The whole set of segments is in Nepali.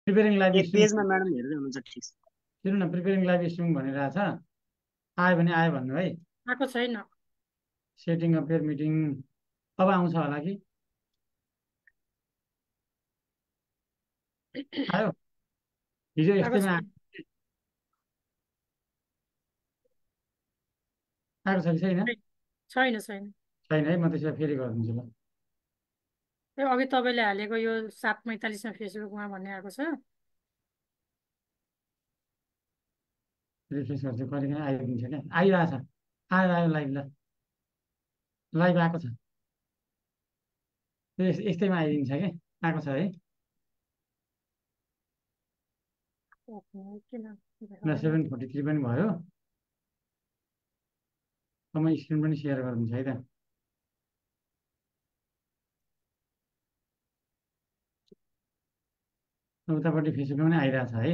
प्रिपेयरिङ लाइभ एक स्ट्रिम पेजमा म्याडम हेर्दै हुनुहुन्छ ठिक छ। सुन्नु न, प्रिपेयरिङ लाइभ स्ट्रिम भनिरहेछ। आयो भने आयो भन्नु है। आएको छैन। सेटिङ अफ योर मिटिङ अब आउँछ होला कि? आयो? हिजो आएको यस्तैमा छैन। आएको छ कि छैन? छैन छैन। छैन है, म त्यसो फेरि गरिदिन्छु ल। त्यो अघि तपाईँले हालेको यो 7:45मा फेसबुकमा भन्ने आएको छ। रिफ्रेस गर्छु, कहिले काहीँ आइदिन्छ क्या। आइरहेछ, आयो आयो लाइभ ल, लाइभ आएको छ। यस्तैमा आइदिन्छ क्या, आएको छ है। किन ल 7:43 पनि भयो। अब म स्क्रिन पनि सेयर गरिदिन्छु है त। उतापट्टि फेसबुकमा पनि आइरहेछ है।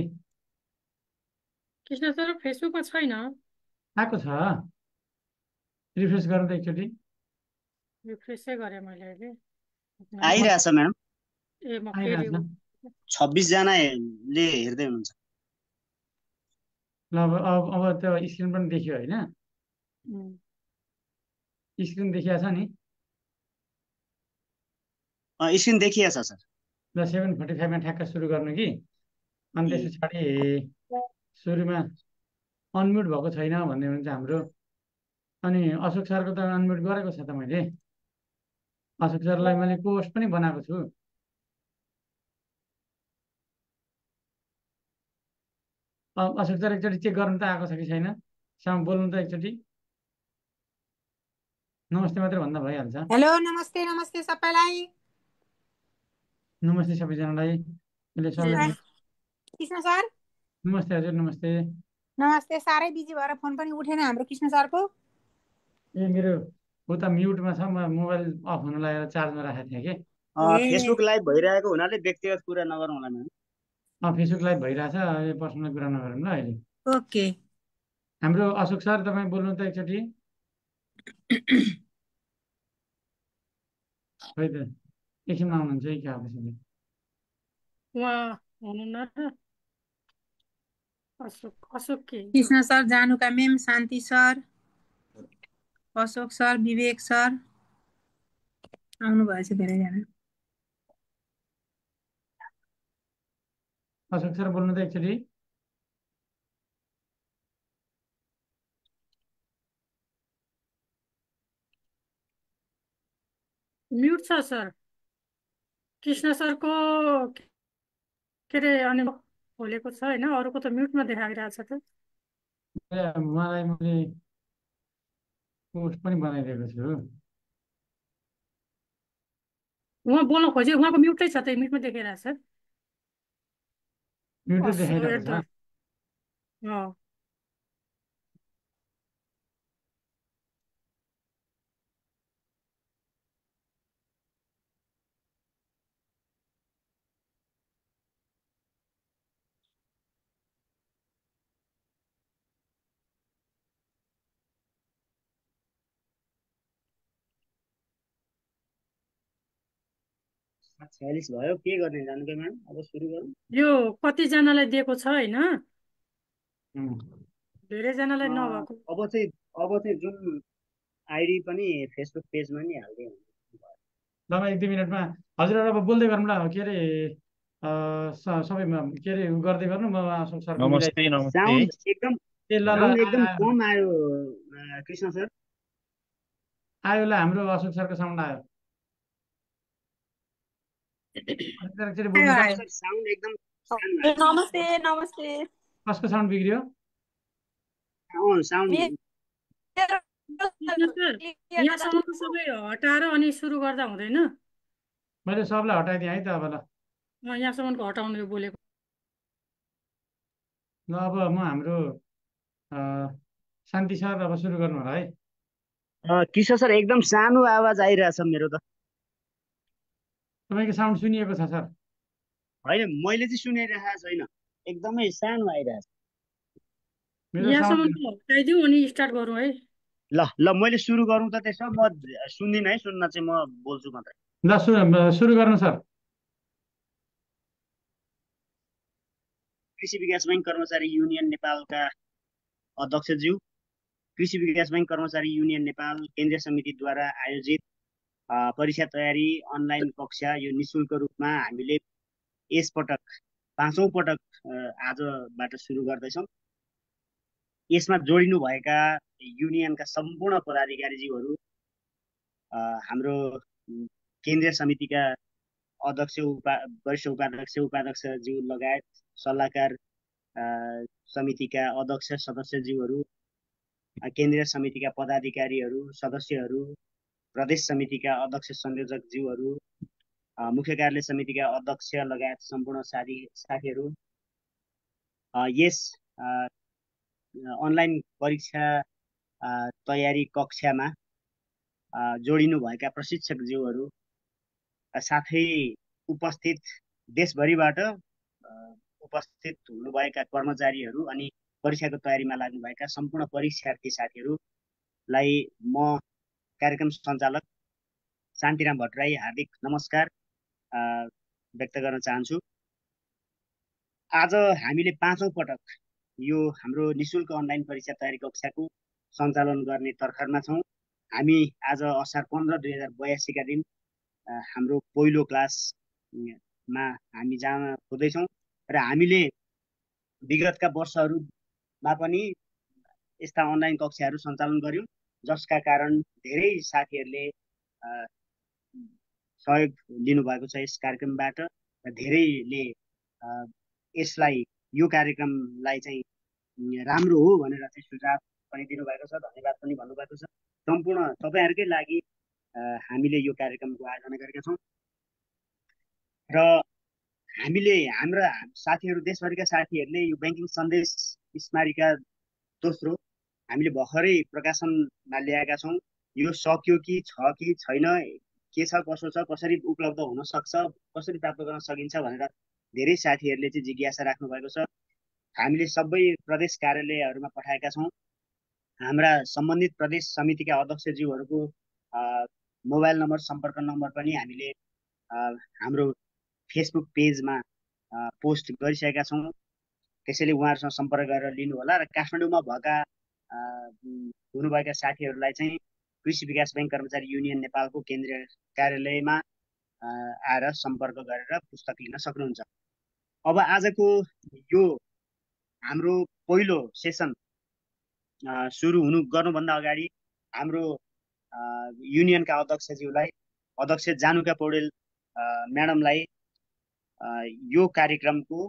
कृष्ण सर फेसबुकमा छैन। आएको छ, रिफ्रेस गरौँ त एकचोटि। रिफ्रेसै गरेँ मैले अहिले। आइरहेछ म्याडम। ए म फेरि आइरहेछ। 26 जनाले हेर्दै हुनुहुन्छ। ल अब त्यो स्क्रिन पनि देखियो होइन? स्क्रिन देखिया छ नि? स्क्रिन देखिएछ सर। ल 7:45मा ठ्याक्क सुरु गर्नु कि। अनि त्यस पछाडि सुरुमा अनम्युट भएको छैन भन्ने हुन्छ हाम्रो। अनि अशोक सरको त अनम्युट गरेको छ त मैले। अशोक सरलाई मैले पोस्ट पनि बनाएको छु। अशोक सर एकचोटि चेक गर्नु त आएको छ कि छैन? साम बोल्नु त एकचोटि। नमस्ते मात्रै भन्दा भइहाल्छ। हेलो नमस्ते नमस्ते सबैलाई। नमस्ते सबैजनालाई। अहिले सबैजना कृष्ण सर नमस्ते हजुर, नमस्ते। नमस्ते। साह्रै बिजी भएर फोन पनि उठेन हाम्रो कृष्ण सरको। ए मेरो उता म्युटमा छ, म मोबाइल अफ हुन लागेर चार्जमा राखेको थिएँ कि। फेसबुक लाइभ भइरहेको हुनाले व्यक्तिगत कुरा नगरौँ होला म्याडम। फेसबुक लाइभ भइरहेछ, पर्सनल कुरा नगरौँ ल अहिले। ओके। हाम्रो अशोक सर तपाईँ बोल्नु त एकचोटि। खै त एकछिनमा आउनुहुन्छ है क्या अफिसले? उहाँ हुनुहुन्न र अशोक के कृष्ण सर, जानुका मेम, शान्ति सर, अशोक सर, विवेक सर आउनु भएछ धेरैजना। अशोक सर बोल्नु त एकचोटि। म्युट छ सर। कृष्ण सरको के अरे अनि खोलेको छ होइन, अरूको त म्युटमा देखाइरहेछ त। मलाई मैले पोस्ट पनि बनाइदिएको छु। उहाँ बोल्न खोजे, उहाँको म्युटै छ त, म्युटमा देखाइरहेछ। म्युटै देखाइरहेको छ। सात 46 भयो, के गर्ने जानुका म्याडम? अब सुरु गरौँ। यो कतिजनालाई दिएको छ होइन, उम्, धेरैजनालाई नभएको। अब चाहिँ जुन आइडी पनि फेसबुक पेजमा नि हाल्दै हुन्छ। तपाईँ 1-2 मिनटमा हजुरहरू अब बोल्दै गरौँ ल। के अरे सबै के अरे गर्दै गर्नु, म अशोक सरको मिलाइ। नमस्ते नमस्ते। साउन्ड एकदम ए ल ल साउन्ड एकदम आयो कम आयो कृष्ण सर। आयो ल, हाम्रो अशोक सरको साउन्ड आयो। एकचोटि बोल्नु त। सर साउन्ड एकदम सानो आयो। नमस्ते नमस्ते। कसको साउन्ड बिग्रियो? साउन्ड यहाँसम्मको सबै हटाएर अनि सुरु गर्दा हुँदैन? मैले सबलाई हटाइदिएँ है त अब ल। यहाँसम्मको हटाउनु यो बोलेको। ल अब म हाम्रो शान्ति सर अब सुरु गर्नु होला है। कृष्ण सर एकदम सानो आवाज आइरहेछ मेरो त। तपाईँको साउन्ड सुनिएको छ सर? होइन, मैले चाहिँ सुनिरहेको छैन, एकदमै सानो आइरहेछ। मेरो साउन्ड यहाँसम्मको हटाइदिउँ अनि स्टार्ट गरौँ है। ल मैले सुरु गरौँ त त्यसो। म सुन्दिनँ है, सुन्न चाहिँ म बोल्छु मात्रै। ल सुरु गर्नु सर। कृषि विकास बैंक कर्मचारी युनियन नेपालका अध्यक्षज्यू, कृषि विकास बैंक कर्मचारी युनियन नेपाल केन्द्रीय समितिद्वारा आयोजित परीक्षा तयारी अनलाइन कक्षा यो निशुल्क रूपमा हामीले यसपटक 5औं पटक आजबाट सुरु गर्दैछौँ। यसमा जोडिनुभएका युनियनका सम्पूर्ण पदाधिकारीज्यूहरू, हाम्रो केन्द्रीय समितिका अध्यक्ष वरिष्ठ उपाध्यक्ष उपाध्यक्षज्यू लगायत सल्लाहकार समितिका अध्यक्ष सदस्यज्यूहरू, केन्द्रीय समितिका पदाधिकारीहरू, सदस्यहरू, प्रदेश समितिका अध्यक्ष संयोजकज्यूहरू, मुख्य कार्यालय समितिका अध्यक्ष लगायत सम्पूर्ण साथीहरू, यस अनलाइन परीक्षा तयारी कक्षामा जोडिनुभएका प्रशिक्षकज्यूहरू, साथै उपस्थित देशभरिबाट उपस्थित हुनुभएका कर्मचारीहरू अनि परीक्षाको तयारीमा लाग्नुभएका सम्पूर्ण परीक्षार्थी साथीहरूलाई म कार्यक्रम सञ्चालक शान्तिराम भट्टराई हार्दिक नमस्कार व्यक्त गर्न चाहन्छु। आज हामीले 5औं पटक यो हाम्रो निशुल्क अनलाइन परीक्षा तयारी कक्षाको सञ्चालन गर्ने तर्खरमा छौँ। हामी आज असार 15 2082 का दिन हाम्रो पहिलो क्लासमा हामी जान खोज्दैछौँ र हामीले विगतका वर्षहरूमा पनि यस्ता अनलाइन कक्षाहरू सञ्चालन गर्यौँ, जसका कारण धेरै साथीहरूले सहयोग लिनुभएको छ यस कार्यक्रमबाट र धेरैले यसलाई यो कार्यक्रमलाई चाहिँ राम्रो हो भनेर चाहिँ सुझाव पनि दिनुभएको छ, धन्यवाद पनि भन्नुभएको छ। सम्पूर्ण तपाईँहरूकै लागि हामीले यो कार्यक्रमको आयोजना गरेका छौँ र हामीले हाम्रा साथीहरू देशभरिका साथीहरूले यो ब्याङ्किङ सन्देश स्मारिका दोस्रो हामीले भर्खरै प्रकाशनमा ल्याएका छौँ। यो सक्यो कि छ कि छैन, के छ कसो छ, कसरी उपलब्ध हुन सक्छ, कसरी प्राप्त गर्न सकिन्छ भनेर धेरै साथीहरूले चाहिँ जिज्ञासा राख्नु भएको छ। हामीले सबै प्रदेश कार्यालयहरूमा पठाएका छौँ। हाम्रा सम्बन्धित प्रदेश समितिका अध्यक्षज्यूहरूको मोबाइल नम्बर सम्पर्क नम्बर पनि हामीले हाम्रो फेसबुक पेजमा पोस्ट गरिसकेका छौँ। त्यसैले उहाँहरूसँग सम्पर्क गरेर लिनुहोला र काठमाडौँमा भएका हुनुभएका साथीहरूलाई चाहिँ कृषि विकास बैंक कर्मचारी युनियन नेपालको केन्द्रीय कार्यालयमा आएर सम्पर्क गरेर पुस्तक लिन सक्नुहुन्छ। अब आजको यो हाम्रो पहिलो सेसन सुरु गर्नुभन्दा अगाडि हाम्रो युनियनका अध्यक्षज्यूलाई, अध्यक्ष जानुका पौडेल म्याडमलाई यो कार्यक्रमको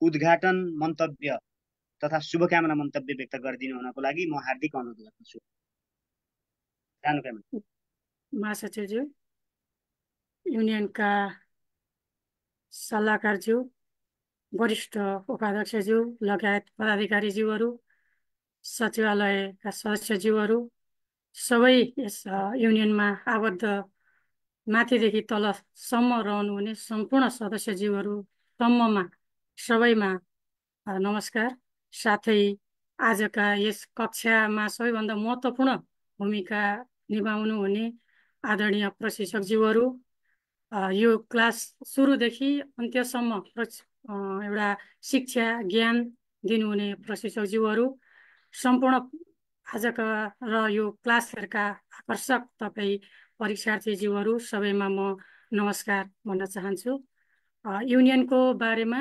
उद्घाटन मन्तव्य तथा शुभकामना मन्तव्य व्यक्त गरिदिनु हुनको लागि म हार्दिक अनुरोध गर्दछु। जानुका महासचिवज्यू, युनियनका सल्लाहकारज्यू, वरिष्ठ उपाध्यक्षज्यू लगायत पदाधिकारीज्यूहरू, सचिवालयका सदस्यज्यूहरू, सबै यस युनियनमा आबद्ध माथिदेखि तलसम्म रहनुहुने सम्पूर्ण सदस्यज्यूहरू सम्ममा सबैमा नमस्कार। साथै आजका यस कक्षामा सबैभन्दा महत्त्वपूर्ण भूमिका निभाउनु हुने आदरणीय प्रशिक्षकज्यूहरू, यो क्लास सुरुदेखि अन्त्यसम्म एउटा शिक्षा ज्ञान दिनुहुने प्रशिक्षकज्यूहरू, सम्पूर्ण आजका र यो क्लासहरूका आकर्षक तपाईँ परीक्षार्थीज्यूहरू सबैमा म नमस्कार भन्न चाहन्छु। युनियनको बारेमा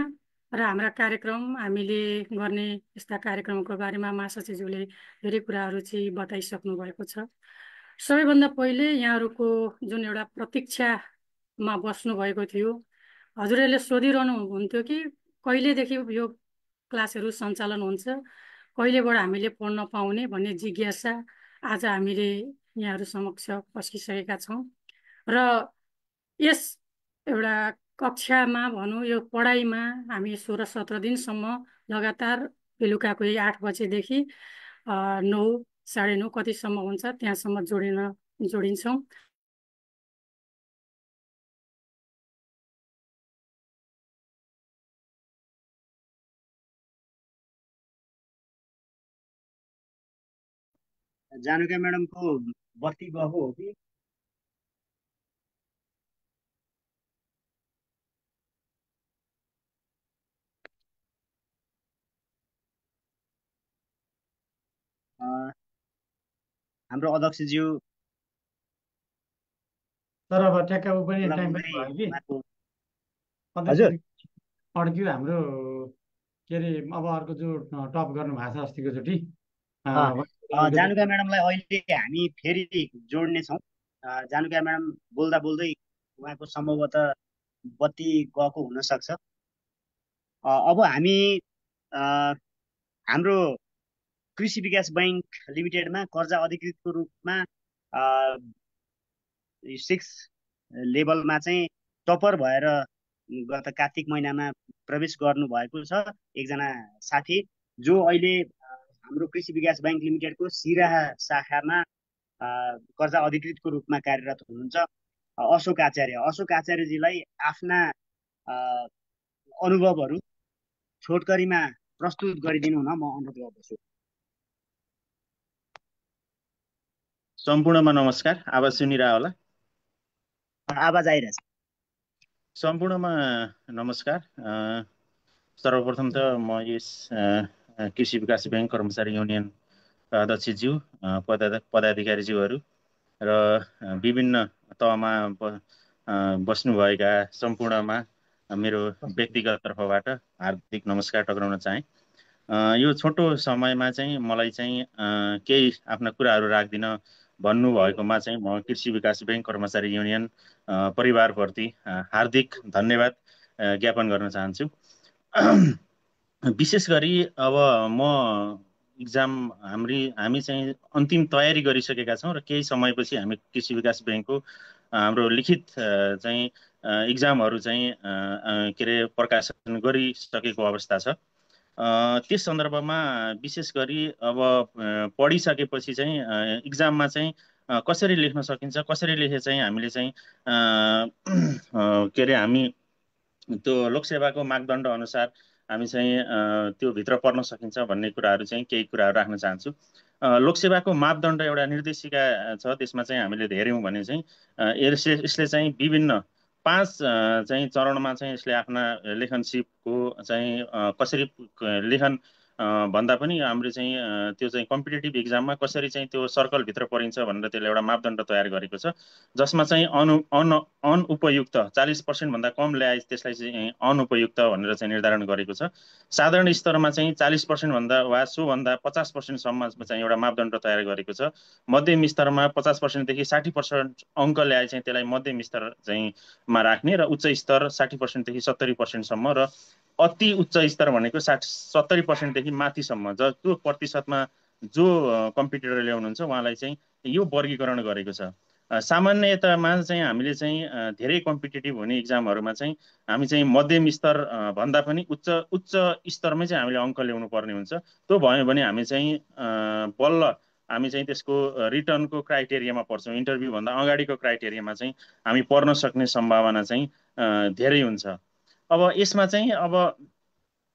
र हाम्रा कार्यक्रम हामीले गर्ने यस्ता कार्यक्रमको बारेमा महासचिवज्यूले धेरै कुराहरू चाहिँ बताइसक्नु भएको छ। सबैभन्दा पहिले यहाँहरूको जुन एउटा प्रतीक्षामा बस्नु भएको थियो, हजुरहरूले सोधिरहनु हुन्थ्यो कि कहिलेदेखि यो क्लासहरू सञ्चालन हुन्छ, कहिलेबाट हामीले पढ्न पाउने भन्ने जिज्ञासा आज हामीले यहाँहरू समक्ष पस्किसकेका छौँ र यस एउटा कक्षामा भनौँ यो पढाइमा हामी 16-17 दिनसम्म लगातार बेलुकाको 8 बजेदेखि 9 साढे 9 कतिसम्म हुन्छ त्यहाँसम्म जोडिन्छौँ। जानुका म्याडमको बत्ती गएको हो कि? हाम्रो अध्यक्षज्यू तर अब ठ्याक्क ऊ पनि बोल्दा टाइम पनि बोल्दै भयो कि उहाँको हजुर अध्यक्ष अड्क्यो हाम्रो के अरे अब अर्को जो टप गर्नु भएको छ अस्तिको चोटि अलिकति जानुका म्याडमलाई अहिले हामी फेरि जोड्नेछौँ। जानुका म्याडम बोल्दा बोल्दै उहाँको सम्भवतः बत्ती गएको हुनसक्छ। अब हामी हाम्रो कृषि विकास बैङ्क लिमिटेडमा कर्जा अधिकृतको रूपमा 6 लेभलमा चाहिँ टपर भएर गत कार्तिक महिनामा प्रवेश गर्नुभएको छ एकजना साथी, जो अहिले हाम्रो कृषि विकास बैङ्क लिमिटेडको सिराहा शाखामा कर्जा अधिकृतको रूपमा कार्यरत हुनुहुन्छ अशोक आचार्य। अशोक आचार्यजीलाई आफ्ना अनुभवहरू छोटकरीमा प्रस्तुत गरिदिनु हुन म अनुरोध गर्दछु। सम्पूर्णमा नमस्कार। आवाज सुनिरह होला? आवाज आइरहेछ। सम्पूर्णमा नमस्कार। सर्वप्रथम त म यस कृषि विकास बैङ्क कर्मचारी युनियनका अध्यक्षज्यू, पदाधिकारीज्यूहरू र विभिन्न तहमा बस्नुभएका सम्पूर्णमा मेरो व्यक्तिगत तर्फबाट हार्दिक नमस्कार टक्राउन चाहे। यो छोटो समयमा चाहिँ मलाई चाहिँ केही आफ्ना कुराहरू राख्दिन भन्नुभएकोमा चाहिँ म कृषि विकास बैङ्क कर्मचारी युनियन परिवारप्रति हार्दिक धन्यवाद ज्ञापन गर्न चाहन्छु। विशेष गरी अब म इक्जाम हामी चाहिँ अन्तिम तयारी गरिसकेका छौँ र केही समयपछि हामी कृषि विकास बैङ्कको हाम्रो लिखित चाहिँ इक्जामहरू चाहिँ के अरे प्रकाशन गरिसकेको अवस्था छ। त्यस सन्दर्भमा विशेष गरी अब पढिसकेपछि चाहिँ इक्जाममा चाहिँ कसरी लेख्न सकिन्छ, कसरी लेखे चाहिँ हामीले चाहिँ के अरे हामी त्यो लोकसेवाको मापदण्ड अनुसार हामी चाहिँ त्यो भित्र पर्न सकिन्छ भन्ने कुराहरू चाहिँ केही कुराहरू राख्न चाहन्छु। लोकसेवाको मापदण्ड एउटा निर्देशिका छ, त्यसमा चाहिँ हामीले हेऱ्यौँ भने चाहिँ यसले चाहिँ विभिन्न 5 चाहिँ चरणमा चाहिँ यसले आफ्ना लेखन सिपको चाहिँ कसरी लेखन भन्दा पनि हाम्रो चाहिँ त्यो चाहिँ कम्पिटेटिभ इक्जाममा कसरी चाहिँ त्यो सर्कलभित्र परिन्छ भनेर त्यसले एउटा मापदण्ड तयार गरेको छ, जसमा चाहिँ अनुपयुक्त 40% भन्दा कम ल्याए त्यसलाई चाहिँ अनुपयुक्त भनेर चाहिँ निर्धारण गरेको छ। साधारण स्तरमा चाहिँ 40% भन्दा वा सोभन्दा 50% सम्म चाहिँ एउटा मापदण्ड तयार गरेको छ। मध्यम स्तरमा 50% देखि 60% अङ्क ल्याए चाहिँ त्यसलाई मध्यम स्तर चाहिँ मा राख्ने र उच्च स्तर 60% देखि 70% सम्म र अति उच्च स्तर भनेको 70% देखि माथिसम्म जो प्रतिशतमा जो कम्पिटिटर ल्याउनुहुन्छ उहाँलाई चाहिँ यो वर्गीकरण गरेको छ। सामान्यतमा चाहिँ हामीले चाहिँ धेरै कम्पिटेटिभ हुने इक्जामहरूमा चाहिँ हामी चाहिँ मध्यम स्तर भन्दा पनि उच्च स्तरमै चाहिँ हामीले अङ्क ल्याउनु पर्ने हुन्छ। त्यो भयो भने हामी चाहिँ बल्ल हामी चाहिँ त्यसको रिटर्नको क्राइटेरियामा पर्छौँ, इन्टरभ्यूभन्दा अगाडिको क्राइटेरियामा चाहिँ हामी पर्न सक्ने सम्भावना चाहिँ धेरै हुन्छ। अब यसमा चाहिँ अब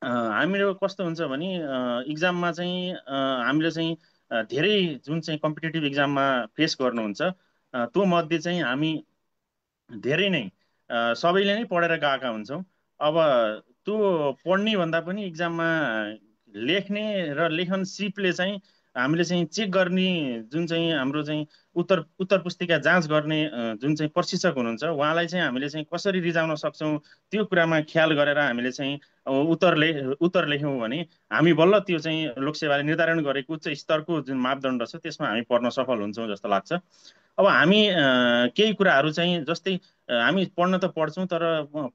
हाम्रो कस्तो हुन्छ भने इक्जाममा चाहिँ हामीले चाहिँ धेरै जुन चाहिँ कम्पिटेटिभ इक्जाममा फेस गर्नुहुन्छ त्यो मध्ये चाहिँ हामी धेरै नै सबैले नै पढेर गएका हुन्छौँ। अब त्यो पढ्ने भन्दा पनि इक्जाममा लेख्ने र लेखन सिपले चाहिँ हामीले चाहिँ चेक गर्ने जुन चाहिँ हाम्रो चाहिँ उत्तर पुस्तिका जाँच गर्ने जुन चाहिँ प्रशिक्षक हुनुहुन्छ उहाँलाई चाहिँ हामीले चाहिँ कसरी रिजाउन सक्छौँ त्यो कुरामा ख्याल गरेर हामीले चाहिँ उत्तर लेख्यौँ भने हामी बल्ल त्यो चाहिँ लोकसेवाले निर्धारण गरेको उच्च स्तरको जुन मापदण्ड छ त्यसमा हामी पर्न सफल हुन्छौँ जस्तो लाग्छ। अब हामी केही कुराहरू चाहिँ जस्तै हामी पढ्न त पढ्छौँ तर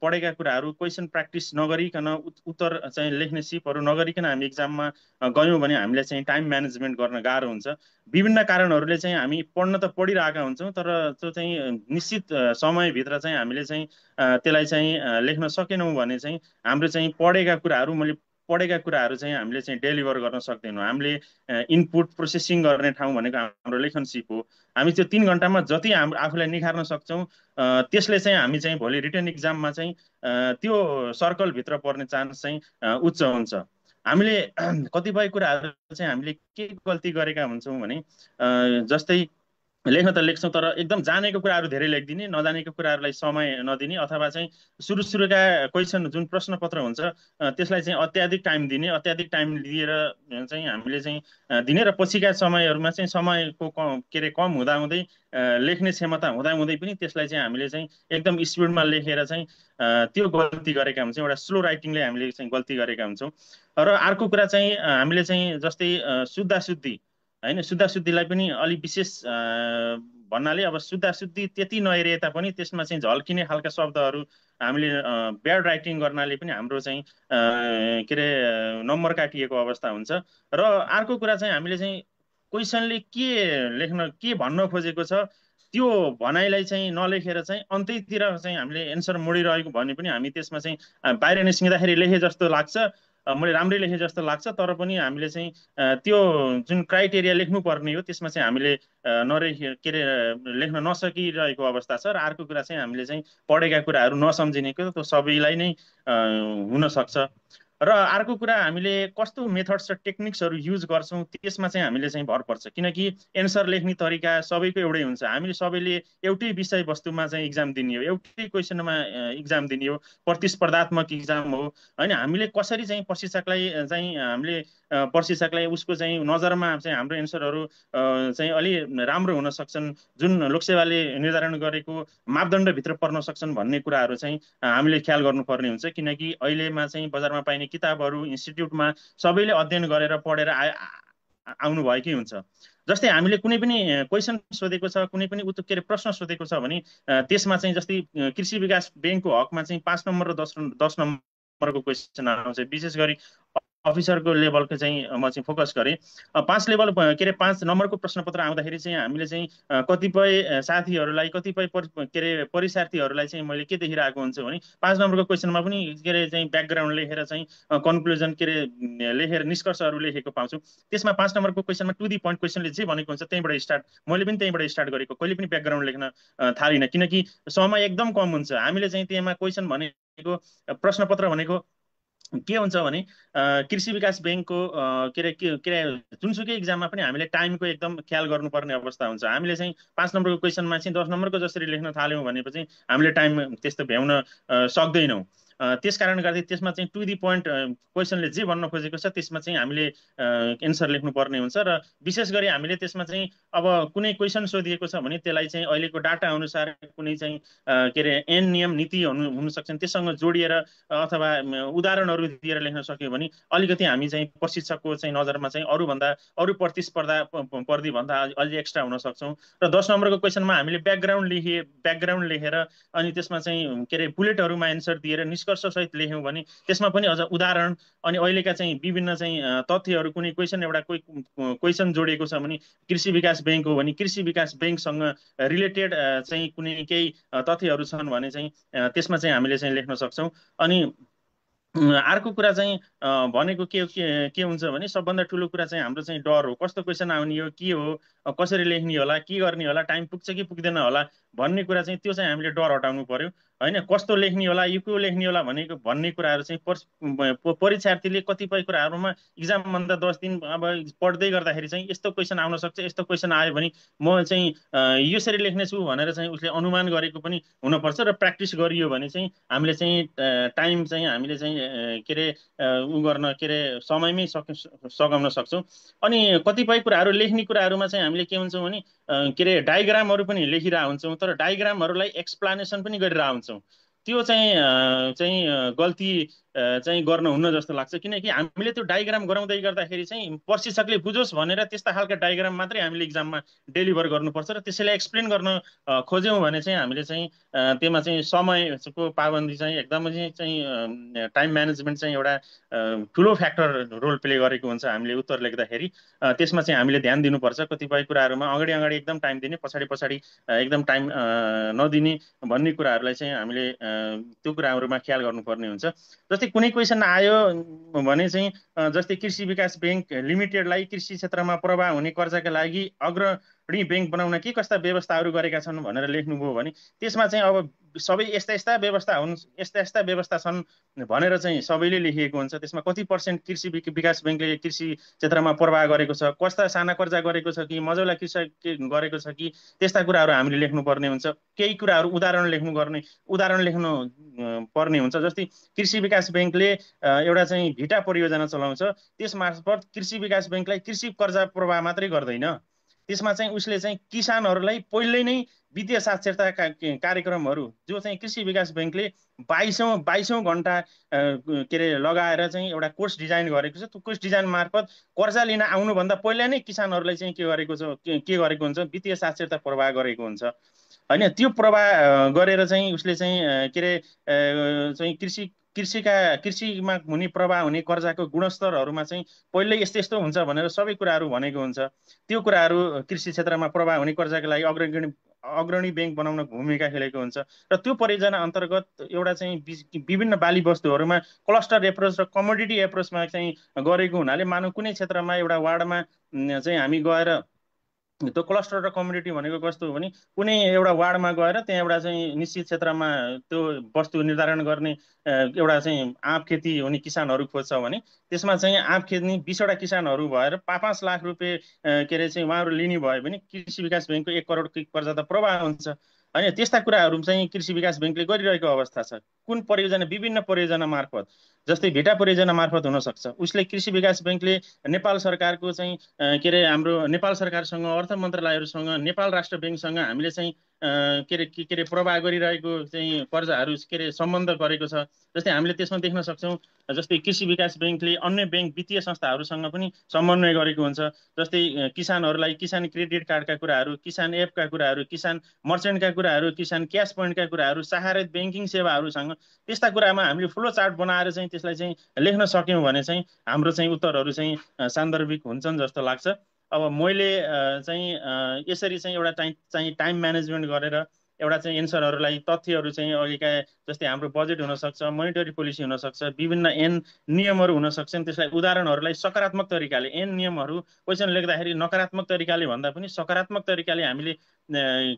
पढेका कुराहरू क्वेसन प्र्याक्टिस नगरिकन उत्तर चाहिँ लेख्ने सिपहरू नगरिकन हामी इक्जाममा गयौँ भने हामीले चाहिँ टाइम म्यानेजमेन्ट गर्न गाह्रो हुन्छ। विभिन्न कारणहरूले चाहिँ हामी पढ्न त पढिरहेका हुन्छौँ तर त्यो चाहिँ निश्चित समयभित्र चाहिँ हामीले चाहिँ त्यसलाई चाहिँ लेख्न सकेनौँ भने चाहिँ हाम्रो चाहिँ पढेका कुराहरू चाहिँ हामीले चाहिँ डेलिभर गर्न सक्दैनौँ। हामीले इनपुट प्रोसेसिङ गर्ने ठाउँ भनेको हाम्रो लेखन सिप हो। हामी त्यो 3 घन्टामा जति आफूलाई निखार्न सक्छौँ त्यसले चाहिँ हामी चाहिँ भोलि रिटन इक्जाममा चाहिँ त्यो सर्कलभित्र पर्ने चान्स चाहिँ उच्च हुन्छ। हामीले कतिपय कुराहरू चाहिँ हामीले के गल्ती गरेका हुन्छौँ भने जस्तै लेख्न त लेख्छौँ तर एकदम जानेको कुराहरू धेरै लेखिदिने, नजानेको कुराहरूलाई समय नदिने, अथवा चाहिँ सुरुका क्वेसन जुन प्रश्न पत्र हुन्छ त्यसलाई चाहिँ अत्याधिक टाइम दिने, अत्याधिक टाइम दिएर चाहिँ हामीले चाहिँ दिने र पछिका समयहरूमा चाहिँ समयको के अरे कम हुँदाहुँदै लेख्ने क्षमता हुँदाहुँदै पनि त्यसलाई चाहिँ हामीले चाहिँ एकदम स्पिडमा लेखेर चाहिँ त्यो गल्ती गरेका हुन्छौँ। एउटा स्लो राइटिङले हामीले चाहिँ गल्ती गरेका हुन्छौँ। र अर्को कुरा चाहिँ हामीले चाहिँ जस्तै शुद्धा शुद्धि होइन, शुद्धा शुद्धिलाई पनि अलिक विशेष भन्नाले अब शुद्धा शुद्धि त्यति नहेरे तापनि त्यसमा चाहिँ झल्किने खालका शब्दहरू हामीले ब्याड राइटिङ गर्नाले पनि हाम्रो चाहिँ के अरे नम्बर काटिएको अवस्था हुन्छ। र अर्को कुरा चाहिँ हामीले चाहिँ क्वेसनले के लेख्न के भन्न खोजेको छ त्यो भनाइलाई चाहिँ नलेखेर चाहिँ अन्त्यतिर चाहिँ हामीले एन्सर मोडिरहेको भने पनि हामी त्यसमा चाहिँ बाहिर निस्किँदाखेरि लेखे जस्तो लाग्छ, मैले राम्रै लेखेँ जस्तो लाग्छ, तर पनि हामीले चाहिँ त्यो जुन क्राइटेरिया लेख्नु पर्ने हो त्यसमा चाहिँ हामीले के अरे लेख्न नसकिरहेको अवस्था छ। र अर्को कुरा चाहिँ हामीले चाहिँ पढेका कुराहरू नसम्झिनेको त्यो सबैलाई नै हुनसक्छ। र अर्को कुरा हामीले कस्तो मेथड्स र टेक्निक्सहरू युज गर्छौँ त्यसमा चाहिँ हामीले चाहिँ भर पर्छ, किनकि एन्सर लेख्ने तरिका सबैको एउटै हुन्छ। हामीले सबैले एउटै विषयवस्तुमा चाहिँ इक्जाम दिने हो, एउटै क्वेसनमा इक्जाम दिने हो, प्रतिस्पर्धात्मक इक्जाम हो होइन। हामीले कसरी चाहिँ प्रशिक्षकलाई उसको चाहिँ नजरमा चाहिँ हाम्रो एन्सरहरू चाहिँ अलि राम्रो हुन सक्छन्, जुन लोकसेवाले निर्धारण गरेको मापदण्डभित्र पर्न सक्छन् भन्ने कुराहरू चाहिँ हामीले ख्याल गर्नुपर्ने हुन्छ। किनकि अहिलेमा चाहिँ बजारमा पाइने किताबहरू इन्स्टिट्युटमा सबैले अध्ययन गरेर पढेर आउनु भएकै हुन्छ। जस्तै हामीले कुनै पनि क्वेसन सोधेको छ, कुनै पनि के अरे प्रश्न सोधेको छ भने त्यसमा चाहिँ जस्तै कृषि विकास ब्याङ्कको हकमा चाहिँ 5 नम्बर र 10 नम्बरको क्वेसन आउँछ। विशेष गरी अफिसरको लेभलको चाहिँ म चाहिँ फोकस गरेँ। 5 लेभल के अरे 5 नम्बरको प्रश्नपत्र आउँदाखेरि चाहिँ हामीले चाहिँ कतिपय साथीहरूलाई, कतिपय के अरे परीक्षार्थीहरूलाई चाहिँ मैले के देखिरहेको हुन्छु भने 5 नम्बरको क्वेसनमा पनि के अरे चाहिँ ब्याकग्राउन्ड लेखेर चाहिँ कन्क्लुजन के अरे लेखेर निष्कर्षहरू लेखेको पाउँछु। त्यसमा 5 नम्बरको क्वेसनमा टु दी पोइन्ट क्वेसनले जे भनेको हुन्छ त्यहीँबाट स्टार्ट, मैले पनि त्यहीँबाट स्टार्ट गरेको, कहिले पनि ब्याकग्राउन्ड लेख्न थालिनँ, किनकि समय एकदम कम हुन्छ। हामीले चाहिँ त्यहाँ क्वेसन भनेको प्रश्नपत्र भनेको के हुन्छ भने कृषि विकास ब्याङ्कको के अरे जुनसुकै इक्जाममा पनि हामीले टाइमको एकदम ख्याल गर्नुपर्ने अवस्था हुन्छ। हामीले चाहिँ 5 नम्बरको क्वेसनमा चाहिँ 10 नम्बरको जसरी लेख्न थाल्यौँ भनेपछि हामीले टाइम त्यस्तो भ्याउन सक्दैनौँ। त्यस कारण गर्दै त्यसमा चाहिँ टु दी पोइन्ट क्वेसनले जे भन्न खोजेको छ त्यसमा चाहिँ हामीले एन्सर लेख्नुपर्ने हुन्छ। र विशेष गरी हामीले त्यसमा चाहिँ अब कुनै क्वेसन सोधिएको छ भने त्यसलाई चाहिँ अहिलेको डाटा अनुसार कुनै चाहिँ के अरे एन नियम नीति हुन सक्छन् त्यससँग जोडिएर अथवा उदाहरणहरू दिएर लेख्न सक्यो भने अलिकति हामी चाहिँ प्रशिक्षकको चाहिँ नजरमा चाहिँ अरू प्रतिस्पर्धी भन्दा अलि एक्स्ट्रा हुन सक्छौँ। र 10 नम्बरको क्वेसनमा हामीले ब्याकग्राउन्ड लेखेर अनि त्यसमा चाहिँ के अरे बुलेटहरूमा एन्सर दिएर निष्कर्षसहित लेख्यौँ भने त्यसमा पनि अझ उदाहरण अनि अहिलेका चाहिँ विभिन्न चाहिँ तथ्यहरू, कुनै क्वेसन एउटा क्वेसन जोडिएको छ भने कृषि विकास ब्याङ्क हो भने कृषि विकास ब्याङ्कसँग रिलेटेड चाहिँ कुनै केही तथ्यहरू छन् भने चाहिँ त्यसमा चाहिँ हामीले चाहिँ लेख्न सक्छौँ। अनि अर्को कुरा चाहिँ भनेको के हुन्छ भने सबभन्दा ठुलो कुरा चाहिँ हाम्रो चाहिँ डर हो, कस्तो क्वेसन आउने हो, के हो, कसरी लेख्ने होला, के गर्ने होला, टाइम पुग्छ कि पुग्दैन होला भन्ने कुरा चाहिँ त्यो चाहिँ हामीले डर हटाउनु पर्यो होइन। कस्तो लेख्ने होला, यो के लेख्ने होला भन्ने कुराहरू चाहिँ परीक्षार्थीले कतिपय कुराहरूमा इक्जामभन्दा 10 दिन अब पढ्दै गर्दाखेरि चाहिँ यस्तो क्वेसन आउन सक्छ, यस्तो क्वेसन आयो भने म चाहिँ यसरी लेख्नेछु भनेर चाहिँ उसले अनुमान गरेको पनि हुनपर्छ। र प्र्याक्टिस गरियो भने चाहिँ हामीले चाहिँ टाइम चाहिँ हामीले चाहिँ के अरे उ गर्न के अरे समयमै सघाउन सक्छौँ। अनि कतिपय कुराहरू लेख्ने कुराहरूमा चाहिँ हामीले के हुन्छौँ भने के अरे डायग्रामहरू पनि लेखिरहेको हुन्छौँ तर डायग्रामहरूलाई एक्सप्लानेसन पनि गरिरहेको हुन्छौँ। त्यो चाहिँ गल्ती चाहिँ गर्न हुन्न जस्तो लाग्छ, किनकि हामीले त्यो डायग्राम गराउँदै गर्दाखेरि चाहिँ प्रशिक्षकले बुझोस् भनेर त्यस्ता खालका डायग्राम मात्रै हामीले इक्जाममा डेलिभर गर्नुपर्छ। र त्यसैलाई एक्सप्लेन गर्न खोज्यौँ भने चाहिँ हामीले चाहिँ त्यसमा चाहिँ समयको पाबन्दी चाहिँ एकदमै चाहिँ टाइम म्यानेजमेन्ट चाहिँ एउटा ठुलो फ्याक्टर रोल प्ले गरेको हुन्छ। हामीले उत्तर लेख्दाखेरि त्यसमा चाहिँ हामीले ध्यान दिनुपर्छ। कतिपय कुराहरूमा अगाडि एकदम टाइम दिने, पछाडि एकदम टाइम नदिने भन्ने कुराहरूलाई चाहिँ हामीले त्यो कुराहरूमा ख्याल गर्नुपर्ने हुन्छ। जस्तै कुनै क्वेसन आयो भने चाहिँ जस्तै कृषि विकास ब्याङ्क लिमिटेडलाई कृषि क्षेत्रमा प्रवाह हुने कर्जाका लागि अग्रणी ब्याङ्क बनाउन के कस्ता व्यवस्थाहरू गरेका छन् भनेर लेख्नुभयो भने त्यसमा चाहिँ अब सबै यस्ता यस्ता व्यवस्था हुन्, यस्ता यस्ता व्यवस्था छन् भनेर चाहिँ सबैले लेखिएको हुन्छ। त्यसमा कति % कृषि विकास ब्याङ्कले कृषि क्षेत्रमा प्रवाह गरेको छ, कस्ता साना कर्जा गरेको छ कि मजौला कृषि गरेको छ कि, त्यस्ता कुराहरू हामीले लेख्नुपर्ने हुन्छ। केही कुराहरू उदाहरण लेख्नु पर्ने हुन्छ। जस्तै कृषि विकास ब्याङ्कले एउटा चाहिँ भिटा परियोजना चलाउँछ, त्यस मार्फत कृषि विकास ब्याङ्कलाई कृषि कर्जा प्रवाह मात्रै गर्दैन, त्यसमा चाहिँ उसले चाहिँ किसानहरूलाई पहिल्यै नै वित्तीय साक्षरता कार्यक्रमहरू जो चाहिँ कृषि विकास ब्याङ्कले 22औं घन्टा के अरे लगाएर चाहिँ एउटा कोर्स डिजाइन गरेको छ। त्यो कोर्स डिजाइन मार्फत कर्जा लिन आउनुभन्दा पहिला नै किसानहरूलाई चाहिँ के गरेको हुन्छ, वित्तीय साक्षरता प्रवाह गरेको हुन्छ होइन। त्यो प्रवाह गरेर चाहिँ उसले चाहिँ के अरे चाहिँ कृषिमा हुने प्रवाह हुने कर्जाको गुणस्तरहरूमा चाहिँ पहिल्यै यस्तो यस्तो हुन्छ भनेर सबै कुराहरू भनेको हुन्छ। त्यो कुराहरू कृषि क्षेत्रमा प्रवाह हुने कर्जाको लागि अग्रणी ब्याङ्क बनाउन भूमिका खेलेको हुन्छ। र त्यो परियोजना अन्तर्गत एउटा चाहिँ विभिन्न बाली वस्तुहरूमा क्लस्टर एप्रोच र कमोडिटी एप्रोचमा चाहिँ गरेको हुनाले मानव कुनै क्षेत्रमा एउटा वार्डमा चाहिँ हामी गएर त्यो क्लस्टर र कम्युनिटी भनेको कस्तो हो भने कुनै एउटा वार्डमा गएर त्यहाँ एउटा चाहिँ निश्चित क्षेत्रमा त्यो वस्तु निर्धारण गर्ने एउटा चाहिँ आँप खेती हुने किसानहरू खोज्छ भने त्यसमा चाहिँ आँप खेत्ने 20वटा किसानहरू भएर 5-5 लाख रुपियाँ के अरे चाहिँ उहाँहरू लिने भयो भने कृषि विकास ब्याङ्कको 1 करोड कर्जा त प्रवाह हुन्छ होइन। त्यस्ता कुराहरू चाहिँ कृषि विकास ब्याङ्कले गरिरहेको अवस्था छ। कुन परियोजना, विभिन्न परियोजना मार्फत, जस्तै भेटा परियोजना मार्फत हुनसक्छ। उसले कृषि विकास ब्याङ्कले नेपाल सरकारको चाहिँ के अरे हाम्रो नेपाल सरकारसँग, अर्थ मन्त्रालयहरूसँग, नेपाल राष्ट्र ब्याङ्कसँग हामीले चाहिँ के अरे प्रवाह गरिरहेको चाहिँ कर्जाहरू के अरे सम्बन्ध गरेको छ। जस्तै हामीले त्यसमा देख्न सक्छौँ, जस्तै कृषि विकास ब्याङ्कले अन्य ब्याङ्क वित्तीय संस्थाहरूसँग पनि समन्वय गरेको हुन्छ। जस्तै किसानहरूलाई किसान क्रेडिट कार्डका कुराहरू, किसान एपका कुराहरू, किसान मर्चेन्टका कुराहरू, किसान क्यास पोइन्टका कुराहरू, सहायता ब्याङ्किङ सेवाहरूसँग त्यस्ता कुरामा हामीले फ्लो चार्ट बनाएर चाहिँ त्यसलाई चाहिँ लेख्न सक्यौँ भने चाहिँ हाम्रो चाहिँ उत्तरहरू चाहिँ सान्दर्भिक हुन्छन् जस्तो लाग्छ। अब मैले चाहिँ यसरी चाहिँ एउटा टाइम म्यानेजमेन्ट गरेर एउटा चाहिँ एन्सरहरूलाई, तथ्यहरू चाहिँ अहिलेका जस्तै हाम्रो बजेट हुनसक्छ, मोनिटरी पोलिसी हुनसक्छ, विभिन्न नियमहरू हुनसक्छन्, त्यसलाई उदाहरणहरूलाई सकारात्मक तरिकाले नियमहरू क्वेसन लेख्दाखेरि नकारात्मक तरिकाले भन्दा पनि सकारात्मक तरिकाले हामीले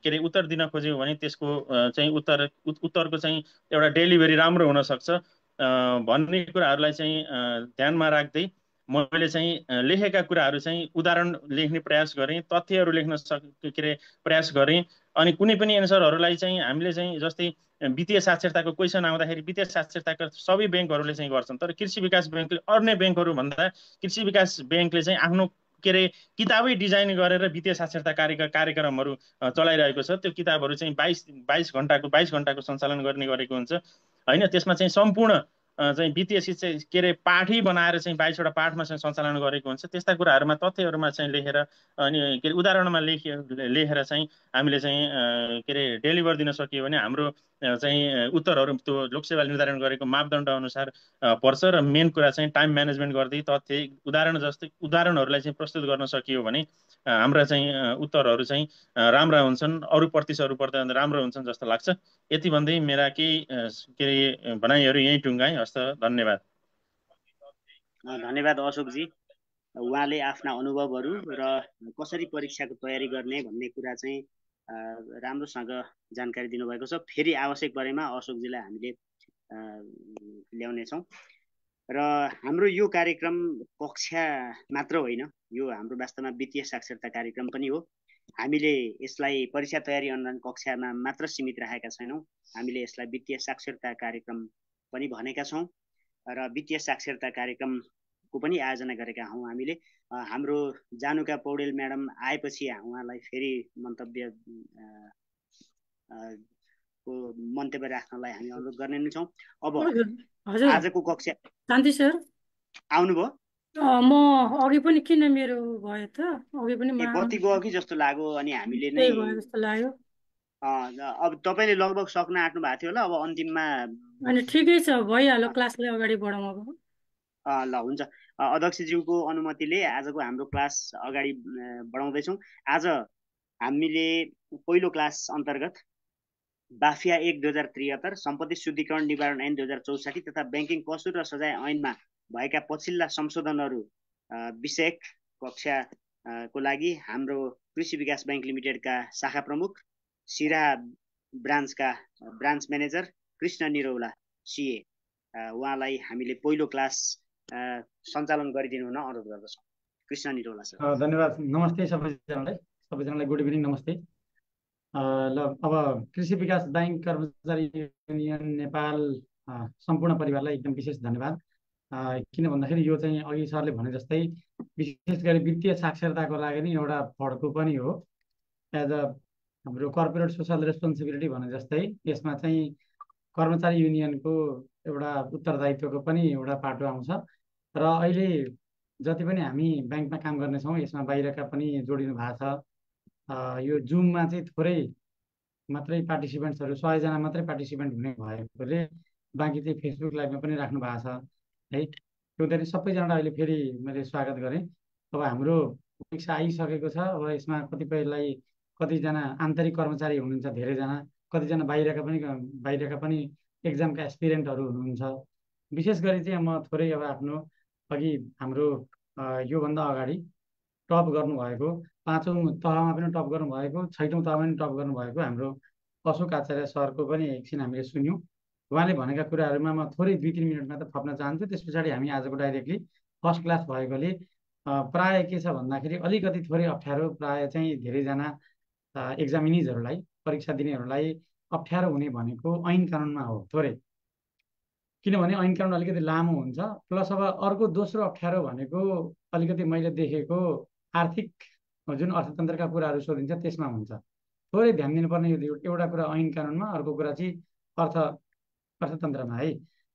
के अरे उत्तर दिन खोज्यौँ भने त्यसको चाहिँ उत्तरको चाहिँ एउटा डेलिभरी राम्रो हुनसक्छ भन्ने कुराहरूलाई चाहिँ ध्यानमा राख्दै मैले चाहिँ लेखेका कुराहरू चाहिँ उदाहरण लेख्ने प्रयास गरेँ, तथ्यहरू लेख्न के अरे प्रयास गरेँ। अनि कुनै पनि एन्सरहरूलाई चाहिँ हामीले चाहिँ जस्तै वित्तीय साक्षरताको क्वेसन आउँदाखेरि वित्तीय साक्षरताका सबै ब्याङ्कहरूले चाहिँ गर्छन्, तर कृषि विकास ब्याङ्कले अन्य ब्याङ्कहरू भन्दा कृषि विकास ब्याङ्कले चाहिँ आफ्नो के अरे किताबै डिजाइन गरेर वित्तीय साक्षरता कार्यक्रमहरू चलाइरहेको छ। त्यो किताबहरू चाहिँ 22 घन्टाको सञ्चालन गर्ने गरेको हुन्छ होइन। त्यसमा चाहिँ सम्पूर्ण चाहिँ वित्तीय शिक्षा के अरे पाठै बनाएर चाहिँ 22वटा पाठमा चाहिँ सञ्चालन गरेको हुन्छ। त्यस्ता कुराहरूमा तथ्यहरूमा चाहिँ लेखेर अनि के अरे उदाहरणमा लेखेर चाहिँ हामीले चाहिँ के अरे डेलिभर दिन सकियो भने हाम्रो चाहिँ उत्तरहरू त्यो लोकसेवाले निर्धारण गरेको मापदण्ड अनुसार पर्छ। र मेन कुरा चाहिँ टाइम म्यानेजमेन्ट गर्दै तथ्य उदाहरणहरूलाई चाहिँ प्रस्तुत गर्न सकियो भने हाम्रा चाहिँ उत्तरहरू चाहिँ राम्रा हुन्छन्, अरू प्रतिशतहरूपर्दा राम्रो हुन्छन् जस्तो लाग्छ। यति भन्दै मेरा केही के अरे भनाइहरू यहीँ टुङ्गाएँ। हस्त, धन्यवाद। धन्यवाद अशोकजी। उहाँले आफ्ना अनुभवहरू र कसरी परीक्षाको तयारी गर्ने भन्ने कुरा चाहिँ राम्रोसँग जानकारी दिनुभएको छ। फेरि आवश्यक परेमा अशोकजीलाई हामीले ल्याउनेछौँ। र हाम्रो यो कार्यक्रम कक्षा मात्र होइन, यो हाम्रो वास्तवमा वित्तीय साक्षरता कार्यक्रम पनि हो। हामीले यसलाई परीक्षा तयारी अनलाइन कक्षामा मात्र सीमित राखेका छैनौँ, हामीले यसलाई वित्तीय साक्षरता कार्यक्रम पनि भनेका छौँ र वित्तीय साक्षरता कार्यक्रमको पनि आयोजना गरेका हौँ हामीले। हाम्रो जानुका पौडेल म्याडम आएपछि उहाँलाई फेरि मन्तव्य राख्नलाई हामी अनुरोध गर्ने नै छौँ। अब आजको कक्षा शान्ति सर आउनुभयो? म अघि पनि किन मेरो भयो त, अघि पनि कति गयो कि जस्तो लाग्यो। अनि हामीले नै जस्तो लाग्यो। अब तपाईँले लगभग सक्न आँट्नु भएको थियो होला। अब अन्तिममा अनि ठिकै छ, भइहाल्यो, क्लासलाई अगाडि बढाउँ अब। ल हुन्छ। अध्यक्षज्यूको अनुमतिले आजको हाम्रो क्लास अगाडि बढाउँदैछौँ। आज हामीले पहिलो क्लास अन्तर्गत बाफिया 1 2073 सम्पत्ति शुद्धिकरण निवारण ऐन 2064 तथा ब्याङ्किङ कसुर र सजाय ऐनमा भएका पछिल्ला संशोधनहरू विषयक कक्षाको लागि हाम्रो कृषि विकास बैंक लिमिटेडका शाखा प्रमुख, सिरा ब्रान्चका ब्रान्च म्यानेजर कृष्ण निरौला सिए, उहाँलाई हामीले पहिलो क्लास सञ्चालन गरिदिनु हुन अनुरोध गर्दछौँ। कृष्ण निरौला सर। धन्यवाद। नमस्ते सबैजनालाई गुड इभिनिङ, नमस्ते। ल अब कृषि विकास बैंक कर्मचारी युनियन नेपाल सम्पूर्ण परिवारलाई एकदम विशेष धन्यवाद। किन भन्दाखेरि यो चाहिँ अघि सरले भने जस्तै विशेष गरी वित्तीय साक्षरताको लागि नि एउटा फड्को पनि हो। एज अ हाम्रो कर्पोरेट सोसल रेस्पोन्सिबिलिटी भने जस्तै यसमा चाहिँ कर्मचारी युनियनको एउटा उत्तरदायित्वको पनि एउटा पाटो आउँछ। र अहिले जति पनि हामी ब्याङ्कमा काम गर्नेछौँ यसमा बाहिरका पनि जोडिनु भएको छ। यो जुममा चाहिँ थोरै मात्रै पार्टिसिपेन्ट्सहरू 100 जना मात्रै पार्टिसिपेन्ट हुने भएकोले बाँकी चाहिँ फेसबुक लाइभमा पनि राख्नु भएको छ है। त्यो हुँदाखेरि सबैजनालाई अहिले फेरि मैले स्वागत गरेँ। अब हाम्रो परीक्षा आइसकेको छ। अब यसमा कतिजना आन्तरिक कर्मचारी हुनुहुन्छ, धेरैजना, कतिजना बाहिरका पनि एक्जामका एस्पिरेन्टहरू हुनुहुन्छ। विशेष गरी चाहिँ म थोरै अब आफ्नो अघि हाम्रो योभन्दा अगाडि टप गर्नुभएको 5औं तहमा पनि टप गर्नुभएको 6औं तहमा पनि टप गर्नुभएको हाम्रो अशोक आचार्य सरको पनि एकछिन हामीले सुन्यौँ। उहाँले भनेका कुराहरूमा म थोरै 2-3 मिनट मात्र थप्न चाहन्छु। त्यस पछाडि हामी आजको डाइरेक्टली फर्स्ट क्लास भएकोले प्राय के छ भन्दाखेरि अलिकति थोरै अप्ठ्यारो, प्राय चाहिँ धेरैजना एक्जामिनिजहरूलाई, परीक्षा दिनेहरूलाई अप्ठ्यारो हुने भनेको ऐन कानुनमा हो थोरै। किनभने ऐन कानुन अलिकति लामो हुन्छ। प्लस अब अर्को दोस्रो अप्ठ्यारो भनेको अलिकति मैले देखेको आर्थिक जुन अर्थतन्त्रका कुराहरू सोधिन्छ त्यसमा हुन्छ। थोरै ध्यान दिनुपर्ने यो एउटा कुरा ऐन कानुनमा, अर्को कुरा चाहिँ अर्थतन्त्रमा है।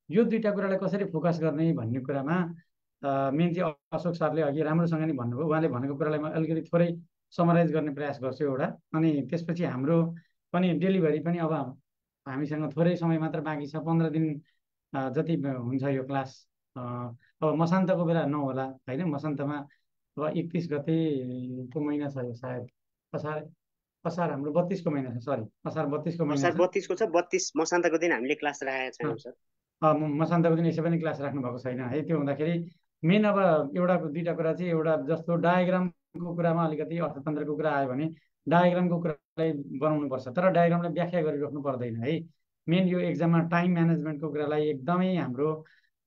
यो दुईवटा कुरालाई कसरी फोकस गर्ने भन्ने कुरामा मेन चाहिँ अशोक सरले अघि राम्रोसँग नि भन्नुभयो। उहाँले भनेको कुरालाई म अलिकति थोरै समराइज गर्ने प्रयास गर्छु एउटा। अनि त्यसपछि हाम्रो पनि डेलिभरी पनि अब हामीसँग थोरै समय मात्र बाँकी छ, 15 दिन जति हुन्छ यो क्लास। अब मसान्तको बेला नहोला होइन। मसान्तमा अब 31 गतेको महिना छ यो सायद, असार हाम्रो 32 को महिना छ, सरी असार 32 को महिना छ। 32 को छ। 32 मसान्तको दिन हामीले क्लास राखेका छैनौँ सर। मसान्तको दिन यसै पनि क्लास राख्नु भएको छैन है। त्यो हुँदाखेरि मेन अब एउटा दुईवटा कुरा चाहिँ, एउटा जस्तो डायग्रामको कुरामा अलिकति अर्थतन्त्रको कुरा आयो भने डायग्रामको कुरालाई बनाउनुपर्छ, तर डायग्रामलाई व्याख्या गरिराख्नु पर्दैन है। मेन यो एक्जाममा टाइम म्यानेजमेन्टको कुरालाई एकदमै हाम्रो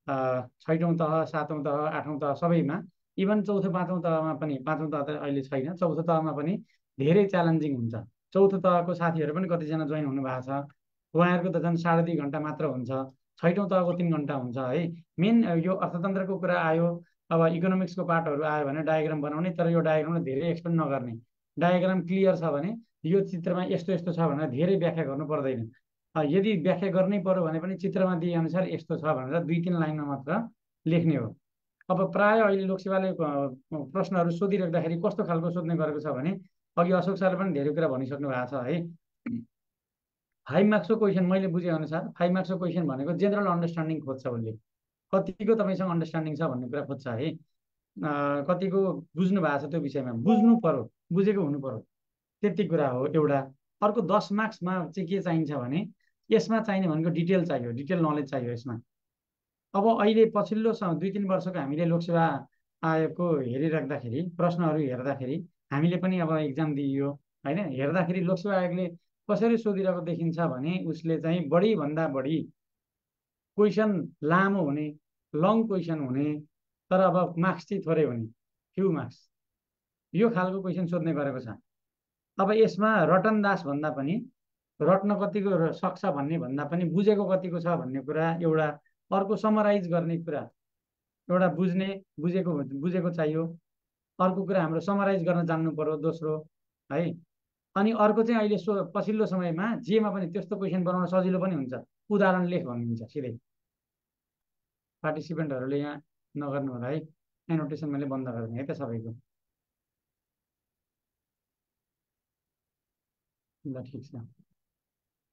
6औं तह, 7औं तह, 8औं तह सबैमा, इभन 4थो 5औं तहमा पनि, 5औं तह त अहिले छैन, 4थो तहमा पनि धेरै च्यालेन्जिङ हुन्छ। 4थो तहको साथीहरू पनि कतिजना जोइन हुनु भएको छ। उहाँहरूको त झन् 2.5 घन्टा मात्र हुन्छ। 6औं तहको 3 घन्टा हुन्छ है। मेन यो अर्थतन्त्रको कुरा आयो, अब इकोनोमिक्सको पार्टहरू आयो भने डायग्राम बनाउने, तर यो डायग्रामलाई धेरै एक्सप्लेन नगर्ने। डायग्राम क्लियर छ भने यो चित्रमा यस्तो यस्तो छ भनेर धेरै व्याख्या गर्नु पर्दैन। यदि व्याख्या गर्नै पर्यो भने पनि चित्रमा दिए अनुसार यस्तो छ भनेर 2-3 लाइनमा मात्र लेख्ने हो। अब प्राय अहिले लोकसेवाले प्रश्नहरू सोधिराख्दाखेरि कस्तो खालको सोध्ने गरेको छ भने, अघि अशोक सरले पनि धेरै कुरा भनिसक्नु भएको छ है। 5 मार्क्सको क्वेसन मैले बुझे अनुसार 5 मार्क्सको क्वेसन भनेको जेनरल अन्डरस्ट्यान्डिङ खोज्छ। उसले कतिको तपाईँसँग अन्डरस्ट्यान्डिङ छ भन्ने कुरा खोज्छ है। कतिको बुझ्नु भएको छ त्यो विषयमा, बुझ्नु पर्यो, बुझेको हुनु पर्यो, त्यति कुरा हो एउटा। अर्को 10 मार्क्समा चाहिँ के चाहिन्छ भने यसमा चाहिने भनेको डिटेल चाहियो, डिटेल नलेज चाहियो यसमा। अब अहिले पछिल्लो 2-3 वर्षको हामीले लोकसेवा आयोगको हेरिराख्दाखेरि, प्रश्नहरू हेर्दाखेरि, हामीले पनि अब एक्जाम दिइयो होइन, हेर्दाखेरि लोकसेवा आयोगले कसरी सोधिरहेको देखिन्छ भने उसले चाहिँ बढीभन्दा बढी क्वेसन लामो हुने, लङ क्वेसन हुने, तर अब मार्क्स चाहिँ थोरै हुने, फ्यु मार्क्स, यो खालको क्वेसन सोध्ने गरेको छ। अब यसमा रटनदास भन्दा पनि, रट्न कतिको सक्छ भन्ने भन्दा पनि बुझेको कतिको छ भन्ने कुरा एउटा। अर्को समराइज गर्ने कुरा एउटा, बुझेको चाहियो। अर्को कुरा हाम्रो समराइज गर्न जान्नु पर्यो, दोस्रो है। अनि अर्को चाहिँ अहिले पछिल्लो समयमा जेमा पनि त्यस्तो क्वेसन बनाउन सजिलो पनि हुन्छ, उदाहरण लेख भन्नुहुन्छ सिधै। पार्टिसिपेन्टहरूले यहाँ नगर्नु होला है, एनोटेसन मैले बन्द गरिदिएँ है त सबैको। ल ठिक छ।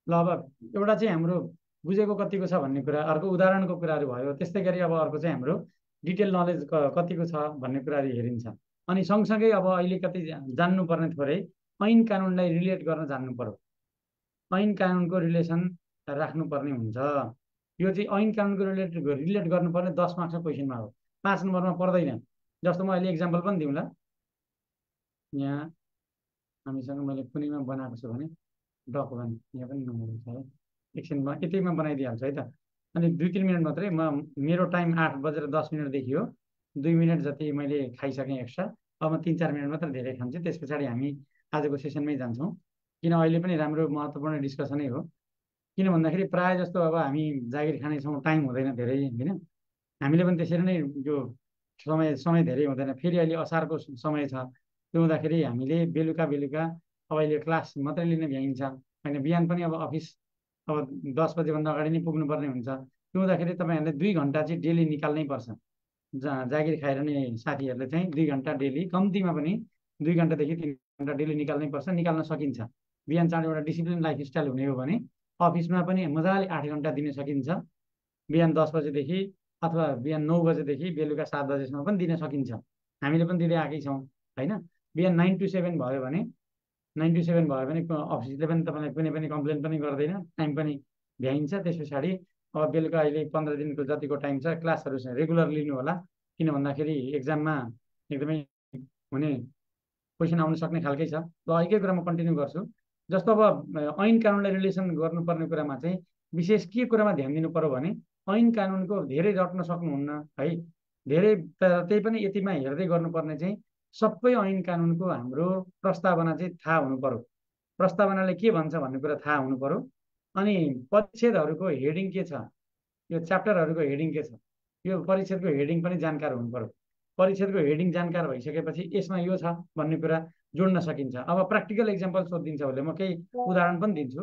ल अब एउटा चाहिँ हाम्रो बुझेको कतिको छ भन्ने कुरा, अर्को उदाहरणको कुराहरू भयो। त्यस्तै गरी अब अर्को चाहिँ हाम्रो डिटेल नलेज कतिको छ भन्ने कुराहरू हेरिन्छ। अनि सँगसँगै अब अहिले कति जान्नुपर्ने थोरै ऐन कानुनलाई रिलेट गर्न जान्नु पर्यो, ऐन कानुनको रिलेसन राख्नुपर्ने हुन्छ। यो चाहिँ ऐन कानुनको रिलेट गर्नुपर्ने 10 मार्क्सको क्वेसनमा हो, 5 नम्बरमा पर्दैन। जस्तो म अहिले इक्जाम्पल पनि दिउँला। यहाँ हामीसँग मैले कुनैमा बनाएको छु भने डक वान यहाँ पनि नम्बर छ है। एकछिनमा यतिमा बनाइदिइहाल्छु है त। अनि 2-3 मिनट मात्रै, मेरो टाइम 8:10 हो। 2 मिनट जति मैले खाइसकेँ एक्स्ट्रा। अब म 3-4 मिनट मात्र धेरै खान्छु, त्यस पछाडि हामी आजको सेसनमै जान्छौँ। किन अहिले पनि राम्रो महत्त्वपूर्ण डिस्कसनै हो। किन भन्दाखेरि प्रायः जस्तो अब हामी जागिर खानेछौँ, टाइम हुँदैन धेरै होइन। हामीले पनि त्यसरी नै यो समय धेरै हुँदैन। फेरि अहिले असारको समय छ, त्यो हुँदाखेरि हामीले बेलुका अब अहिले क्लास मात्रै लिन भ्याइन्छ होइन। बिहान पनि अब अफिस अब 10 बजेभन्दा अगाडि नै पुग्नुपर्ने हुन्छ। त्यो हुँदाखेरि तपाईँहरूले 2 घन्टा चाहिँ डेली निकाल्नै पर्छ। जागिर खाएर नि साथीहरूले चाहिँ 2 घन्टा डेली, कम्तीमा पनि 2 घन्टादेखि 3 घन्टा डेली निकाल्नै पर्छ। निकाल्न सकिन्छ। बिहान चाँडो एउटा डिसिप्लिन लाइफस्टाइल हुने हो भने अफिसमा पनि मजाले 8 घन्टा दिन सकिन्छ। बिहान 10 बजेदेखि अथवा बिहान 9 बजेदेखि बेलुका 7 बजेसम्म पनि दिन सकिन्छ। हामीले पनि दिँदै आएकै छौँ होइन। बिहान 9 to 7 भयो भने अफिसले पनि तपाईँलाई कुनै पनि कम्प्लेन पनि गर्दैन, टाइम पनि भ्याइन्छ। त्यस पछाडि अब बेलुका अहिले 15 दिनको जतिको टाइम छ, क्लासहरू रेगुलर लिनु होला। किन भन्दाखेरि एक्जाममा एकदमै हुने क्वेसन आउन सक्ने खालकै छ। ल एकै कुरा म कन्टिन्यू गर्छु। जस्तो अब ऐन कानुनलाई रिलेसन गर्नुपर्ने कुरामा चाहिँ विशेष के कुरामा ध्यान दिनु पर्यो भने ऐन कानुनको धेरै रट्न सक्नुहुन्न है। धेरै त्यही पनि यतिमा हेर्दै गर्नुपर्ने चाहिँ सबै ऐन कानुनको हाम्रो प्रस्तावना चाहिँ थाहा हुनु पर्यो। प्रस्तावनाले के भन्छ भन्ने कुरा थाहा हुनु पर्यो। अनि परिच्छेदहरूको हेडिङ के छ, यो च्याप्टरहरूको हेडिङ के छ, यो परिच्छेदको हेडिङ पनि जानकार हुनु पर्यो। परिच्छेदको हेडिङ जानकार भइसकेपछि यसमा यो छ भन्ने कुरा जोड्न सकिन्छ। अब प्र्याक्टिकल एक्जाम्पल सोधिदिन्छ भने म केही उदाहरण पनि दिन्छु।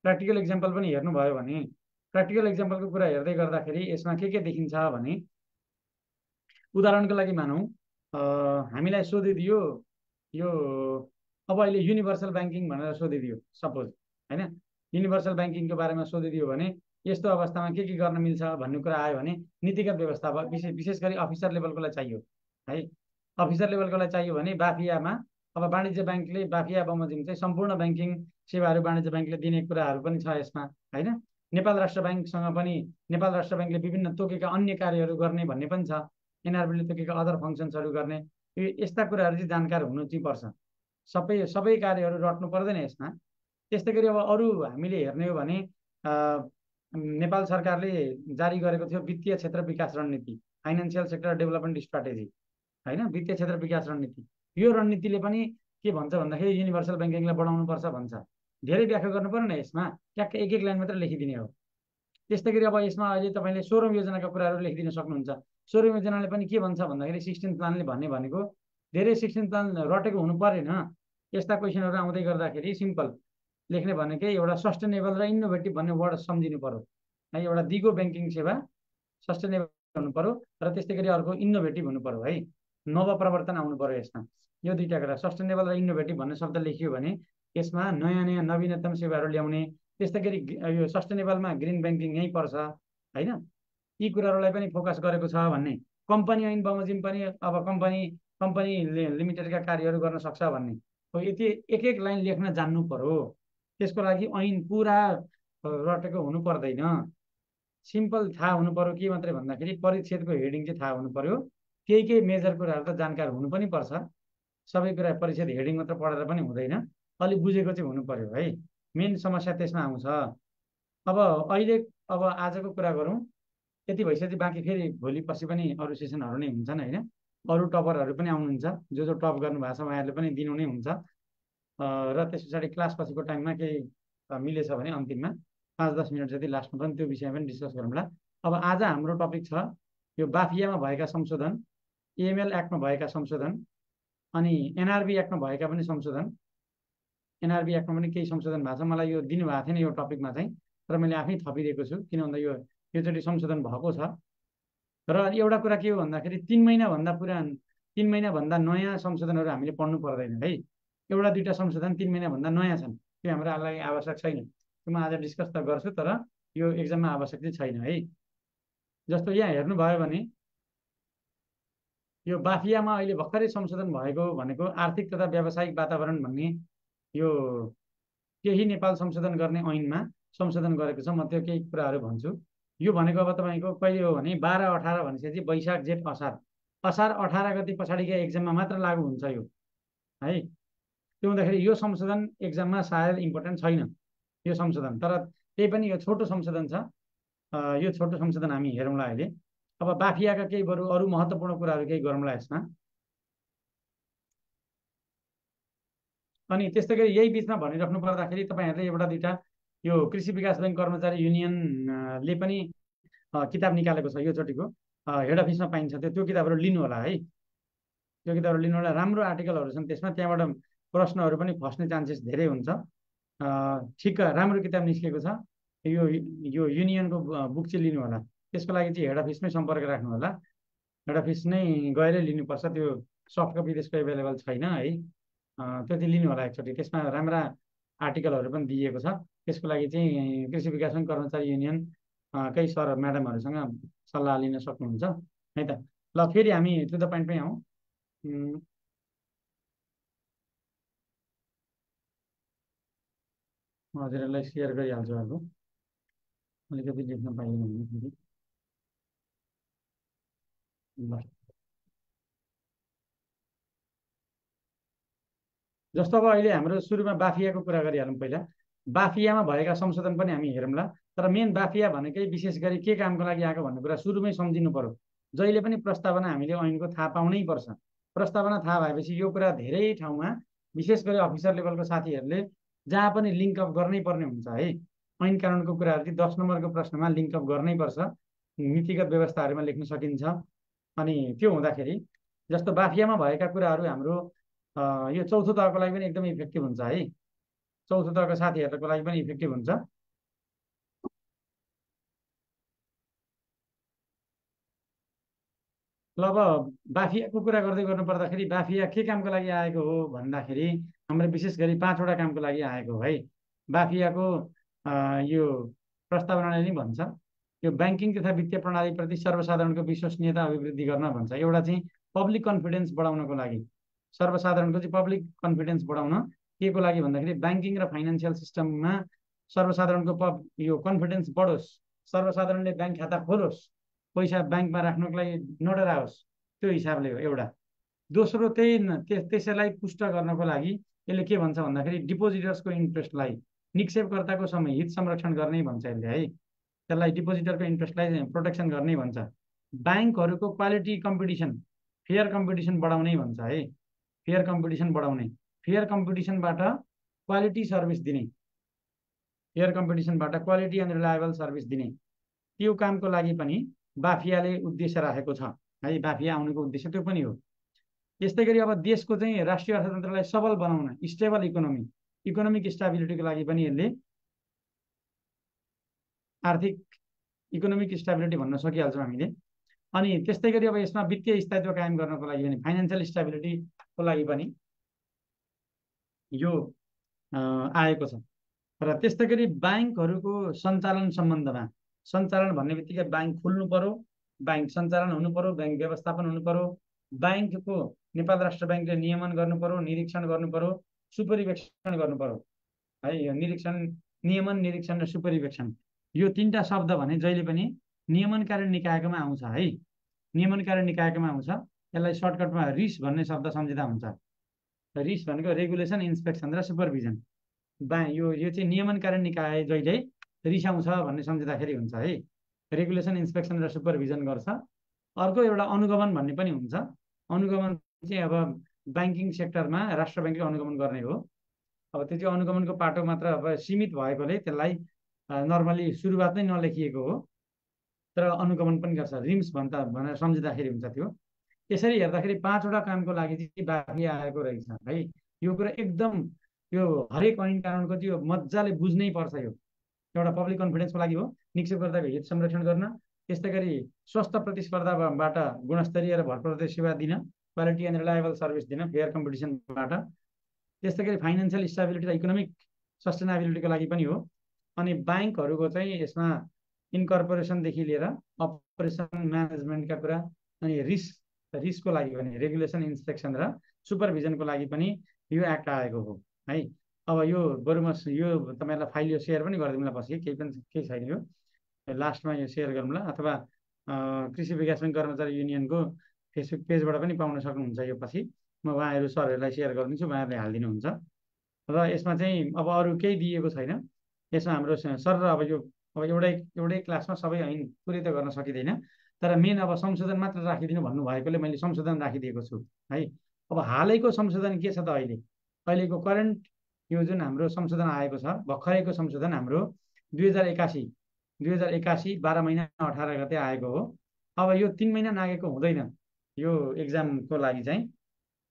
प्र्याक्टिकल एक्जाम्पल पनि हेर्नुभयो भने प्र्याक्टिकल एक्जाम्पलको कुरा हेर्दै गर्दाखेरि यसमा के देखिन्छ भने उदाहरणको लागि मानौँ हामीलाई सोधिदियो यो अब अहिले युनिभर्सल ब्याङ्किङ भनेर सोधिदियो सपोज होइन। युनिभर्सल ब्याङ्किङको बारेमा सोधिदियो भने यस्तो अवस्थामा के गर्न मिल्छ भन्ने कुरा आयो भने नीतिगत व्यवस्था विशेष गरी अफिसर लेभलकोलाई चाहियो है। अफिसर लेभलकोलाई चाहियो भने बाफियामा अब वाणिज्य ब्याङ्कले बाफिया बमोजिम चाहिँ सम्पूर्ण ब्याङ्किङ सेवाहरू वाणिज्य ब्याङ्कले दिने कुराहरू पनि छ यसमा होइन। नेपाल राष्ट्र ब्याङ्कसँग पनि नेपाल राष्ट्र ब्याङ्कले विभिन्न तोकेका अन्य कार्यहरू गर्ने भन्ने पनि छ। एनआरबीले तोकेका अदर फङ्सन्सहरू गर्ने, यस्ता कुराहरू चाहिँ जानकार हुनु चाहिँ पर्छ। सबै कार्यहरू रट्नु पर्दैन यसमा। त्यस्तै गरी अब अरू हामीले हेर्ने हो भने नेपाल सरकारले जारी गरेको थियो वित्तीय क्षेत्र विकास रणनीति, फाइनेन्सियल सेक्टर डेभलपमेन्ट स्ट्राटेजी होइन, वित्तीय क्षेत्र विकास रणनीति। यो रणनीतिले पनि के भन्छ भन्दाखेरि युनिभर्सल ब्याङ्किङलाई बढाउनु पर्छ भन्छ। धेरै व्याख्या गर्नु पर्यो न यसमा, ट्याक्क एक लाइन मात्र लेखिदिने हो। त्यस्तै गरी अब यसमा अहिले तपाईँले 16औं योजनाका कुराहरू लेखिदिन सक्नुहुन्छ। 16औं योजनाले पनि के भन्छ भन्दाखेरि 16th प्लानले भनेको धेरै 16th प्लान रटेको हुनु परेन। यस्ता क्वेसनहरू आउँदै गर्दाखेरि सिम्पल लेख्ने भनेकै एउटा सस्टेनेबल र इनोभेटिभ भन्ने वर्ड सम्झिनु पर्यो है। एउटा दिगो ब्याङ्किङ सेवा सस्टेनेबल हुनु पर्यो र त्यस्तै गरी अर्को इनोभेटिभ हुनु पर्यो है। नवप्रवर्तन आउनु पर्यो यसमा। यो दुईटा कुरा सस्टेनेबल र इनोभेटिभ भन्ने शब्द लेखियो भने यसमा नयाँ नवीनतम सेवाहरू ल्याउने। त्यस्तै गरी यो सस्टेनेबलमा ग्रिन ब्याङ्किङ यहीँ पर्छ होइन। यी कुराहरूलाई पनि फोकस गरेको छ भन्ने। कम्पनी ऐन बमोजिम पनि अब कम्पनी लिमिटेडका कार्यहरू गर्न सक्छ भन्ने हो। यति एक लाइन लेख्न जान्नु पर्यो। त्यसको लागि ऐन पुरा रटेको हुनु पर्दैन, सिम्पल थाहा हुनु पर्यो। के मात्रै भन्दाखेरि परिच्छेदको हेडिङ चाहिँ थाहा हुनु पर्यो। केही मेजर कुराहरू त जानकार हुनु पनि पर्छ। सबै कुरा परिच्छेद हेडिङ मात्र पढेर पनि हुँदैन, अलिक बुझेको चाहिँ हुनु पर्यो है। मेन समस्या त्यसमा आउँछ। अब आजको कुरा गरौँ, यति भइसकेपछि बाँकी फेरि भोलि पछि पनि अरू सेसनहरू नै हुन्छन् होइन। अरू टपरहरू पनि आउनुहुन्छ, जो टप गर्नुभएको छ उहाँहरूले पनि दिनु नै हुन्छ। र त्यस पछाडि क्लास पछिको टाइममा केही मिलेछ भने अन्तिममा 5-10 मिनट जति लास्टमा पनि त्यो विषयमा पनि डिस्कस गरौँला। अब आज हाम्रो टपिक छ यो बाफियामा भएका संशोधन, एएमएल एक्टमा भएका संशोधन, अनि एनआरबी एक्टमा भएका पनि संशोधन। एनआरबी एक्टमा पनि केही संशोधन भएको छ। मलाई यो दिनुभएको थिएन यो टपिकमा चाहिँ, तर मैले आफै थपिदिएको छु। किन भन्दा योचोटि संशोधन भएको छ। र एउटा कुरा के हो भन्दाखेरि 3 महिनाभन्दा नयाँ संशोधनहरू हामीले पढ्नु पर्दैन है। एउटा दुईवटा संशोधन 3 महिनाभन्दा नयाँ छन्, त्यो हाम्रो लागि आवश्यक छैन। त्यो म आज डिस्कस त गर्छु, तर यो एक्जाममा आवश्यक चाहिँ छैन है। जस्तो यहाँ हेर्नुभयो भने यो बाफियामा अहिले भर्खरै संशोधन भएको भनेको आर्थिक तथा व्यावसायिक वातावरण भन्ने यो केही नेपाल संशोधन गर्ने ऐनमा संशोधन गरेको छ। म त्यो केही कुराहरू भन्छु। यो भनेको अब तपाईँको कहिले हो भने 12-18 भनेपछि वैशाख जेठ असार 18 गति पछाडिका एक्जाममा मात्र लागू हुन्छ। यो है। त्यो हुँदाखेरि यो संशोधन एक्जाममा सायद इम्पोर्टेन्ट छैन यो संशोधन, तर त्यही पनि यो छोटो संशोधन छ। यो छोटो संशोधन हामी हेरौँला अहिले। अब बाफियाका केही बरु अरू महत्त्वपूर्ण कुराहरू केही गरौँला यसमा। अनि त्यस्तै गरी यही बिचमा भनिराख्नु पर्दाखेरि तपाईँहरूले एउटा दुईवटा यो कृषि विकास ब्याङ्क कर्मचारी युनियनले पनि किताब निकालेको छ योचोटिको, हेड अफिसमा पाइन्छ त्यो किताबहरू लिनु होला है। त्यो किताबहरू लिनु होला, राम्रो आर्टिकलहरू छन् त्यसमा, त्यहाँबाट प्रश्नहरू पनि फस्ने चान्सेस धेरै हुन्छ। ठिक राम्रो किताब निस्केको छ, यो यो युनियनको बुक चाहिँ लिनु होला। त्यसको लागि चाहिँ हेड अफिसमै सम्पर्क राख्नु होला, हेड अफिस नै गएरै लिनुपर्छ, त्यो सफ्ट कपी त्यसको एभाइलेबल छैन है। त्यो चाहिँ लिनु होला एकचोटि, त्यसमा राम्रा आर्टिकलहरू पनि दिएको छ। त्यसको लागि चाहिँ कृषि विकास ब्याङ्क कर्मचारी युनियन केही सर म्याडमहरूसँग सल्लाह लिन सक्नुहुन्छ है त। ल फेरि हामी टु द पोइन्टमै आउँ। म हजुरहरूलाई सेयर गरिहाल्छु अर्को, अलिकति लेख्न पाइएन भने फेरि। ल जस्तो अब अहिले हाम्रो सुरुमा बाफियाको कुरा गरिहालौँ। पहिला बाफियामा भएका संशोधन पनि हामी हेरौँला, तर मेन बाफिया भनेकै विशेष गरी के कामको लागि आएको भन्ने कुरा सुरुमै सम्झिनु पर्यो। जहिले पनि प्रस्तावना हामीले ऐनको थाहा पाउनै पर्छ। प्रस्तावना थाहा भएपछि यो कुरा धेरै ठाउँमा विशेष गरी अफिसर लेभलको साथीहरूले जहाँ पनि लिङ्कअप गर्नै पर्ने हुन्छ है। ऐन कानुनको कुराहरू चाहिँ 10 नम्बरको प्रश्नमा लिङ्कअप गर्नै पर्छ, नीतिगत व्यवस्थाहरूमा लेख्न सकिन्छ। अनि त्यो हुँदाखेरि जस्तो बाफियामा भएका कुराहरू हाम्रो यो चौथो तहको लागि पनि एकदमै इफेक्टिभ हुन्छ है। चौथो तहको साथीहरूको लागि पनि इफेक्टिभ हुन्छ। ल अब बाफियाको कुरा गर्दै गर्नु पर्दाखेरि बाफिया के कामको लागि आएको हो भन्दाखेरि हाम्रो विशेष गरी 5वटा कामको लागि आएको हो है। बाफियाको यो प्रस्तावनाले नै भन्छ यो ब्याङ्किङ तथा वित्तीय प्रणालीप्रति सर्वसाधारणको विश्वसनीयता अभिवृद्धि गर्न भन्छ। एउटा चाहिँ पब्लिक कन्फिडेन्स बढाउनको लागि, सर्वसाधारणको चाहिँ पब्लिक कन्फिडेन्स बढाउन के को लागि भन्दाखेरि ब्याङ्किङ र फाइनेन्सियल सिस्टममा सर्वसाधारणको यो कन्फिडेन्स बढोस्, सर्वसाधारणले ब्याङ्क खाता खोलोस्, पैसा ब्याङ्कमा राख्नको लागि नडराओस्, त्यो हिसाबले हो एउटा। दोस्रो त्यसैलाई पुष्ट गर्नको लागि यसले के भन्छ भन्दाखेरि डिपोजिटर्सको इन्ट्रेस्टलाई, निक्षेपकर्ताको समय हित संरक्षण गर्ने भन्छ यसले है। त्यसलाई डिपोजिटरको इन्ट्रेस्टलाई प्रोटेक्सन गर्ने भन्छ। ब्याङ्कहरूको क्वालिटी कम्पिटिसन, फेयर कम्पिटिसन बढाउने भन्छ है। फेयर कम्पिटिसन बढाउने, फेयर कम्पिटिसनबाट क्वालिटी सर्भिस दिने, फेयर कम्पिटिसनबाट क्वालिटी एन्ड रिलायबल सर्भिस दिने, त्यो कामको लागि पनि बाफियाले उद्देश्य राखेको छ है। बाफिया आउनुको उद्देश्य त्यो पनि हो। यस्तै गरी अब देशको चाहिँ राष्ट्रिय अर्थतन्त्रलाई सबल बनाउन, स्टेबल इकोनोमिक स्टेबिलिटीको लागि पनि यसले आर्थिक इकोनोमिक स्टेबिलिटी भन्न सकिहाल्छौँ हामीले। अनि त्यस्तै गरी अब यसमा वित्तीय स्थायित्व कायम गर्नको लागि पनि, फाइनेन्सियल स्टेबिलिटीको लागि पनि यो आएको छ। र त्यस्तै गरी ब्याङ्कहरूको सञ्चालन सम्बन्धमा, सञ्चालन भन्ने बित्तिकै ब्याङ्क खुल्नु पर्यो, ब्याङ्क सञ्चालन हुनु पर्यो, ब्याङ्क व्यवस्थापन हुनु पर्यो, ब्याङ्कको नेपाल राष्ट्र ब्याङ्कले नियमन गर्नु पर्यो, निरीक्षण गर्नु पर्यो, सुपरिवेक्षण गर्नु पर्यो है। यो निरीक्षण, नियमन, निरीक्षण र सुपरिवेक्षण, यो 3टा शब्द भने जहिले पनि नियमनकारी निकायकोमा आउँछ है। नियमनकारी निकायकोमा आउँछ। यसलाई सर्टकटमा रिस भन्ने शब्द सम्झिँदा हुन्छ। रिस भनेको रेगुलेसन, इन्सपेक्सन र सुपरभिजन। यो चाहिँ नियमनकारी निकाय जहिले रिसाउँछ भन्ने सम्झिँदाखेरि हुन्छ है। रेगुलेसन, इन्सपेक्सन र सुपरभिजन गर्छ। अर्को एउटा अनुगमन भन्ने पनि हुन्छ। अनुगमन चाहिँ अब ब्याङ्किङ सेक्टरमा राष्ट्र ब्याङ्कले अनुगमन गर्ने हो। अब त्यो चाहिँ अनुगमनको पाटो मात्र अब सीमित भएकोले त्यसलाई नर्मली सुरुवात नै नलेखिएको हो, तर अनुगमन पनि गर्छ, रिम्स भनेर सम्झिँदाखेरि हुन्छ त्यो। यसरी हेर्दाखेरि 5वटा कामको लागि चाहिँ बाफिया आएको रहेछ है। यो कुरा एकदम यो हरेक ऐन कानुनको चाहिँ मजाले बुझ्नै पर्छ। यो एउटा पब्लिक कन्फिडेन्सको लागि हो, निक्षेपकर्ताको हित संरक्षण गर्न, त्यस्तै गरी स्वस्थ प्रतिस्पर्धाबाट गुणस्तरीय र भरपर्दो सेवा दिन, क्वालिटी एन्ड रिलायबल सर्भिस दिन, फेयर कम्पिटिसनबाट, त्यस्तै गरी फाइनेन्सियल स्टेबिलिटी र इकोनोमिक सस्टेनेबिलिटीको लागि पनि हो। अनि ब्याङ्कहरूको चाहिँ यसमा इन्कर्पोरेसनदेखि लिएर अपरेसन म्यानेजमेन्टका कुरा, अनि रिस्कको लागि पनि रेगुलेसन, इन्सपेक्सन र सुपरभिजनको लागि पनि यो एक्ट आएको हो है। अब यो बरु म यो तपाईँहरूलाई फाइल यो सेयर पनि गरिदिउँला पछि, केही छैन, यो लास्टमा यो सेयर गरौँला, अथवा कृषि विकास ब्याङ्क कर्मचारी युनियनको फेसबुक पेजबाट पनि पाउन सक्नुहुन्छ यो पछि। म म उहाँहरू सरहरूलाई सेयर गरिदिन्छु, उहाँहरूले हालिदिनुहुन्छ। र यसमा चाहिँ अब अरू केही दिएको छैन। यसमा हाम्रो सर र अब यो अब एउटै क्लासमा सबै ऐन पुरै त गर्न सकिँदैन, तर मेन अब संशोधन मात्र राखिदिनु भन्नुभएकोले मैले संशोधन राखिदिएको छु है। अब हालैको संशोधन के छ त अहिलेको करेन्ट यो जुन हाम्रो संशोधन आएको छ, भर्खरैको संशोधन हाम्रो 2081 12 महिना 18 गते आएको हो। अब यो 3 महिना नागेको हुँदैन यो एक्जामको लागि चाहिँ।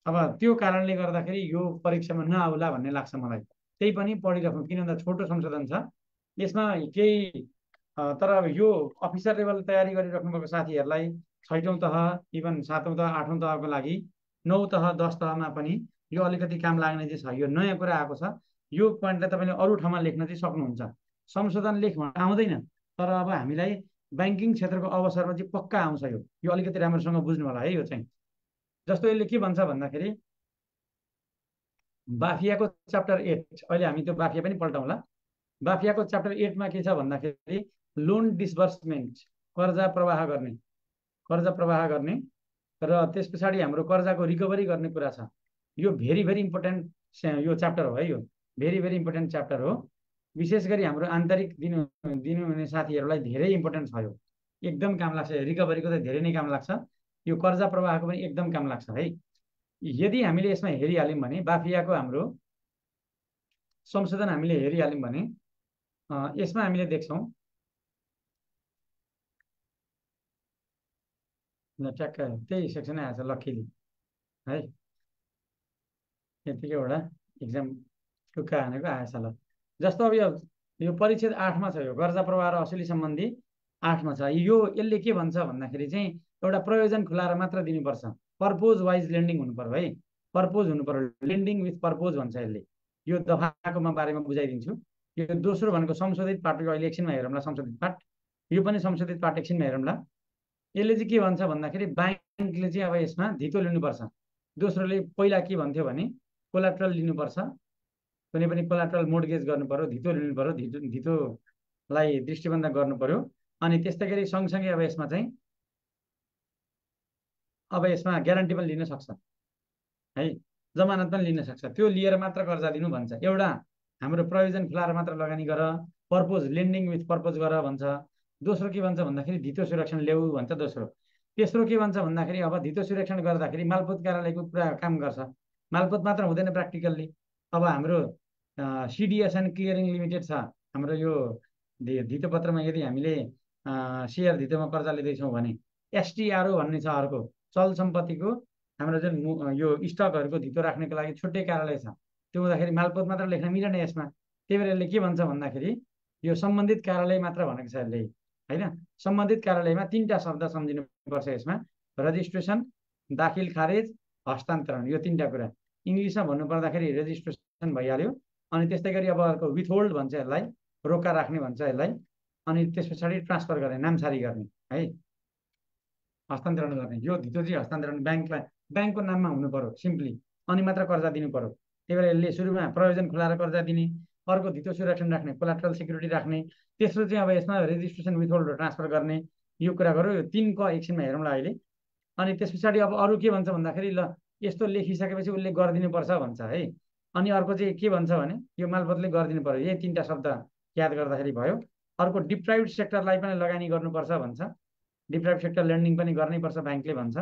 अब त्यो कारणले गर्दाखेरि यो परीक्षामा नआउला भन्ने लाग्छ मलाई। त्यही पनि पढिराखौँ, किन भन्दा छोटो संशोधन छ यसमा केही। तर अब यो अफिसर लेभल तयारी गरिराख्नु भएको साथीहरूलाई 6औँ तह, इभन 7औँ तह, 8औँ तहको लागि 9 तह 10 तहमा पनि यो अलिकति काम लाग्ने चाहिँ छ। यो नयाँ कुरा आएको छ। यो पोइन्टलाई तपाईँले अरू ठाउँमा लेख्न चाहिँ सक्नुहुन्छ। संशोधन लेख आउँदैन, तर अब हामीलाई ब्याङ्किङ क्षेत्रको अवसरमा चाहिँ पक्का आउँछ। यो अलिकति राम्रोसँग बुझ्नु होला है। यो चाहिँ जस्तो यसले के भन्छ भन्दाखेरि बाफियाको च्याप्टर 8, अहिले हामी त्यो बाफिया पनि पल्टाउँला। बाफियाको च्याप्टर 8मा के छ भन्दाखेरि लोन डिसबर्समेन्ट, कर्जा प्रवाह गर्ने र त्यस पछाडि हाम्रो कर्जाको रिकभरी गर्ने कुरा छ। यो भेरी भेरी इम्पोर्टेन्ट यो च्याप्टर हो है। यो भेरी भेरी इम्पोर्टेन्ट च्याप्टर हो। विशेष गरी हाम्रो आन्तरिक दिनुहुने साथीहरूलाई धेरै इम्पोर्टेन्ट छ। यो एकदम काम लाग्छ। रिकभरीको त धेरै नै काम लाग्छ, यो कर्जा प्रवाहको पनि एकदम काम लाग्छ है। यदि हामीले यसमा हेरिहाल्यौँ भने बाफियाको हाम्रो संशोधन हामीले हेरिहाल्यौँ भने यसमा हामीले देख्छौँ ट्याक्क त्यही सेक्सनै आएछ लक्कीली है। यतिकै एउटा एक्जाम टुक्का हानेको आएछ ल। जस्तो अब यो परिच्छेद 8मा छ, यो कर्जा प्रवाह र असुली सम्बन्धी 8मा छ। यसले के भन्छ भन्दाखेरि चाहिँ एउटा प्रयोजन खुलाएर मात्र दिनुपर्छ। पर्पोज वाइज लेन्डिङ हुनु पर्यो है। पर्पोज हुनु पर्यो, लेन्डिङ विथ पर्पोज भन्छ यसले। यो दफाको म बारेमा बुझाइदिन्छु। यो दोस्रो भनेको संशोधित पाठ, अहिले एकछिनमा हेरौँला संशोधित पाठ। यो पनि संशोधित पाठ एकछिनमा हेरौँला। यसले चाहिँ के भन्छ भन्दाखेरि ब्याङ्कले चाहिँ अब यसमा धितो लिनुपर्छ। दोस्रोले पहिला के भन्थ्यो भने कोलाट्रल लिनुपर्छ, कुनै पनि कोलाट्रल मोर्गेज गर्नु पर्यो, धितो लिनु पर्यो, धितोलाई दृष्टिबन्ध गर्नु पर्यो। अनि त्यस्तै गरी सँगसँगै अब यसमा ग्यारेन्टी पनि लिन सक्छ है, जमानत पनि लिन सक्छ। त्यो लिएर मात्र कर्जा दिनु भन्छ। एउटा हाम्रो प्रयोजन खुलाएर मात्र लगानी गर, पर्पोज लेन्डिङ विथ पर्पोज गर भन्छ। दोस्रो के भन्छ भन्दाखेरि धितो सुरक्षण ल्याऊ भन्छ दोस्रो। तेस्रो के भन्छ भन्दाखेरि अब धितो सुरक्षण गर्दाखेरि मालपोत कार्यालयको पुरा काम गर्छ। मालपोत मात्र हुँदैन प्र्याक्टिकल्ली। अब हाम्रो सिडिएसएन क्लियरिङ लिमिटेड छ हाम्रो। यो धितो पत्रमा यदि हामीले सेयर धितोमा कर्जा लिँदैछौँ भने एसटिआरओ भन्ने छ अर्को, चल सम्पत्तिको हाम्रो जुन यो स्टकहरूको धितो राख्नेको लागि छुट्टै कार्यालय छ। त्यो हुँदाखेरि मालपोत मात्र लेख्न मिलेन यसमा। त्यही भएर यसले के भन्छ भन्दाखेरि यो सम्बन्धित कार्यालय मात्र भनेको छ यसले होइन। सम्बन्धित कार्यालयमा 3टा शब्द सम्झिनुपर्छ यसमा, रजिस्ट्रेसन, दाखिल खारेज, हस्तान्तरण। यो 3टा कुरा इङ्ग्लिसमा भन्नुपर्दाखेरि रेजिस्ट्रेसन भइहाल्यो। अनि त्यस्तै गरी अब अर्को विथहोल्ड भन्छ यसलाई, रोका राख्ने भन्छ यसलाई। अनि त्यस पछाडि ट्रान्सफर गर्ने, नामसारी गर्ने है, हस्तान्तरण गर्ने। यो धितो चाहिँ हस्तान्तरण ब्याङ्कको नाममा हुनु पर्यो सिम्पली, अनि मात्र कर्जा दिनु पर्यो। त्यही भएर यसले सुरुमा प्रयोजन खुलाएर कर्जा दिने, अर्को धितो सुरक्षण राख्ने, कोलाट्रल सिक्युरिटी राख्ने, तेस्रो चाहिँ अब यसमा रेजिस्ट्रेसन विथहोल्ड ट्रान्सफर गर्ने। यो कुरा गऱ्यो। यो 3 एकछिनमा हेरौँला अहिले। अनि त्यस पछाडि अब अरू के भन्छ भन्दाखेरि ल यस्तो लेखिसकेपछि उसले गरिदिनुपर्छ भन्छ है। अनि अर्को चाहिँ के भन्छ भने यो मालपोतले गरिदिनु पर्यो। यही 3टा शब्द याद गर्दाखेरि भयो। अर्को डिप्राइभ्ड सेक्टरलाई पनि लगानी गर्नुपर्छ भन्छ। डिप्राइभ्ड सेक्टर लेन्डिङ पनि गर्नैपर्छ ब्याङ्कले भन्छ।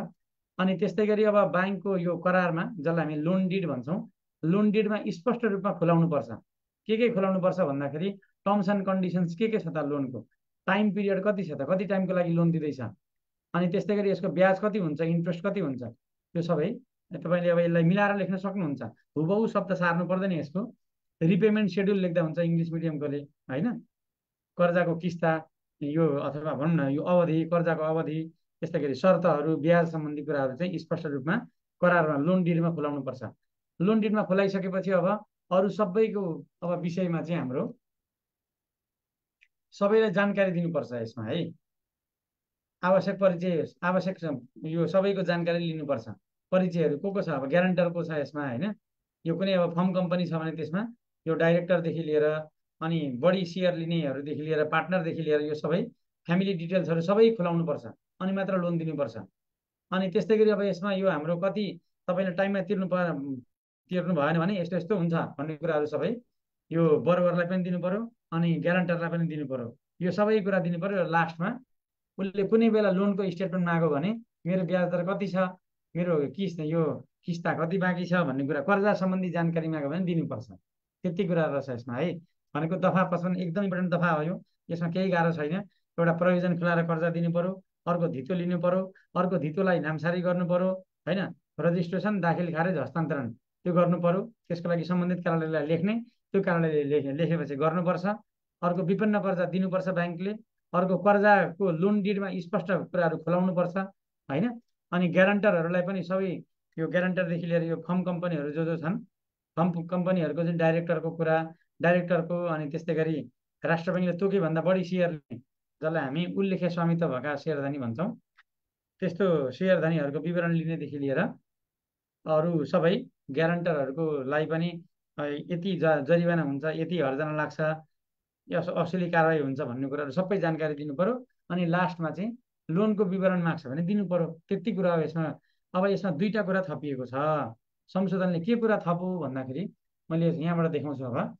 अनि त्यस्तै गरी अब ब्याङ्कको यो करारमा जसलाई हामी लोन डिड भन्छौँ, लोन डिडमा स्पष्ट रूपमा खुलाउनु पर्छ। के खुलाउनु पर्छ भन्दाखेरि टर्म्स एन्ड कन्डिसन्स के छ त लोनको, टाइम पिरियड कति छ त, कति टाइमको लागि लोन दिँदैछ, अनि त्यस्तै गरी यसको ब्याज कति हुन्छ, इन्ट्रेस्ट कति हुन्छ, त्यो सबै तपाईँले अब यसलाई मिलाएर लेख्न सक्नुहुन्छ। हुबहु शब्द सार्नु पर्दैन यसको। रिपेमेन्ट सेड्युल लेख्दा हुन्छ इङ्ग्लिस मिडियमकोले होइन। कर्जाको किस्ता यो अथवा भनौँ न यो अवधि, कर्जाको अवधि, त्यस्तै गरी शर्तहरू, ब्याज सम्बन्धी कुराहरू चाहिँ स्पष्ट रूपमा करारमा लोन डिडमा खुलाउनु पर्छ। लोन डिडमा खुलाइसकेपछि अब अरू सबैको अब विषयमा चाहिँ हाम्रो सबैलाई जानकारी दिनुपर्छ यसमा है। आवश्यक परिचय, आवश्यक यो सबैको जानकारी लिनुपर्छ। परिचयहरू को छ, अब ग्यारेन्टर को छ यसमा होइन। यो कुनै अब फर्म कम्पनी छ भने त्यसमा यो डाइरेक्टरदेखि लिएर अनि बढी सेयर लिनेहरूदेखि लिएर पार्टनरदेखि लिएर यो सबै फ्यामिली डिटेल्सहरू सबै खुलाउनुपर्छ, अनि मात्र लोन दिनुपर्छ। अनि त्यस्तै गरी अब यसमा यो हाम्रो कति तपाईँले टाइममा तिर्नु भएन भने यस्तो यस्तो हुन्छ भन्ने कुराहरू सबै यो बरोबरलाई पनि दिनु पर्यो अनि ग्यारेन्टरलाई पनि दिनु पर्यो। यो सबै कुरा दिनु पर्यो। लास्टमा उसले कुनै बेला लोनको स्टेटमेन्ट माग्यो भने मेरो ब्याज दर कति छ, मेरो किस्ता कति बाँकी छ भन्ने कुरा, कर्जा सम्बन्धी जानकारी माग्यो भने दिनुपर्छ। त्यति कुरा रहेछ यसमा है। भनेको दफा 55 एकदम इम्पोर्टेन्ट दफा हो यो। यसमा केही गाह्रो छैन। एउटा प्रयोजन खुलाएर कर्जा दिनु पर्यो, अर्को धितो लिनु पर्यो, अर्को धितोलाई नामसारी गर्नु पर्यो होइन, रजिस्ट्रेसन, दाखिल खारेज, हस्तान्तरण त्यो गर्नु पर्यो। त्यसको लागि सम्बन्धित कार्यालयलाई लेख्ने, त्यो कार्यालयले लेखेपछि गर्नुपर्छ। अर्को विपन्न कर्जा दिनुपर्छ ब्याङ्कले। अर्को कर्जाको लोन डिडमा स्पष्ट कुराहरू खुलाउनुपर्छ होइन। अनि ग्यारेन्टरहरूलाई पनि सबै यो ग्यारेन्टरदेखि लिएर यो फर्म कम्पनीहरू जो छन्, फर्म कम्पनीहरूको जुन डाइरेक्टरको कुरा, डाइरेक्टरको, अनि त्यस्तै गरी राष्ट्र ब्याङ्कले तोकेभन्दा बढी सेयर लिने, जसलाई हामी उल्लेख्य स्वामित्व भएका सेयरधनी भन्छौँ, त्यस्तो सेयरधनीहरूको विवरण लिनेदेखि लिएर अरू सबै ग्यारेन्टरहरूको लागि पनि यति जरिवाना हुन्छ, यति हर्जना लाग्छ, असुली कारवाही हुन्छ भन्ने कुराहरू सबै जानकारी दिनु पर्यो। अनि लास्टमा चाहिँ लोनको विवरण माग्छ भने दिनु पर्यो। त्यति कुरा हो यसमा। अब यसमा दुईटा कुरा थपिएको छ संशोधनले। के कुरा थप्यो भन्दाखेरि मैले यहाँबाट देखाउँछु। अब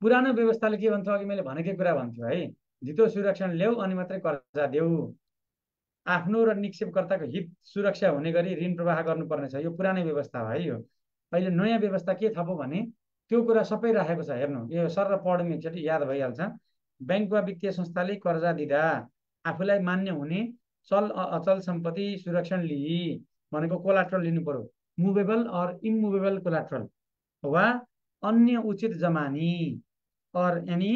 पुरानो व्यवस्थाले के भन्छ, अघि मैले भनेकै कुरा भन्छु है, धितो सुरक्षण ल्याऊ अनि मात्रै कर्जा देऊ, आफ्नो र निक्षेपकर्ताको हित सुरक्षा हुने गरी ऋण प्रवाह गर्नुपर्ने छ। यो पुरानै व्यवस्था हो है। यो अहिले नयाँ व्यवस्था के थप्यो भने त्यो कुरा सबै राखेको छ। हेर्नु, यो सर र पढ्नु एकचोटि याद भइहाल्छ। ब्याङ्क वा वित्तीय संस्थाले कर्जा दिँदा आफूलाई मान्य हुने चल अचल सम्पत्ति सुरक्षण लिई भनेको कोलाट्रल लिनु पर्यो, मुभेबल अर इममुभेबल कोलाट्रल, वा अन्य उचित जमानी और यानी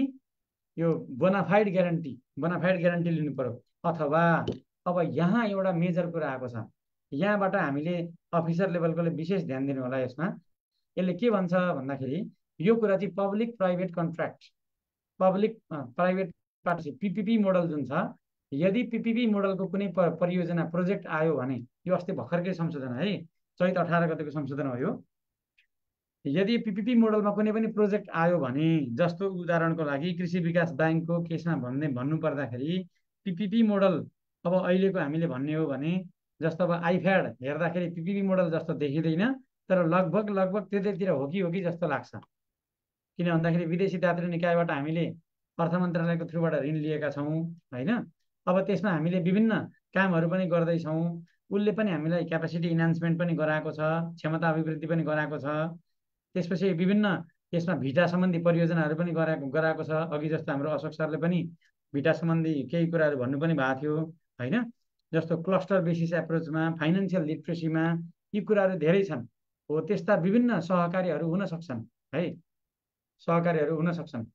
यो बोनाफाइड ग्यारेन्टी लिनु पर्यो। अथवा अब यहाँ एउटा मेजर कुरा आएको छ, यहाँबाट हामीले अफिसर लेभलकोले विशेष ध्यान दिनु होला यसमा। यसले के भन्छ भन्दाखेरि यो कुरा चाहिँ public private contract, public private partnership PPP model जुन छ, यदि पिपिपी मोडलको कुनै परियोजना प्रोजेक्ट आयो भने, यो अस्ति भर्खरकै संशोधन है, चैत 18 गतेको संशोधन हो यो। यदि पिपिपी मोडलमा कुनै पनि प्रोजेक्ट आयो भने, जस्तो उदाहरणको लागि कृषि विकास ब्याङ्कको केसमा भन्नु पर्दाखेरि पिपिपी मोडल अब अहिलेको हामीले भन्ने हो भने, जस्तो अब आइफ्याड हेर्दाखेरि पिपिपी मोडल जस्तो देखिँदैन, तर लगभग त्यतैतिर हो कि जस्तो लाग्छ। किन भन्दाखेरि विदेशी दातृ निकायबाट हामीले अर्थ मन्त्रालयको थ्रुबाट ऋण लिएका छौँ होइन। अब त्यसमा हामीले विभिन्न कामहरू पनि गर्दैछौँ। उसले पनि हामीलाई क्यापेसिटी इन्हान्समेन्ट पनि गराएको छ, क्षमता अभिवृद्धि पनि गराएको छ। त्यसपछि विभिन्न यसमा भिटा सम्बन्धी परियोजनाहरू पनि गराएको छ। अघि जस्तो हाम्रो अशोक सरले पनि भिटा सम्बन्धी केही कुराहरू भन्नु पनि भएको थियो होइन। जस्तो क्लस्टर बेसिस एप्रोचमा, फाइनेन्सियल लिट्रेसीमा यी कुराहरू धेरै छन्। हो त्यस्ता विभिन्न सहकारीहरू हुन सक्छन् है, सहकारीहरू हुन सक्छन्।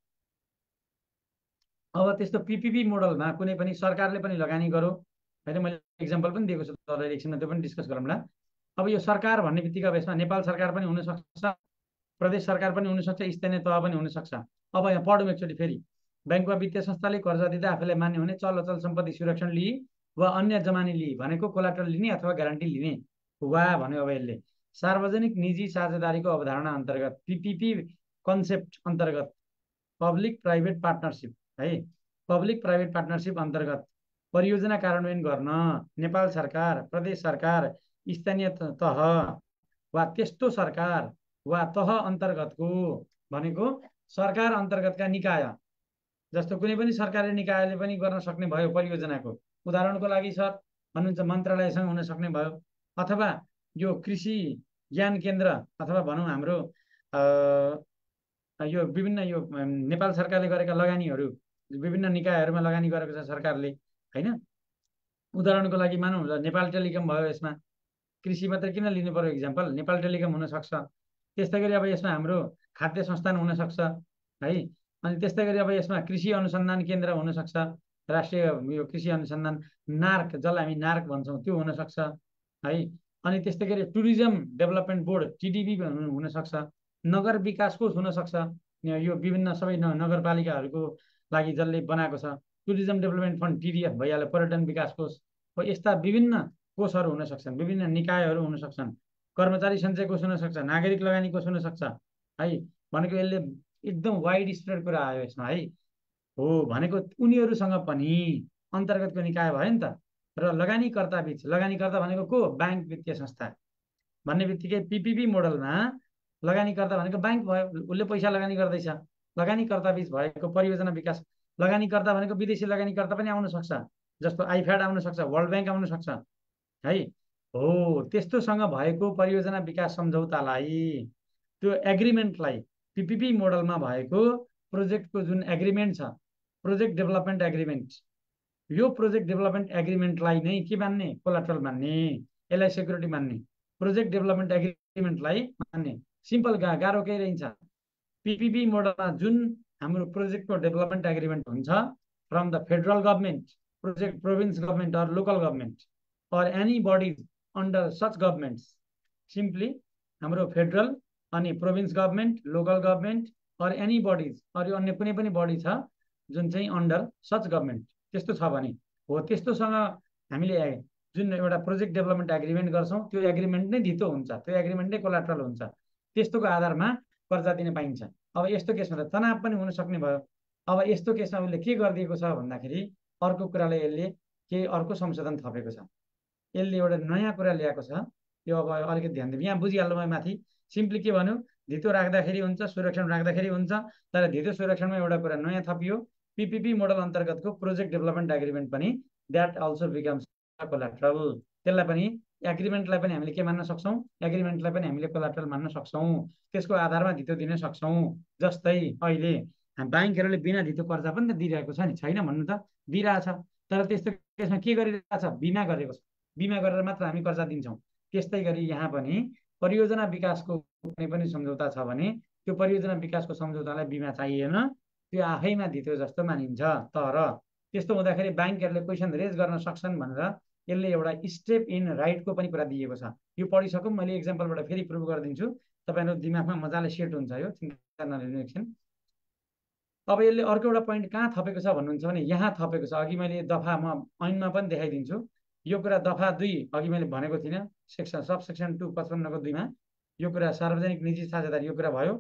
अब त्यस्तो पिपिपी मोडलमा कुनै पनि सरकारले पनि लगानी गरौँ होइन। मैले इक्जाम्पल पनि दिएको छु तपाईँलाई, एकछिनमा त्यो पनि डिस्कस गरौँला। अब यो सरकार भन्ने बित्तिकै अब यसमा नेपाल सरकार पनि हुनसक्छ, प्रदेश सरकार पनि हुनसक्छ, स्थानीय तह पनि हुनसक्छ। अब यहाँ पढौँ एकचोटि फेरि। ब्याङ्क वा वित्तीय संस्थाले कर्जा दिँदा आफूलाई मान्य हुने चल अचल सम्पत्ति सुरक्षण लिई वा अन्य जमानी लिई भनेको कोलाट्रल लिने अथवा ग्यारेन्टी लिने वा भन्यो। अब यसले सार्वजनिक निजी साझेदारीको अवधारणा अन्तर्गत पिपिपी कन्सेप्ट अन्तर्गत पब्लिक प्राइभेट पार्टनरसिप है, पब्लिक प्राइभेट पार्टनरसिप अन्तर्गत परियोजना कार्यान्वयन गर्न नेपाल सरकार, प्रदेश सरकार, स्थानीय तह वा त्यस्तो सरकार वा तह अन्तर्गतको भनेको सरकार अन्तर्गतका निकाय, जस्तो कुनै पनि सरकारी निकायले पनि गर्न सक्ने भयो परियोजनाको। उदाहरणको लागि सर भन्नुहुन्छ मन्त्रालयसँग हुन सक्ने भयो, अथवा यो कृषि ज्ञान केन्द्र अथवा भनौँ हाम्रो यो विभिन्न यो नेपाल सरकारले गरेका लगानीहरू विभिन्न निकायहरूमा लगानी गरेको छ सरकारले होइन। उदाहरणको लागि मानौँ नेपाल टेलिकम भयो, यसमा कृषि मात्रै किन लिनु पर्यो इक्जाम्पल, नेपाल टेलिकम हुनसक्छ। त्यस्तै गरी अब यसमा हाम्रो खाद्य संस्थान हुनसक्छ है। अनि त्यस्तै गरी अब यसमा कृषि अनुसन्धान केन्द्र हुनसक्छ, राष्ट्रिय यो कृषि अनुसन्धान नार्क, जसलाई हामी नार्क भन्छौँ, त्यो हुनसक्छ है। अनि त्यस्तै गरी टुरिज्म डेभलपमेन्ट बोर्ड टिडिबी हुनसक्छ, नगर विकास कोष हुनसक्छ, यो विभिन्न सबै नगरपालिकाहरूको लागि जसले बनाएको छ, टुरिज्म डेभलपमेन्ट फन्ड टिडिएफ भइहाल्यो, पर्यटन विकास कोष हो। यस्ता विभिन्न कोषहरू हुन सक्छन्, विभिन्न निकायहरू हुन सक्छन्, कर्मचारी सञ्चय कोष हुन सक्छ, नागरिक लगानी कोष हुन सक्छ है। भनेको यसले एकदम वाइड स्प्रेड कुरा आयो यसमा है। हो भनेको उनीहरूसँग पनि अन्तर्गतको निकाय भयो नि त। र लगानीकर्ता बिच, लगानीकर्ता भनेको को, ब्याङ्क वित्तीय संस्था भन्ने बित्तिकै पिपिपी मोडलमा लगानीकर्ता भनेको ब्याङ्क भयो, उसले पैसा लगानी गर्दैछ। लगानीकर्ता बिच भएको परियोजना विकास, लगानीकर्ता भनेको विदेशी लगानीकर्ता पनि आउन सक्छ, जस्तो आइफ्याड आउन सक्छ, वर्ल्ड ब्याङ्क आउन सक्छ है। हो त्यस्तोसँग भएको परियोजना विकास सम्झौतालाई, त्यो एग्रिमेन्टलाई पिपिपी मोडलमा भएको प्रोजेक्टको जुन एग्रिमेन्ट छ, प्रोजेक्ट डेभलपमेन्ट एग्रिमेन्ट, यो प्रोजेक्ट डेभलपमेन्ट एग्रिमेन्टलाई नै के मान्ने? कोलाट्रल मान्ने, यसलाई सेक्युरिटी मान्ने, प्रोजेक्ट डेभलपमेन्ट एग्रिमेन्टलाई मान्ने। सिम्पल गाह्रो केही रहन्छ। पिपिपी मोडलमा जुन हाम्रो प्रोजेक्टको डेभलपमेन्ट एग्रिमेन्ट हुन्छ from the federal government, project province government or local government or any bodies under such governments, simply हाम्रो फेडरल अनि province government, local government or any bodies, अरू अन्य कुनै पनि बडी छ जुन चाहिँ अन्डर सच गभर्मेन्ट, त्यस्तो छ भने हो, त्यस्तोसँग हामीले जुन एउटा प्रोजेक्ट डेभलपमेन्ट एग्रिमेन्ट गर्छौँ त्यो एग्रिमेन्ट नै धितो हुन्छ, त्यो एग्रिमेन्ट नै कोलाट्रल हुन्छ। त्यस्तोको आधारमा कर्जा दिन पाइन्छ। अब यस्तो केसमा त तनाव पनि हुन सक्ने भयो। अब यस्तो केसमा उसले के गरिदिएको छ भन्दाखेरि अर्को कुराले यसले केही अर्को संशोधन थपेको छ, यसले एउटा नयाँ कुरा ल्याएको छ। त्यो अब अलिकति ध्यान दिउँ, यहाँ बुझिहाल्नु भयो। माथि सिम्पली के भन्यो, धितो राख्दाखेरि हुन्छ, सुरक्षण राख्दाखेरि हुन्छ, तर धितो सुरक्षणमा एउटा कुरा नयाँ थपियो, पिपिपी मोडल अन्तर्गतको प्रोजेक्ट डेभलपमेन्ट एग्रिमेन्ट पनि द्याट अल्सो बिकम्स कोलाट्रल। त्यसलाई पनि एग्रिमेन्टलाई पनि हामीले के मान्न सक्छौँ? एग्रिमेन्टलाई पनि हामीले कोलाट्रल मान्न सक्छौँ, त्यसको आधारमा धितो दिन सक्छौँ। जस्तै अहिले ब्याङ्कहरूले बिना धितो कर्जा पनि त दिइरहेको छ नि, छैन भन्नु त? दिइरहेछ। तर त्यस्तो केसमा के गरिरहेछ? बिमा गरेको छ, बिमा गरेर मात्र हामी कर्जा दिन्छौँ। त्यस्तै गरी यहाँ पनि परियोजना विकासको कुनै पनि सम्झौता छ भने त्यो परियोजना विकासको सम्झौतालाई बिमा चाहिएन, त्यो आफैमा धितो जस्तो मानिन्छ। तर त्यस्तो हुँदाखेरि ब्याङ्कहरूले क्वेसन रेज गर्न सक्छन् भनेर यसले एउटा स्टेप इन राइटको पनि कुरा दिएको छ। यो पढिसकौँ, मैले इक्जाम्पलबाट फेरि प्रुभ गरिदिन्छु, तपाईँहरू दिमागमा मजाले सेट हुन्छ, यो चिन्ता नलिनु एकछिन। अब यसले अर्को एउटा पोइन्ट कहाँ थपेको छ भन्नुहुन्छ भने यहाँ थपेको छ। अघि मैले दफा म ऐनमा पनि देखाइदिन्छु, यो कुरा दफा 2 अघि मैले भनेको थिइनँ, सेक्सन सब सेक्सन 2 55 को 2 मा यो कुरा सार्वजनिक निजी साझेदारी यो कुरा भयो।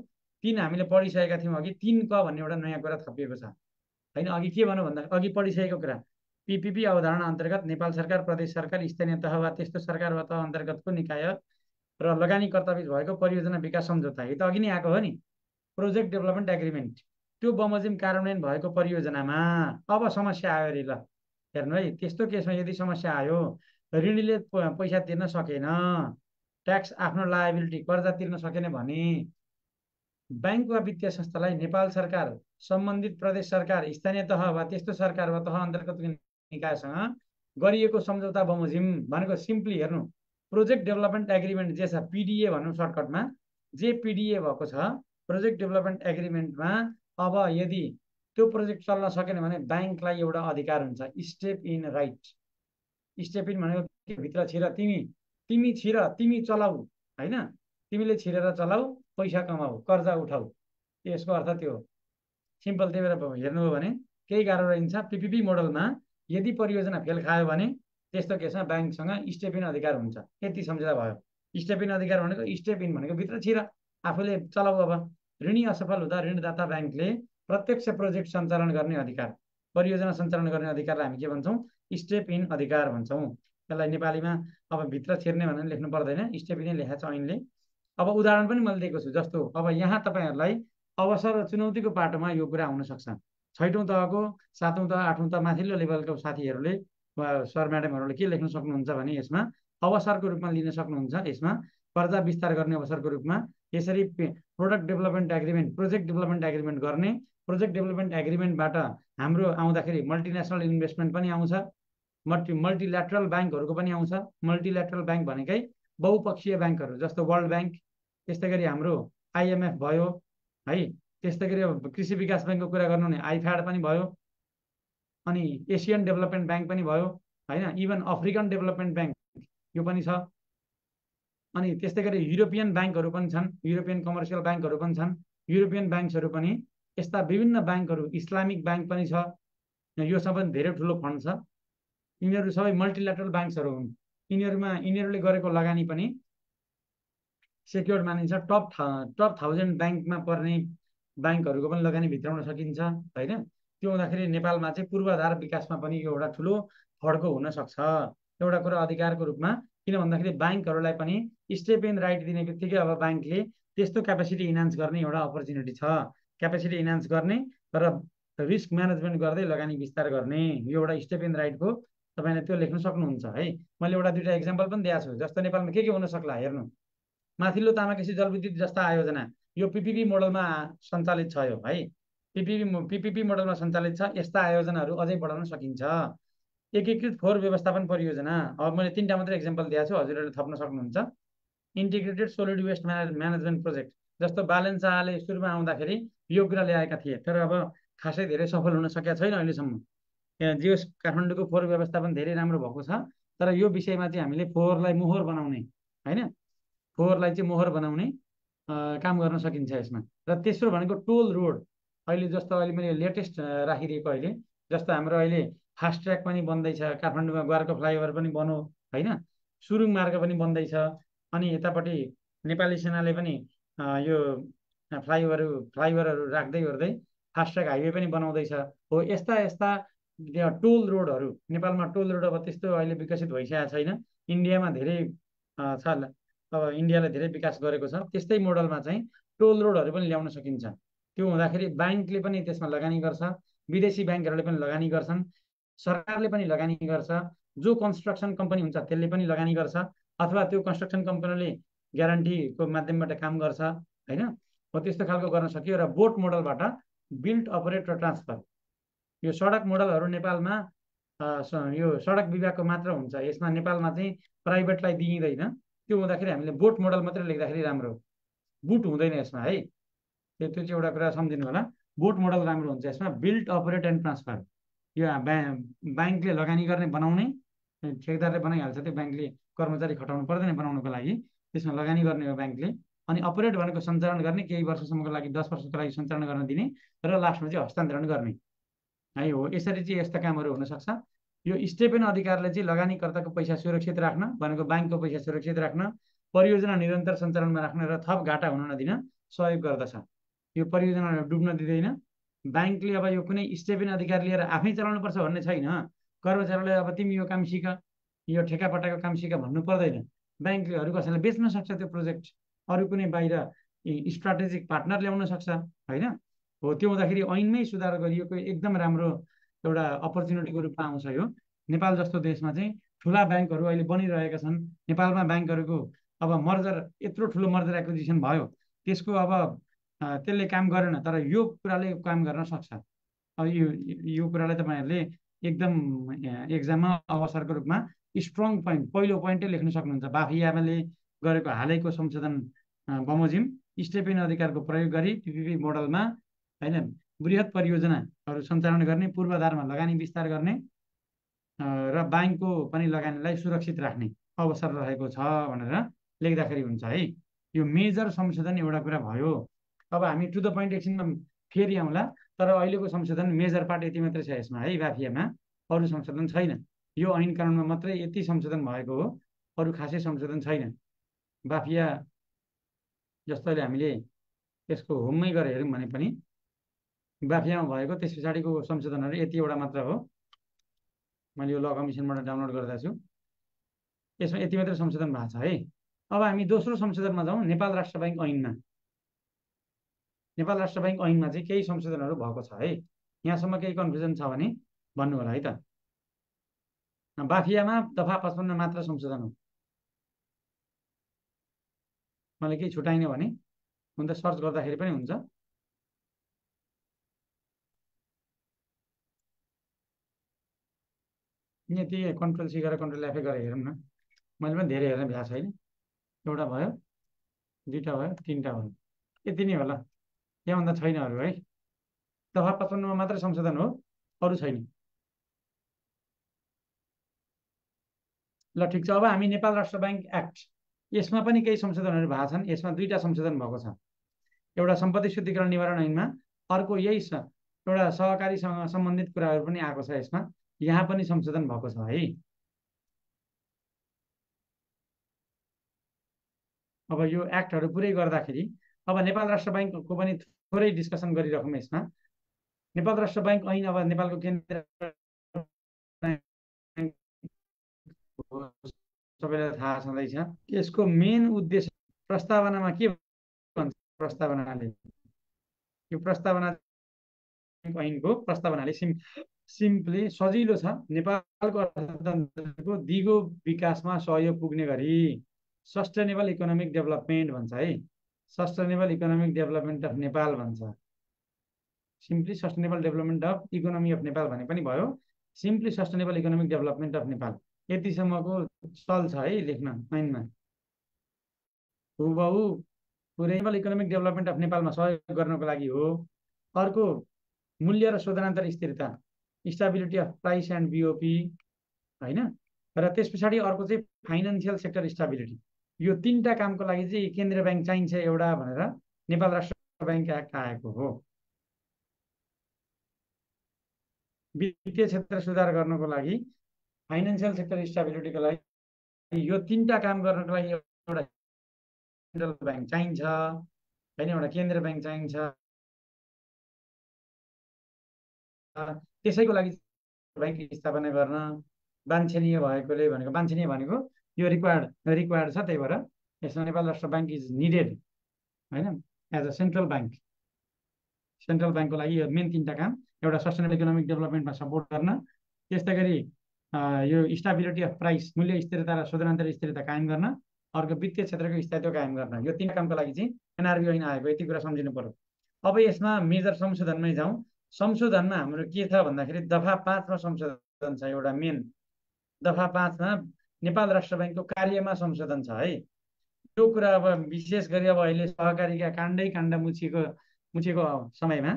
3 हामीले पढिसकेका थियौँ अघि, 3 क भन्ने एउटा नयाँ कुरा थपिएको छ होइन। अघि के भन्नु भन्दा अघि पढिसकेको कुरा, पिपिपी अवधारणा अन्तर्गत नेपाल सरकार, प्रदेश सरकार, स्थानीय तह वा त्यस्तो सरकार वा तह अन्तर्गतको निकाय र लगानीकर्ता बीच भएको परियोजना विकास सम्झौता, यो त अघि नै आएको हो नि, प्रोजेक्ट डेभलपमेन्ट एग्रिमेन्ट। त्यो बमोजिम कार्यान्वयन भएको परियोजनामा अब समस्या आयो अरे, ल हेर्नु है, त्यस्तो केसमा यदि समस्या आयो, ऋणीले पैसा तिर्न सकेन, ट्याक्स आफ्नो लायबिलिटी कर्जा तिर्न सकेन भने ब्याङ्क वा वित्तीय संस्थालाई नेपाल सरकार, सम्बन्धित प्रदेश सरकार, स्थानीय तह वा त्यस्तो सरकार वा तह अन्तर्गत निकायसँग गरिएको सम्झौता बमोजिम भनेको सिम्पली हेर्नु, प्रोजेक्ट डेभलपमेन्ट एग्रिमेन्ट जे छ पिडिए भनौँ सर्टकटमा, जे पिडिए भएको छ प्रोजेक्ट डेभलपमेन्ट एग्रिमेन्टमा, अब यदि त्यो प्रोजेक्ट चल्न सकेन भने ब्याङ्कलाई एउटा अधिकार हुन्छ, step in right. Step in भनेको भित्र छिर, तिमी छिर, तिमी चलाऊ होइन, तिमीले छिरेर चलाऊ, पैसा कमाऊ, कर्जा उठाऊ, यसको अर्थ त्यो सिम्पल। त्यही भएर हेर्नुभयो भने केही गाह्रो रहन्छ। पिपिपी मोडलमा यदि परियोजना फेल खायो भने त्यस्तो केसमा ब्याङ्कसँग स्टेप इन अधिकार हुन्छ। यति सम्झिँदा भयो। स्टेप इन अधिकार भनेको, स्टेप इन भनेको भित्र छिर, आफूले चलाऊ। अब ऋणी असफल हुँदा ऋणदाता ब्याङ्कले प्रत्यक्ष प्रोजेक्ट सञ्चालन गर्ने अधिकार, परियोजना सञ्चालन गर्ने अधिकारलाई हामी के भन्छौँ? स्टेप इन अधिकार भन्छौँ। त्यसलाई नेपालीमा अब भित्र छिर्ने भनेर लेख्नु पर्दैन, स्टेप इनै लेखाएको छ ऐनले। अब उदाहरण पनि मैले दिएको छु, जस्तो अब यहाँ तपाईँहरूलाई अवसर र चुनौतीको पाटोमा यो कुरा हुन सक्छ। 6औँ तहको, 7औँ तह, 8औँ तह माथिल्लो लेभलको साथीहरूले वा सर म्याडमहरूले के लेख्न सक्नुहुन्छ भने यसमा अवसरको रूपमा लिन सक्नुहुन्छ। यसमा कर्जा विस्तार गर्ने अवसरको रूपमा यसरी product development agreement, project development agreement गर्ने, प्रोजेक्ट डेभलपमेन्ट एग्रिमेन्टबाट हाम्रो आउँदाखेरि मल्टिनेसनल इन्भेस्टमेन्ट पनि आउँछ, मल्टिल्याटरल ब्याङ्कहरूको पनि आउँछ। मल्टिल्याटरल ब्याङ्क भनेकै बहुपक्षीय ब्याङ्कहरू, जस्तो वर्ल्ड ब्याङ्क, त्यस्तै गरी हाम्रो आइएमएफ भयो है, त्यस्तै गरी कृषि विकास ब्याङ्कको कुरा गर्नु भने आइफ्याड पनि भयो, अनि एसियन डेभलपमेन्ट ब्याङ्क पनि भयो होइन, इभन अफ्रिकन डेभलपमेन्ट ब्याङ्क यो पनि छ। अनि त्यस्तै गरी युरोपियन ब्याङ्कहरू पनि छन्, युरोपियन कमर्सियल ब्याङ्कहरू पनि छन्, युरोपियन ब्याङ्क्सहरू पनि, यस्ता विभिन्न ब्याङ्कहरू, इस्लामिक ब्याङ्क पनि छ, यो सबै धेरै ठुलो फन्ड छ। यिनीहरू सबै मल्टिल्याटरल ब्याङ्क्सहरू हुन्। यिनीहरूले गरेको लगानी पनि सेक्योर्ड मानिन्छ। टप 1000 ब्याङ्कमा पर्ने ब्याङ्कहरूको पनि लगानी भित्राउन सकिन्छ होइन। त्यो हुँदाखेरि नेपालमा चाहिँ पूर्वाधार विकासमा पनि यो एउटा ठुलो फड्को हुन सक्छ। एउटा कुरा अधिकारको रूपमा किन भन्दाखेरि ब्याङ्कहरूलाई पनि स्टेप इन राइट दिने बित्तिकै अब ब्याङ्कले त्यस्तो क्यापेसिटी इन्हान्स गर्ने एउटा अपर्च्युनिटी छ, क्यापेसिटी इन्हान्स गर्ने र रिस्क म्यानेजमेन्ट गर्दै लगानी विस्तार गर्ने, यो एउटा स्टेप इन राइटको तपाईँले त्यो लेख्न सक्नुहुन्छ है। मैले एउटा दुईवटा एक्जाम्पल पनि दिएको छु। जस्तो नेपालमा के हुन सक्ला हेर्नु, माथिल्लो तामाकेसी जलविद्युत जस्ता आयोजना यो पिपिपी मोडलमा सञ्चालित छ यो है, पिपिपी मोडलमा सञ्चालित छ। यस्ता आयोजनाहरू अझै बढाउन सकिन्छ। एकीकृत फोहोर व्यवस्थापन परियोजना, अब मैले 3टा मात्रै एक्जाम्पल दिएको छु, हजुरहरूले थप्न सक्नुहुन्छ। Integrated solid waste management project, जस्तो बालन शाहले सुरुमा आउँदाखेरि यो कुरा ल्याएका थिए, तर अब खासै धेरै सफल हुन सकेका छैन अहिलेसम्म। जियो काठमाडौँको फोहोर व्यवस्थापन धेरै राम्रो भएको छ, तर यो विषयमा चाहिँ हामीले फोहोरलाई मोहर बनाउने होइन, फोहोरलाई चाहिँ मोहर बनाउने काम गर्न सकिन्छ यसमा। र तेस्रो भनेको टोल रोड, अहिले जस्तो अहिले मैले लेटेस्ट राखिदिएको अहिले जस्तो हाम्रो अहिले फास्ट ट्र्याक पनि बन्दैछ, काठमाडौँमा ग्वारको फ्लाइओभर पनि बनो होइन, सुरुङ मार्ग पनि बन्दैछ, अनि यतापट्टि नेपाली सेनाले पनि यो फ्लाइओभरहरू राख्दै गर्दै फास्ट ट्र्याक हाइवे पनि बनाउँदैछ। हो यस्ता यस्ता टोल रोडहरू नेपालमा, टोल रोड अब त्यस्तो अहिले विकसित भइसकेको छैन, इन्डियामा धेरै छ, अब इन्डियाले धेरै विकास गरेको छ। त्यस्तै मोडलमा चाहिँ टोल रोडहरू पनि ल्याउन सकिन्छ। त्यो हुँदाखेरि ब्याङ्कले पनि त्यसमा लगानी गर्छ, विदेशी ब्याङ्कहरूले पनि लगानी गर्छन्, सरकारले पनि लगानी गर्छ, जो कन्स्ट्रक्सन कम्पनी हुन्छ त्यसले पनि लगानी गर्छ, अथवा त्यो कन्स्ट्रक्सन कम्पनीले ग्यारेन्टीको माध्यमबाट काम गर्छ होइन। हो त्यस्तो खालको गर्न सकियो। र बोट मोडलबाट बिल्ड अपरेट र ट्रान्सफर, यो सडक मोडलहरू नेपालमा यो सडक विभागको मात्र हुन्छ, यसमा नेपालमा चाहिँ प्राइभेटलाई दिइँदैन। त्यो हुँदाखेरि हामीले बोट मोडल मात्रै लेख्दाखेरि राम्रो, बुट हुँदैन यसमा है, त्यो चाहिँ एउटा कुरा सम्झिनु होला। बोट मोडल राम्रो हुन्छ यसमा। बिल्ड अपरेट एन्ड ट्रान्सफर, यो ब्याङ्कले लगानी गर्ने बनाउने, ठेकदारले बनाइहाल्छ, त्यो ब्याङ्कले कर्मचारी खटाउनु पर्दैन बनाउनुको लागि, त्यसमा लगानी गर्ने हो ब्याङ्कले। अनि अपरेट भनेको सञ्चालन गर्ने, केही वर्षसम्मको लागि 10 वर्षको लागि सञ्चालन गर्न दिने, र लास्टमा चाहिँ हस्तान्तरण गर्ने है। हो यसरी चाहिँ यस्ता कामहरू हुनसक्छ। यो स्टेपन अधिकारले चाहिँ लगानीकर्ताको पैसा सुरक्षित राख्न भनेको ब्याङ्कको पैसा सुरक्षित राख्न, परियोजना निरन्तर सञ्चालनमा राख्न र थप घाटा हुन नदिन सहयोग गर्दछ। यो परियोजना डुब्न दिँदैन। ब्याङ्कले अब यो कुनै स्टेपन अधिकार लिएर आफै चलाउनुपर्छ भन्ने छैन। कर्मचारीलाई अब तिमी यो काम सिक, यो ठेकापट्टाको काम सिक भन्नु पर्दैन। ब्याङ्कले अरू कसैलाई बेच्न सक्छ त्यो प्रोजेक्ट, अरू कुनै बाहिर स्ट्राटेजिक पार्टनर ल्याउन सक्छ होइन। हो त्यो हुँदाखेरि ऐनमै सुधार गरिएको एकदम राम्रो एउटा अपर्च्युनिटीको रूपमा आउँछ यो। नेपाल जस्तो देशमा चाहिँ ठुला ब्याङ्कहरू अहिले बनिरहेका छन्। नेपालमा ब्याङ्कहरूको अब मर्जर, यत्रो ठुलो मर्जर एक्विजिसन भयो, त्यसको अब त्यसले काम गरेन, तर यो कुराले काम गर्न सक्छ। अब यो कुरालाई तपाईँहरूले एकदम एक्जाममा अवसरको रूपमा स्ट्रङ पोइन्ट, पहिलो पोइन्टै लेख्न सक्नुहुन्छ। बाफियाले गरेको हालैको संशोधन बमोजिम स्टेपन अधिकारको प्रयोग गरी पिपिपी मोडलमा होइन बृहत परियोजनाहरू सञ्चालन गर्ने, पूर्वाधारमा लगानी विस्तार गर्ने र ब्याङ्कको पनि लगानीलाई सुरक्षित राख्ने अवसर रहेको छ भनेर लेख्दाखेरि हुन्छ है। यो मेजर संशोधन एउटा कुरा भयो। अब हामी टु द पोइन्ट एकछिनमा फेरि आउँला, तर अहिलेको संशोधन मेजर पार्ट यति मात्रै छ यसमा है। बाफियामा अरू संशोधन छैन, यो ऐन कानुनमा मात्रै यति संशोधन भएको हो, अरू खासै संशोधन छैन। बाफिया जस्तोले हामीले यसको होममै गएर हेऱ्यौँ भने पनि बाफियामा भएको त्यस पछाडिको संशोधनहरू यतिवटा मात्र हो। मैले यो ल कमिसनबाट डाउनलोड गर्दा छु, यसमा यति मात्रै संशोधन भएको छ है। अब हामी दोस्रो संशोधनमा जाउँ, नेपाल राष्ट्र ब्याङ्क ऐनमा। नेपाल राष्ट्र ब्याङ्क ऐनमा चाहिँ केही संशोधनहरू भएको छ है। यहाँसम्म केही कन्फ्युजन छ भने भन्नु होला है त। बाफियामा दफा 55 मात्र संशोधन हो, मैले केही छुटाइनँ भने हुन त सर्च गर्दाखेरि पनि हुन्छ। यति कन्ट्रोल सी गरेर कन्ट्रोल एफए गरेर हेरौँ न। मैले पनि धेरै हेर्न भ्याएको छैन, एउटा भयो, दुईवटा भयो, तिनवटा भयो, यति नै होला, त्योभन्दा छैन अरू है। दफा 55 मात्र संशोधन हो, अरू छैन। ल ठिक छ। अब हामी नेपाल राष्ट्र ब्याङ्क एक्ट, यसमा पनि केही संशोधनहरू भएको छन्। यसमा दुईवटा संशोधन भएको छ, एउटा सम्पत्ति शुद्धिकरण निवारण ऐनमा, अर्को यही एउटा सहकारीसँग सम्बन्धित कुराहरू पनि आएको छ यसमा। यहाँ पनि संशोधन भएको छ है। अब यो एक्टहरू पुरै गर्दाखेरि अब नेपाल राष्ट्र ब्याङ्कको पनि थोरै डिस्कसन गरिराखौँ यसमा। नेपाल राष्ट्र ब्याङ्क ऐन अब नेपालको केन्द्र सबैलाई थाहा छँदैछ। यसको मेन उद्देश्य प्रस्तावनामा के भन्छ? प्रस्तावनाले यो प्रस्तावना ऐनको प्रस्तावनाले सिम्पली सजिलो छ, नेपालको अर्थतन्त्रको दिगो विकासमा सहयोग पुग्ने गरी सस्टेनेबल इकोनोमिक डेभलपमेन्ट भन्छ है। Sustainable economic development of Nepal भन्छ। Simply sustainable development of economy of Nepal भने पनि भयो, simply sustainable economic development of Nepal यतिसम्मको चल्छ है लेख्न ऐनमा। हुबहु पुरै इकोनोमिक डेभलपमेन्ट अफ नेपालमा सहयोग गर्नको लागि हो। अर्को मूल्य र शोधनान्तर स्थिरता, stability of price and BOP होइन। र त्यस पछाडि अर्को चाहिँ फाइनेन्सियल सेक्टर स्टेबिलिटी। यो तीनटा कामको लागि चाहिँ केन्द्रीय ब्याङ्क चाहिन्छ एउटा भनेर नेपाल राष्ट्र ब्याङ्क एक्ट आएको हो। वित्तीय क्षेत्र सुधार गर्नको लागि, फाइनेन्सियल सेक्टर स्टेबिलिटीको लागि, यो तीनटा काम गर्नको लागि एउटा सेन्ट्रल ब्याङ्क चाहिन्छ होइन, एउटा केन्द्रीय ब्याङ्क चाहिन्छ। त्यसैको लागि ब्याङ्क स्थापना गर्न वाञ्छनीय भएकोले भनेको, वाञ्छनीय भनेको यो रिक्वायर्ड छ, त्यही भएर यसमा Nepal Rastra bank is needed होइन as a central bank. Central ब्याङ्कको लागि यो मेन तीनटा काम, एउटा सस्टेनेबल इकोनोमिक डेभलपमेन्टमा सपोर्ट गर्न, त्यस्तै गरी यो स्टेबिलिटी अफ प्राइस मूल्य स्थिरता र शोधनान्तर स्थिरता कायम गर्न, अर्को वित्तीय क्षेत्रको स्थायित्व कायम गर्न। यो तीन कामको लागि चाहिँ एनआरबी ऐन आएको, यति कुरा सम्झिनु पर्यो। अब यसमा मेजर संशोधनमै जाउँ। संशोधनमा हाम्रो के छ भन्दाखेरि दफा 5मा संशोधन छ। एउटा मेन दफा 5मा नेपाल राष्ट्र ब्याङ्कको कार्यमा संशोधन छ है। यो कुरा अब विशेष गरी अब अहिले सहकारीका काण्ड मुछेको समयमा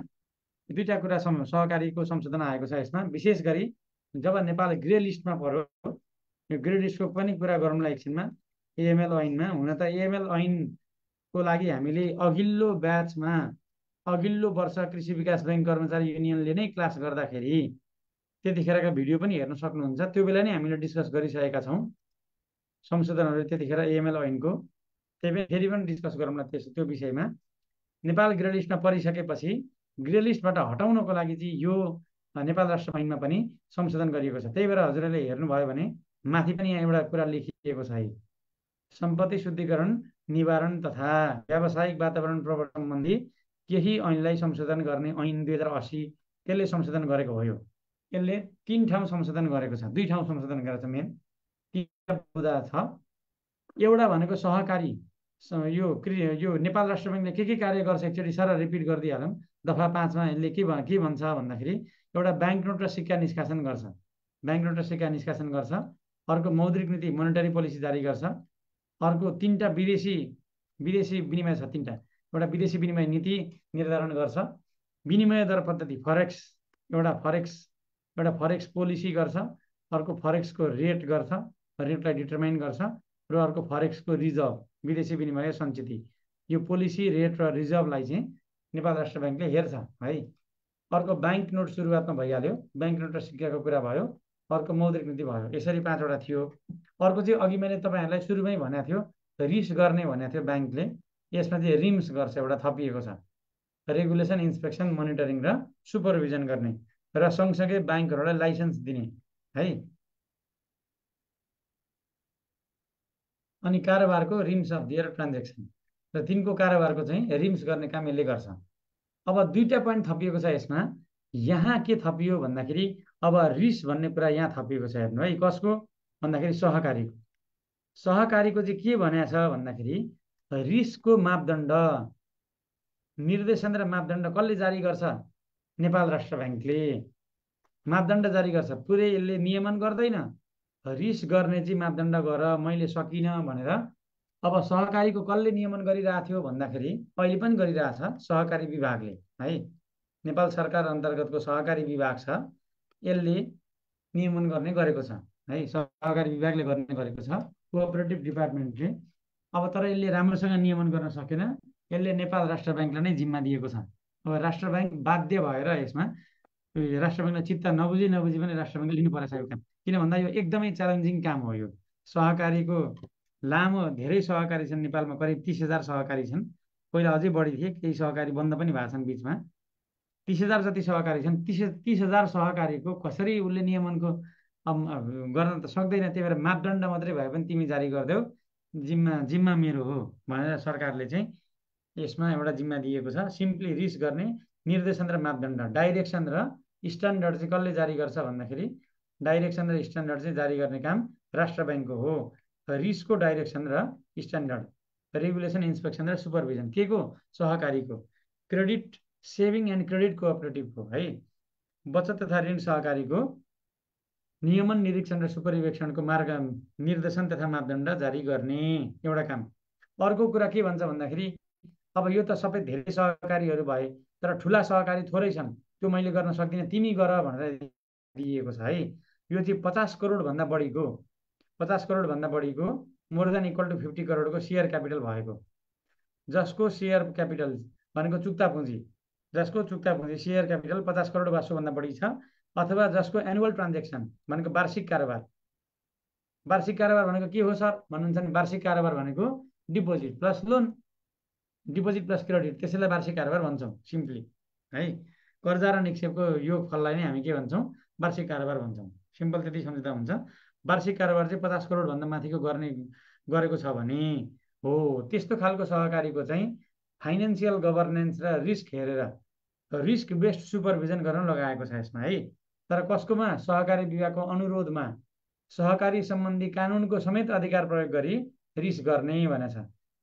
दुईटा कुरा सहकारीको संशोधन आएको छ। यसमा विशेष गरी जब नेपाल ग्रे लिस्टमा पर्यो, यो ग्रे लिस्टको पनि कुरा गरौँला एकछिनमा। एएमएल ऐनमा हुन त एएमएल ऐनको लागि हामीले अघिल्लो वर्ष कृषि विकास ब्याङ्क कर्मचारी युनियनले नै क्लास गर्दाखेरि त्यतिखेरका भिडियो पनि हेर्न सक्नुहुन्छ। त्यो बेला नै हामीले डिस्कस गरिसकेका छौँ संशोधनहरू त्यतिखेर एएमएल ऐनको। त्यही फेरि पनि डिस्कस गरौँला त्यो विषयमा। नेपाल ग्रे लिस्टमा परिसकेपछि ग्रे लिस्टबाट हटाउनको लागि चाहिँ यो नेपाल राष्ट्र ऐनमा पनि संशोधन गरिएको छ। त्यही भएर हजुरहरूले हेर्नुभयो भने माथि पनि यहाँ एउटा कुरा लेखिएको छ है, सम्पत्ति शुद्धिकरण निवारण तथा व्यावसायिक वातावरण प्रवर्तन सम्बन्धी केही ऐनलाई संशोधन गर्ने ऐन 2080 त्यसले संशोधन गरेको हो। यसले 3 ठाउँ संशोधन गरेको छ, 2 ठाउँ संशोधन गरेको छ। मेन 3 बुदा छ। एउटा भनेको सहकारी, यो नेपाल राष्ट्र ब्याङ्कले के कार्य गर्छ एकचोटि सारा रिपिट गरिदिइहालौँ। दफा 5मा यसले के भन्छ भन्दाखेरि एउटा ब्याङ्क नोट र सिक्का निष्कासन गर्छ, अर्को मौद्रिक नीति मोनेटरी पोलिसी जारी गर्छ, अर्को 3टा विदेशी विनिमय छ, 3टा। एउटा विदेशी विनिमय नीति निर्धारण गर्छ, विनिमय दर पद्धति फरेक्स, एउटा फरेक्स पोलिसी गर्छ, अर्को फरेक्सको रेट गर्छ, रेटलाई डिटरमाइन गर्छ, र अर्को फरेक्सको रिजर्भ विदेशी विनिमय सञ्चिति। यो पोलिसी रेट र रिजर्भलाई चाहिँ नेपाल राष्ट्र ब्याङ्कले हेर्छ है। अर्को ब्याङ्क नोट सुरुवातमा भइहाल्यो, ब्याङ्क नोट र सिक्काको कुरा भयो, अर्को मौद्रिक नीति भयो। यसरी 5वटा थियो। अर्को चाहिँ अघि मैले तपाईँहरूलाई सुरुमै भनेको थियो रिस गर्ने भनेको थियो ब्याङ्कले, यसमा चाहिँ रिम्स गर्छ, एउटा थपिएको छ, रेगुलेसन इन्सपेक्सन मोनिटरिङ र सुपरभिजन गर्ने, र सँगसँगै ब्याङ्कहरूलाई लाइसेन्स दिने है। अनि कारोबारको रिम्स अफ दियर ट्रान्जेक्सन, र तिनको कारोबारको चाहिँ रिम्स गर्ने काम यसले गर्छ। अब 2टा पोइन्ट थपिएको छ यसमा। यहाँ के थपियो भन्दाखेरि अब रिस भन्ने कुरा यहाँ थपिएको छ। हेर्नु है, कसको भन्दाखेरि सहकारीको चाहिँ के भनेको छ भन्दाखेरि रिसको मापदण्ड, निर्देशन र मापदण्ड कसले जारी गर्छ? नेपाल राष्ट्र ब्याङ्कले मापदण्ड जारी गर्छ। पुरै यसले नियमन गर्दैन। रिस गर्ने चाहिँ मापदण्ड गर, मैले सकिनँ भनेर। अब सहकारीको कसले नियमन गरिरहेको थियो भन्दाखेरि अहिले पनि गरिरहेछ सहकारी विभागले है। नेपाल सरकार अन्तर्गतको सहकारी विभाग छ, यसले नियमन गर्ने गरेको छ है। सहकारी विभागले गर्ने गरेको छ, कोअपरेटिभ डिपार्टमेन्टले। अब तर यसले राम्रोसँग नियमन गर्न सकेन, यसले नेपाल राष्ट्र ब्याङ्कलाई नै जिम्मा दिएको छ। अब राष्ट्र ब्याङ्क बाध्य भएर यसमा राष्ट्र ब्याङ्कलाई चित्त नबुझी पनि राष्ट्र ब्याङ्कले लिनु परेको काम। किन भन्दा यो एकदमै च्यालेन्जिङ काम हो। यो सहकारीको लामो धेरै सहकारी छन् नेपालमा, करिब 30,000 सहकारी छन्। पहिला अझै बढी थिए, केही सहकारी बन्द पनि भएको छन् बिचमा। 30,000 जति सहकारी छन्। 30,000 सहकारीको कसरी उसले नियमनको गर्न त सक्दैन, त्यही भएर मापदण्ड मात्रै भए पनि तिमी जारी गरिदेऊ, जिम्मा मेरो हो भनेर सरकारले चाहिँ यसमा एउटा जिम्मा दिएको छ। सिम्पली रिस्क गर्ने निर्देशन र मापदण्ड, डाइरेक्सन र स्ट्यान्डर्ड चाहिँ कसले जारी गर्छ भन्दाखेरि डाइरेक्सन र स्ट्यान्डर्ड चाहिँ जारी गर्ने काम राष्ट्र ब्याङ्कको हो। रिस्कको डाइरेक्सन र स्ट्यान्डर्ड, रेगुलेसन, इन्सपेक्सन र सुपरभिजन के को? सहकारीको, क्रेडिट सेभिङ एन्ड क्रेडिट कोअपरेटिभको है, बचत तथा ऋण सहकारीको नियमन, निरीक्षण र सुपरिवेक्षणको मार्ग निर्देशन तथा मापदण्ड जारी गर्ने एउटा काम। अर्को कुरा के भन्छ भन्दाखेरि अब यो त सबै धेरै सहकारीहरू भए, तर ठुला सहकारी थोरै छन्, त्यो मैले गर्न सक्दिनँ, तिमी गर भनेर दिएको छ है। यो चाहिँ 50 करोडभन्दा बढीको 50 करोडभन्दा बढीको मोर देन इक्वल टु 50 करोडको सेयर क्यापिटल भएको, जसको सेयर क्यापिटल भनेको चुक्ता पुँजी, जसको चुक्ता पुँजी सेयर क्यापिटल 50 करोड वा सोभन्दा बढी छ, अथवा जसको एनुअल ट्रान्जेक्सन भनेको वार्षिक कारोबार। वार्षिक कारोबार भनेको के हो सर भन्नुहुन्छ भने वार्षिक कारोबार भनेको deposit plus lone, deposit plus credit, त्यसैलाई वार्षिक कारोबार भन्छौँ सिम्पली है। कर्जा र निक्षेपको यो फललाई नै हामी के भन्छौँ? वार्षिक कारोबार भन्छौँ। सिम्पल त्यति सम्झिँदा हुन्छ। वार्षिक कारोबार चाहिँ 50 करोडभन्दा माथिको गरेको छ भने हो, त्यस्तो खालको सहकारीको चाहिँ फाइनेन्सियल गभर्नेन्स र रिस्क हेरेर रिस्क बेस्ड सुपरभिजन गर्न लगाएको छ यसमा है। तर कसकोमा? सहकारी विभागको अनुरोधमा सहकारी सम्बन्धी कानुनको समेत अधिकार प्रयोग गरी रिस्क गर्ने भनेछ।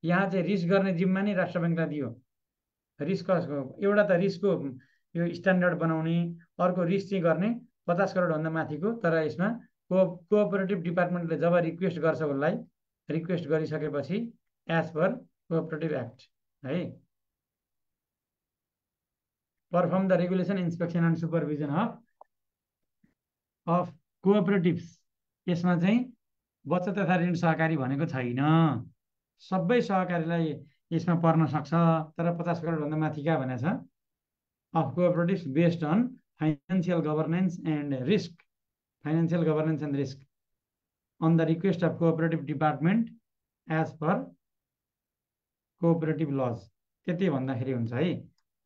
यहाँ चाहिँ रिस्क गर्ने जिम्मा नै राष्ट्र ब्याङ्कलाई दियो। रिस्क एउटा त रिस्कको यो स्ट्यान्डर्ड बनाउने, अर्को रिस्क चाहिँ गर्ने 50 करोडभन्दा माथिको। तर यसमा कोअपरेटिभ डिपार्टमेन्टले जब रिक्वेस्ट गर्छ उसलाई, रिक्वेस्ट गरिसकेपछि एज पर कोअपरेटिभ एक्ट है, perform the regulation, inspection and supervision of cooperatives, यसमा चाहिँ बचत तथा ऋण सहकारी भनेको छैन। सबै सहकारीलाई यसमा पर्न सक्छ, तर 50 करोडभन्दा माथिका भनेछ। Of cooperatives based on financial governance and risk, financial governance and risk on the request of cooperative department as per cooperative laws, त्यति भन्दाखेरि हुन्छ है।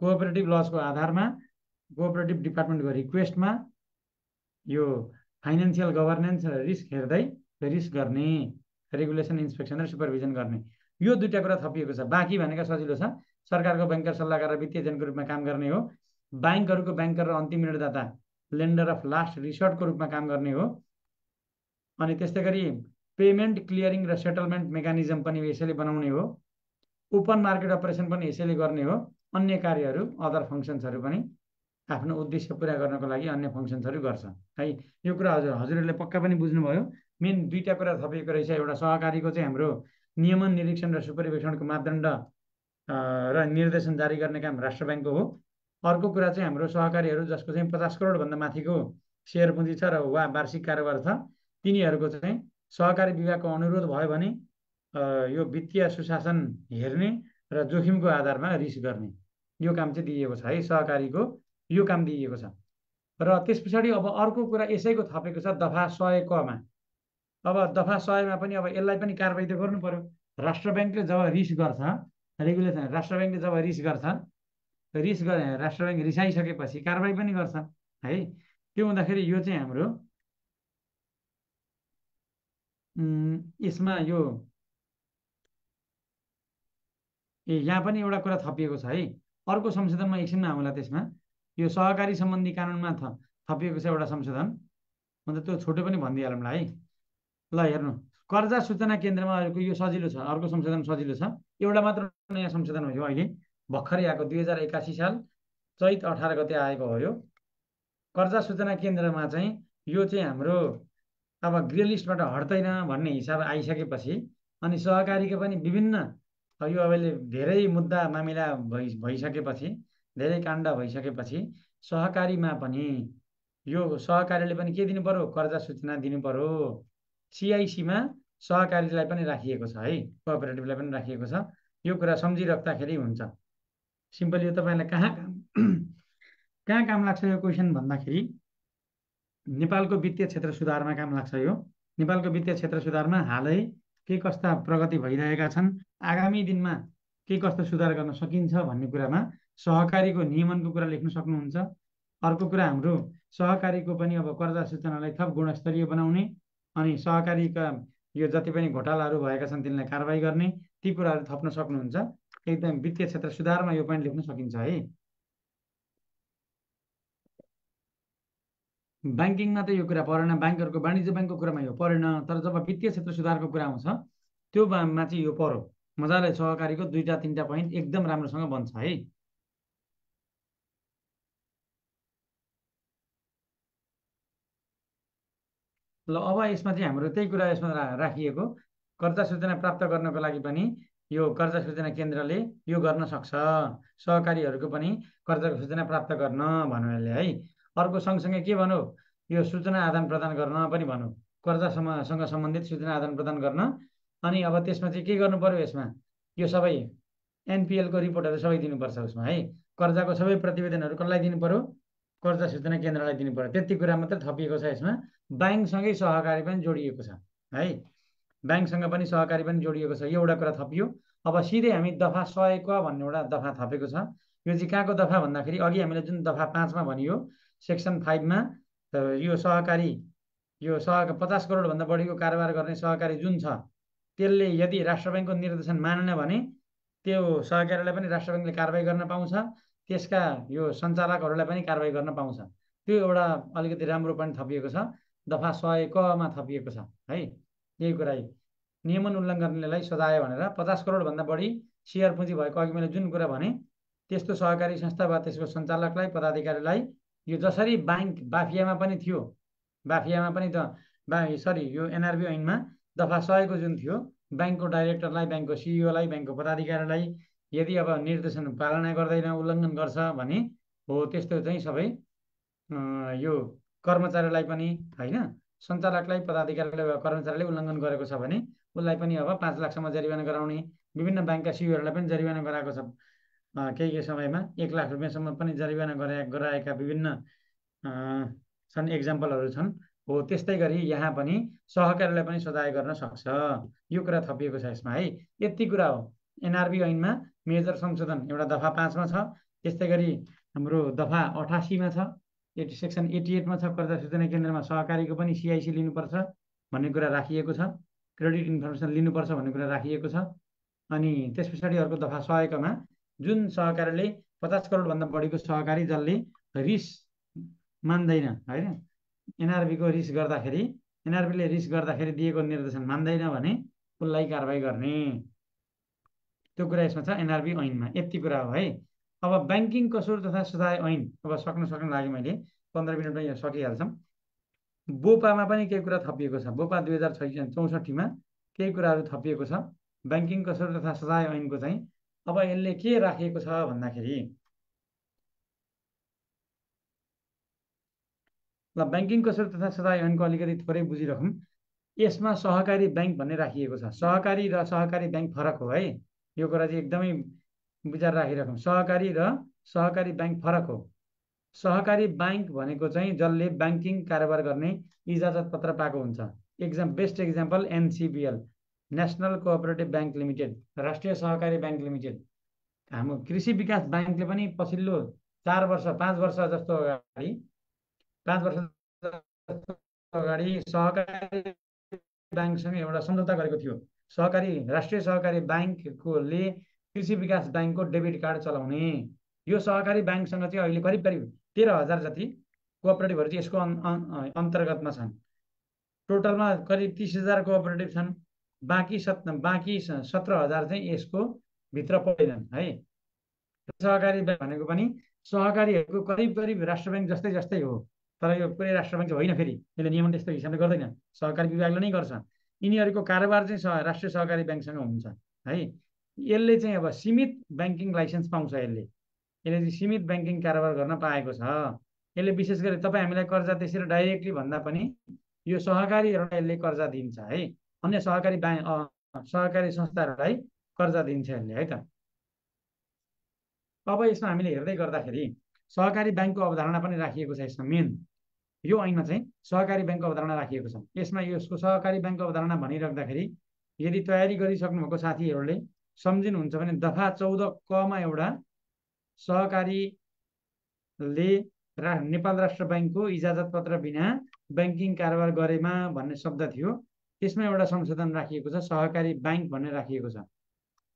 कोअपरेटिभ लजको आधारमा कोअपरेटिभ डिपार्टमेन्टको रिक्वेस्टमा यो फाइनेन्सियल गभर्नेन्स र रिस्क हेर्दै रिस्क गर्ने, रेगुलेसन, इन्सपेक्सन र सुपरभिजन गर्ने, यो दुईटा कुरा थपिएको छ। बाँकी भनेको सजिलो छ। सरकारको ब्याङ्कर, सल्लाहकार र वित्तीय एजेन्टको रूपमा काम गर्ने हो। ब्याङ्कहरूको ब्याङ्कर र अन्तिम ऋणदाता, लेन्डर अफ लास्ट रिसोर्टको रूपमा काम गर्ने हो। अनि त्यस्तै गरी पेमेन्ट, क्लियरिङ र सेटलमेन्ट मेकानिजम पनि यसैले बनाउने हो। ओपन मार्केट अपरेसन पनि यसैले गर्ने हो। अन्य कार्यहरू, अदर फङ्सन्सहरू पनि आफ्नो उद्देश्य पुरा गर्नको लागि अन्य फङ्सन्सहरू गर्छ है। यो कुरा हजुरहरूले पक्का पनि बुझ्नुभयो। मेन दुईटा कुरा थपिएको रहेछ। एउटा सहकारीको चाहिँ हाम्रो नियमन, निरीक्षण र सुपरिवेक्षणको मापदण्ड र निर्देशन जारी गर्ने काम राष्ट्र ब्याङ्कको हो। अर्को कुरा चाहिँ हाम्रो सहकारीहरू जसको चाहिँ 50 करोडभन्दा माथिको सेयर पुँजी छ र वा वार्षिक कारोबार छ, तिनीहरूको चाहिँ सहकारी विभागको अनुरोध भयो भने यो वित्तीय सुशासन हेर्ने र जोखिमको आधारमा रिस्क गर्ने, यो काम चाहिँ दिएको छ है। सहकारीको यो काम दिइएको छ। र त्यस पछाडि अब अर्को कुरा यसैको थपेको छ दफा 100 क मा। अब दफा 100 मा पनि अब यसलाई पनि कारबाही त गर्नु पर्यो। राष्ट्र ब्याङ्कले जब रिस्क गर्छ, रेगुलेसन, राष्ट्र ब्याङ्कले जब रिस्क गर्छ, राष्ट्र ब्याङ्क रिसाइसकेपछि कारबाही पनि गर्छ है। त्यो हुँदाखेरि यो चाहिँ हाम्रो यसमा यो यहाँ पनि एउटा कुरा थपिएको छ है। अर्को संशोधनमा एकछिनमा आउँला। त्यसमा यो सहकारी सम्बन्धी कानुनमा थपिएको छ एउटा संशोधन, मतलब त्यो छोटो पनि भनिदिइहालौँला है। ल हेर्नु, कर्जा सूचना केन्द्रमा यो सजिलो छ, अर्को संशोधन सजिलो छ। एउटा मात्र नयाँ संशोधन हो यो, अहिले भर्खरै आएको 2081 साल चैत 18 गते आएको हो यो। कर्जा सूचना केन्द्रमा चाहिँ यो चाहिँ हाम्रो अब ग्रे लिस्टबाट हट्दैन भन्ने हिसाब आइसकेपछि अनि सहकारीको पनि विभिन्न यो अहिले धेरै मुद्दा मामिला भइसकेपछि, धेरै काण्ड भइसकेपछि सहकारीमा पनि यो सहकारीले पनि के दिनु पर्यो? कर्जा सूचना दिनु पर्यो। सिआइसीमा सहकारीलाई पनि राखिएको छ है, कोअपरेटिभलाई पनि राखिएको छ। यो कुरा सम्झिराख्दाखेरि हुन्छ। सिम्पल यो तपाईँलाई कहाँ काम लाग्छ यो क्वेसन भन्दाखेरि नेपालको वित्तीय क्षेत्र सुधारमा काम लाग्छ। यो नेपालको वित्तीय क्षेत्र सुधारमा हालै के कस्ता प्रगति भइरहेका छन्, आगामी दिनमा के कस्तो सुधार गर्न सकिन्छ भन्ने कुरामा सहकारीको नियमनको कुरा लेख्न सक्नुहुन्छ। अर्को कुरा हाम्रो सहकारीको पनि अब कर्जा सूचनालाई थप गुणस्तरीय बनाउने अनि सहकारीका यो जति पनि घोटालाहरू भएका छन् तिनलाई कारबाही गर्ने, ती कुराहरू थप्न सक्नुहुन्छ। एकदम वित्तीय क्षेत्र सुधारमा यो पनि लेख्न सकिन्छ है। ब्याङ्किङमा त यो कुरा परेन, ब्याङ्कहरूको वाणिज्य ब्याङ्कको कुरामा यो परेन, तर जब वित्तीय क्षेत्र सुधारको कुरा आउँछ त्यो मा चाहिँ यो पर्यो। मजाले सहकारीको 2-3टा पोइन्ट एकदम राम्रोसँग बन्छ है। ल अब यसमा चाहिँ हाम्रो त्यही कुरा यसमा राखिएको, कर्जा सूचना प्राप्त गर्नको लागि पनि यो कर्जा सूचना केन्द्रले यो गर्न सक्छ, सहकारीहरूको पनि कर्जाको सूचना प्राप्त गर्न भन्यो यसले है। अर्को सँगसँगै के भन्यो, यो सूचना आदान प्रदान गर्न पनि भन्यो, कर्जासँग सम्बन्धित सूचना आदान प्रदान गर्न। अनि अब त्यसमा चाहिँ के गर्नु पर्यो, यसमा यो सबै एनपिएलको रिपोर्टहरू सबै दिनुपर्छ उसमा है। कर्जाको सबै प्रतिवेदनहरू कसलाई दिनु पर्यो, कर्जा सूचना केन्द्रलाई दिनु पर्यो। त्यति कुरा मात्रै थपिएको छ यसमा। ब्याङ्कसँगै सहकारी पनि जोडिएको छ है, ब्याङ्कसँग पनि सहकारी पनि जोडिएको छ, यो एउटा कुरा थपियो। अब सिधै हामी दफा 100 क भन्ने एउटा दफा थपेको छ। यो चाहिँ कहाँको दफा भन्दाखेरि अघि हामीले जुन दफा 5मा भनियो सेक्सन 5मा यो सहकारी यो 50 करोडभन्दा बढीको कारोबार गर्ने सहकारी जुन छ त्यसले यदि राष्ट्र ब्याङ्कको निर्देशन मानेन भने त्यो सहकारीलाई पनि राष्ट्र ब्याङ्कले कारबाही गर्न पाउँछ, त्यसका यो सञ्चालकहरूलाई पनि कारबाही गर्न पाउँछ। त्यो एउटा अलिकति राम्रो पनि थपिएको छ, दफा 100 क मा थपिएको छ है। यही कुरा नियमन उल्लङ्घन गर्नेलाई सजाय भनेर 50 करोडभन्दा बढी सेयर पुँजी भएको अघि मैले जुन कुरा भने त्यस्तो सहकारी संस्था वा त्यसको सञ्चालकलाई पदाधिकारीलाई यो जसरी ब्याङ्क बाफियामा पनि थियो, बाफियामा पनि त यो एनआरबी ऐनमा दफा 100 को जुन थियो, ब्याङ्कको डाइरेक्टरलाई, ब्याङ्कको सिइओलाई, ब्याङ्कको पदाधिकारीलाई यदि अब निर्देशन पालना गर्दैन, उल्लङ्घन गर्छ भने हो त्यस्तो चाहिँ सबै यो कर्मचारीलाई पनि होइन, सञ्चालकलाई, पदाधिकारीलाई वा कर्मचारीले उल्लङ्घन गरेको छ भने उसलाई पनि अब 5 लाखसम्म जरिवाना गराउने। विभिन्न ब्याङ्कका सिइओहरूलाई पनि जरिवाना गराएको छ, केही समयमा 1 लाख रुपियाँसम्म पनि जरिवाना गराएका विभिन्न छन्, एक्जाम्पलहरू छन्। हो त्यस्तै गरी यहाँ पनि सहकारीलाई पनि सजाय गर्न सक्छ, यो कुरा थपिएको छ यसमा है। यति कुरा हो एनआरबी ऐनमा मेजर संशोधन एउटा दफा 5मा छ, त्यस्तै गरी हाम्रो दफा 88मा छ, सेक्सन 88मा छ, कर्जा सूचना केन्द्रमा सहकारीको पनि सिआइसी लिनुपर्छ भन्ने कुरा राखिएको छ, क्रेडिट इन्फर्मेसन लिनुपर्छ भन्ने कुरा राखिएको छ। अनि त्यस पछाडि अर्को दफा 100 मा जुन सहकारीले 50 करोडभन्दा बढीको सहकारी जसले रिस्क मान्दैन होइन, एनआरबीको रिस्क गर्दाखेरि, एनआरबीले रिस्क गर्दाखेरि दिएको निर्देशन मान्दैन भने उसलाई कारबाही गर्ने, त्यो कुरा यसमा छ एनआरबी ऐनमा। यति कुरा हो है। अब ब्याङ्किङ कसुर तथा सजाय ऐन अब सक्न लागि मैले 15 मिनटमा यो सकिहाल्छौँ। बोपामा पनि केही कुरा थपिएको छ, बोपा 2064मा केही कुराहरू थपिएको छ ब्याङ्किङ कसुर तथा सजाय ऐनको चाहिँ। अब यसले के राखिएको छ भन्दाखेरि ल ब्याङ्किङ कसुर तथा सजाय ऐनको अलिकति थोरै बुझिराखौँ। यसमा सहकारी ब्याङ्क भन्ने राखिएको छ, सहकारी र सहकारी ब्याङ्क फरक हो है, यो कुरा चाहिँ एकदमै विचार राखिराखौँ। सहकारी र सहकारी ब्याङ्क फरक हो। सहकारी ब्याङ्क भनेको चाहिँ जसले ब्याङ्किङ कारोबार गर्ने इजाजत पत्र पाएको हुन्छ। Best example NCBL, national cooperative bank limited, राष्ट्रिय सहकारी ब्याङ्क लिमिटेड। हाम्रो कृषि विकास ब्याङ्कले पनि पछिल्लो 4 वर्ष 5 वर्ष जस्तो अगाडि 5 वर्ष अगाडि सहकारी ब्याङ्कसँग एउटा सम्झौता गरेको थियो। सहकारी राष्ट्रिय सहकारी ब्याङ्कले कृषि विकास ब्याङ्कको डेबिट कार्ड चलाउने। यो सहकारी ब्याङ्कसँग चाहिँ अहिले करिब 13,000 जति कोअपरेटिभहरू चाहिँ यसको अन्तर्गतमा छन्। टोटलमा करिब 30,000 कोअपरेटिभ छन्, बाँकी 17,000 चाहिँ यसको भित्र पर्दैनन् है। सहकारी ब्याङ्क भनेको पनि सहकारीहरूको करिब राष्ट्र ब्याङ्क जस्तै हो, तर यो पुरै राष्ट्र ब्याङ्क होइन, फेरि यसले नियमन त्यस्तो हिसाबले गर्दैन, सहकारी विभागले नै गर्छ। यिनीहरूको कारोबार चाहिँ राष्ट्रिय सहकारी ब्याङ्कसँग हुन्छ है। यसले चाहिँ अब सीमित ब्याङ्किङ लाइसेन्स पाउँछ, यसले चाहिँ सीमित ब्याङ्किङ कारोबार गर्न पाएको छ। यसले विशेष गरी तपाईँ हामीलाई कर्जा त्यसरी डाइरेक्टली भन्दा पनि यो सहकारीहरूलाई यसले कर्जा दिन्छ है, अन्य सहकारी सहकारी संस्थाहरूलाई कर्जा दिन्छ यसले है त। अब यसमा हामीले हेर्दै गर्दाखेरि सहकारी ब्याङ्कको अवधारणा पनि राखिएको छ यसमा। मेन यो ऐनमा चाहिँ सहकारी ब्याङ्कको अवधारणा राखिएको छ। यसमा यसको सहकारी ब्याङ्कको अवधारणा भनिराख्दाखेरि यदि तयारी गरिसक्नु भएको साथीहरूले सम्झिनुहुन्छ भने दफा 14 क मा एउटा सहकारीले नेपाल राष्ट्र ब्याङ्कको इजाजत पत्र बिना ब्याङ्किङ कारोबार गरेमा भन्ने शब्द थियो। त्यसमा एउटा संशोधन राखिएको छ, सहकारी ब्याङ्क भन्ने राखिएको छ।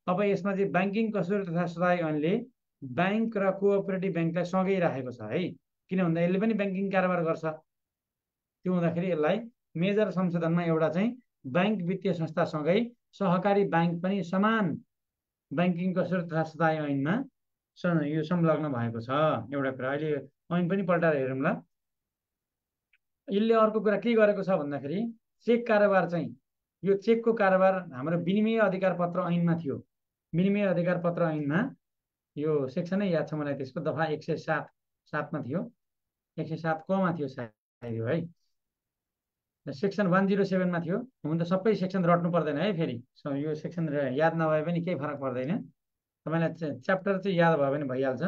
अब यसमा चाहिँ ब्याङ्किङ कसुर तथा सजाय ऐनले ब्याङ्क र कोअपरेटिभ ब्याङ्कलाई सँगै राखेको छ है, किन भन्दा यसले पनि ब्याङ्किङ कारोबार गर्छ। त्यो हुँदाखेरि यसलाई मेजर संशोधनमा एउटा चाहिँ ब्याङ्क वित्तीय संस्थासँगै सहकारी ब्याङ्क पनि समान ब्याङ्किङ कसुर तथा सजाय ऐनमा यो संलग्न भएको छ। एउटा कुरा अहिले ऐन पनि पल्टाएर हेरौँ ल। यसले अर्को कुरा के गरेको छ भन्दाखेरि चेक कारोबार चाहिँ यो चेकको कारोबार हाम्रो विनिमय अधिकार पत्र ऐनमा थियो। विनिमय अधिकार पत्र ऐनमा यो सेक्सनै याद छ मलाई, त्यसको दफा 107 थियो, 107 कमा थियो सायद यो है, सेक्सन 107 मा थियो। हुन त सबै सेक्सन रट्नु पर्दैन है, फेरि यो सेक्सन याद नभए पनि केही फरक पर्दैन। तपाईँलाई च्याप्टर चाहिँ याद भयो भने भइहाल्छ।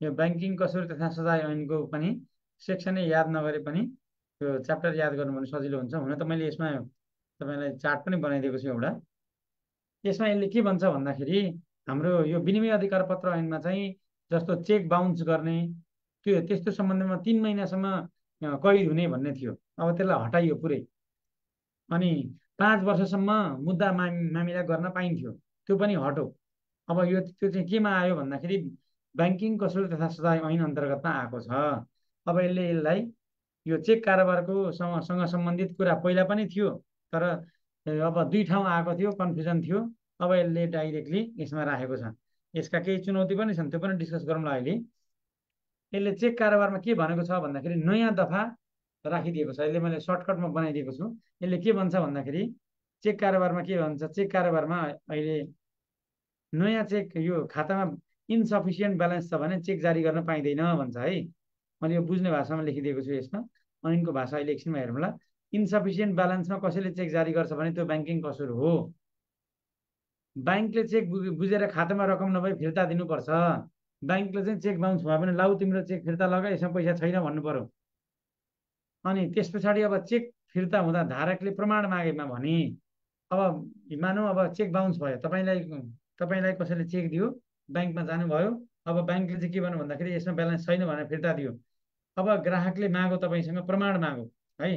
यो ब्याङ्किङ कसुर तथा सजाय ऐनको पनि सेक्सनै याद नगरे पनि यो च्याप्टर याद गर्नु भने सजिलो हुन्छ। हुन त मैले यसमा तपाईँलाई चार्ट पनि बनाइदिएको छु एउटा। यसमा यसले के भन्छ भन्दाखेरि हाम्रो यो विनिमय अधिकार पत्र ऐनमा चाहिँ जस्तो चेक बााउन्स गर्ने त्यो त्यस्तो सम्बन्धमा 3 महिनासम्म कैद हुने भन्ने थियो। अब त्यसलाई हटाइयो पुरै, अनि 5 वर्षसम्म मुद्दा मामिला गर्न पाइन्थ्यो, त्यो पनि हटो। अब यो त्यो चाहिँ केमा आयो भन्दाखेरि ब्याङ्किङ कसुर तथा सजाय ऐन अन्तर्गतमा आएको छ। अब यसलाई यो चेक कारोबारको सँग सम्बन्धित कुरा पहिला पनि थियो, तर अब 2 ठाउँ आएको थियो, कन्फ्युजन थियो। अब यसले डाइरेक्टली यसमा राखेको छ। यसका केही चुनौती पनि छन्, त्यो पनि डिस्कस गरौँला अहिले। यसले चेक कारोबारमा के भनेको छ भन्दाखेरि नयाँ दफा राखिदिएको छ। यसले मैले सर्टकटमा बनाइदिएको छु। यसले के भन्छ भन्दाखेरि चेक कारोबारमा के भन्छ, चेक कारोबारमा अहिले नयाँ चेक यो खातामा इन्सफिसियन्ट ब्यालेन्स छ भने चेक जारी गर्न पाइँदैन भन्छ है। मैले यो बुझ्ने भाषामा लेखिदिएको छु। यसमा ऐनको भाषा अहिले एकछिनमा हेरौँला। इन्सफिसियन्ट ब्यालेन्समा कसैले चेक जारी गर्छ भने त्यो ब्याङ्किङ कसुर हो। ब्याङ्कले चेक बुझेर खातामा रकम नभए फिर्ता दिनुपर्छ। ब्याङ्कले चाहिँ चेक बााउन्स भयो भने लाउ तिम्रो चेक फिर्ता लगा, यसमा पैसा छैन भन्नु पर्यो। अनि त्यस पछाडि अब चेक फिर्ता हुँदा धारकले प्रमाण मागेमा भने अब मानौँ अब चेक बााउन्स भयो, तपाईँलाई कसैले चेक दियो, ब्याङ्कमा जानुभयो, अब ब्याङ्कले चाहिँ के भन्नु भन्दाखेरि यसमा ब्यालेन्स छैन भनेर फिर्ता दियो। अब ग्राहकले मागो, तपाईँसँग प्रमाण मागो है,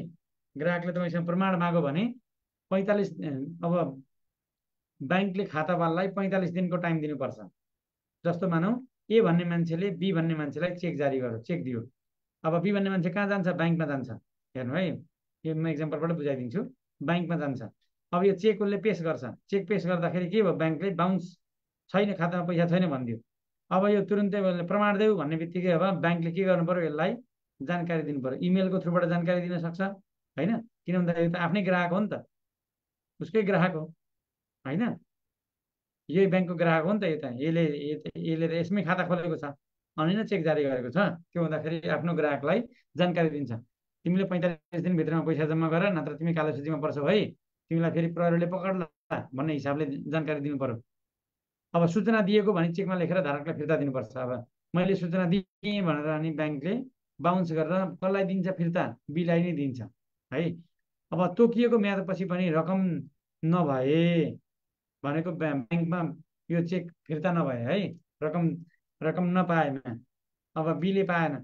ग्राहकले तपाईँसँग प्रमाण मागो भने 45 अब ब्याङ्कले खातावाललाई 45 दिनको टाइम दिनुपर्छ। जस्तो मानौँ ए भन्ने मान्छेले बी भन्ने मान्छेलाई चेक जारी गर्यो, चेक दियो। अब बी भन्ने मान्छे कहाँ जान्छ, ब्याङ्कमा जान्छ। हेर्नु है, यो म इक्जाम्पलबाट बुझाइदिन्छु। ब्याङ्कमा जान्छ, अब यो चेक उसले पेस गर्छ। चेक पेस गर्दाखेरि के भयो, ब्याङ्कले बााउन्स छैन, खातामा पैसा छैन भनिदियो। अब यो तुरुन्तै प्रमाण देऊ भन्ने बित्तिकै अब ब्याङ्कले के गर्नु पर्यो, यसलाई जानकारी दिनु पर्यो। इमेलको थ्रुबाट जानकारी दिन सक्छ होइन, किन भन्दा यो त आफ्नै ग्राहक हो नि त, उसकै ग्राहक हो होइन, यही ब्याङ्कको ग्राहक हो नि त। यो त यसले त यसमै खाता खोलेको छ अनि नै चेक जारी गरेको छ। त्यो हुँदाखेरि आफ्नो ग्राहकलाई जानकारी दिन्छ, तिमीले 45 दिनभित्रमा पैसा जम्मा गर, नत्र तिमी कालो सूचीमा पर्छौ है, तिमीलाई फेरि प्रहरीले पकडला भन्ने हिसाबले जानकारी दिनु पर्यो। अब सूचना दिएको भने चेकमा लेखेर धारकलाई फिर्ता दिनुपर्छ। अब मैले सूचना दिएँ भनेर अनि ब्याङ्कले बााउन्स गरेर कसलाई दिन्छ फिर्ता, बीलाई नै दिन्छ है। अब तोकिएको म्यादपछि पनि रकम नभए भनेको ब्याङ्कमा यो चेक फिर्ता नभए है, रकम नपाएमा, अब बीले पाएन,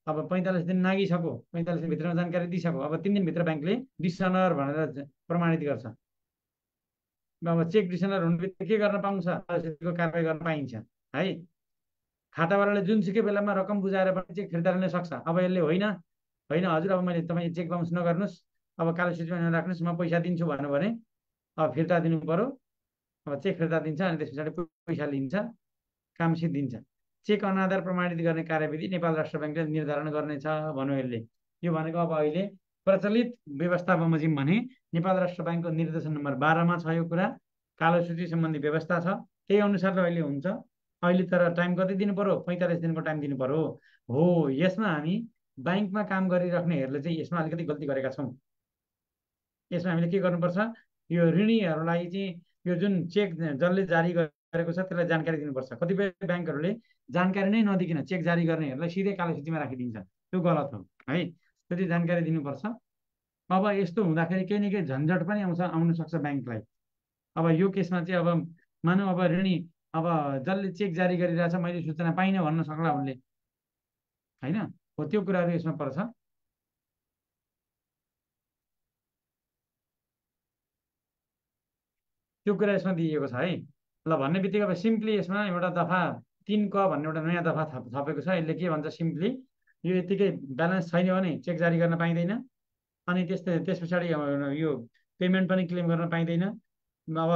अब 45 दिन नागिसक्यो, 45 दिनभित्रमा जानकारी दिइसक्यो, अब 3 दिनभित्र ब्याङ्कले डिसनर भनेर प्रमाणित गर्छ। अब चेक डिसनर हुनु बित्तिकै के गर्न पाउँछ, कारवाही गर्न पाइन्छ है। खातावालाले जुनसुकै बेलामा रकम बुझाएर पनि चेक फिर्ता लिन सक्छ। अब यसले होइन हजुर, अब मैले तपाईँ चेक बााउन्स नगर्नुहोस्, अब कालो सूचीमा नराख्नुहोस्, म पैसा दिन्छु भन्नु भने अब फिर्ता दिनु पर्यो। अब चेक फिर्ता दिन्छ अनि त्यस पछाडि पैसा लिन्छ, काम सिद्धिन्छ। चेक अनाधार प्रमाणित गर्ने कार्यविधि नेपाल राष्ट्र ब्याङ्कले निर्धारण गर्नेछ भन्यो यसले। यो भनेको अब अहिले प्रचलित व्यवस्था बमोजिम भने नेपाल राष्ट्र ब्याङ्कको निर्देशन नम्बर 12 मा छ यो कुरा, कालो सूची सम्बन्धी व्यवस्था छ, त्यही अनुसारले अहिले हुन्छ। अहिले तर टाइम कति दिनु पर्यो, 45 दिनको टाइम दिनु पर्यो हो। यसमा हामी ब्याङ्कमा काम गरिराख्नेहरूले चाहिँ यसमा अलिकति गल्ती गरेका छौँ। यसमा हामीले के गर्नुपर्छ, यो ऋणीहरूलाई चाहिँ यो जुन चेक जसले जारी गरेको छ त्यसलाई जानकारी दिनुपर्छ। कतिपय ब्याङ्कहरूले जानकारी नै नदिकन चेक जारी गर्नेहरूलाई सिधै कालो सूचीमा राखिदिन्छ, त्यो गलत हो है, त्यति जानकारी दिनुपर्छ। अब यस्तो हुँदाखेरि केही न केही झन्झट पनि आउन सक्छ ब्याङ्कलाई। अब यो केसमा चाहिँ अब मानौँ अब ऋणी अब जसले चेक जारी गरिरहेछ मैले सूचना पाइनँ भन्न सक्ला उनले होइन, हो त्यो कुराहरू यसमा पर्छ। त्यो कुरा यसमा दिइएको छ है। ल भन्ने बित्तिकै अब सिम्पली यसमा एउटा दफा 3 क भन्ने एउटा नयाँ दफा थपेको छ। यसले के भन्छ सिम्पली यो यतिकै ब्यालेन्स छैन भने चेक जारी गर्न पाइँदैन। अनि त्यस पछाडि यो पेमेन्ट पनि क्लेम गर्न पाइँदैन। अब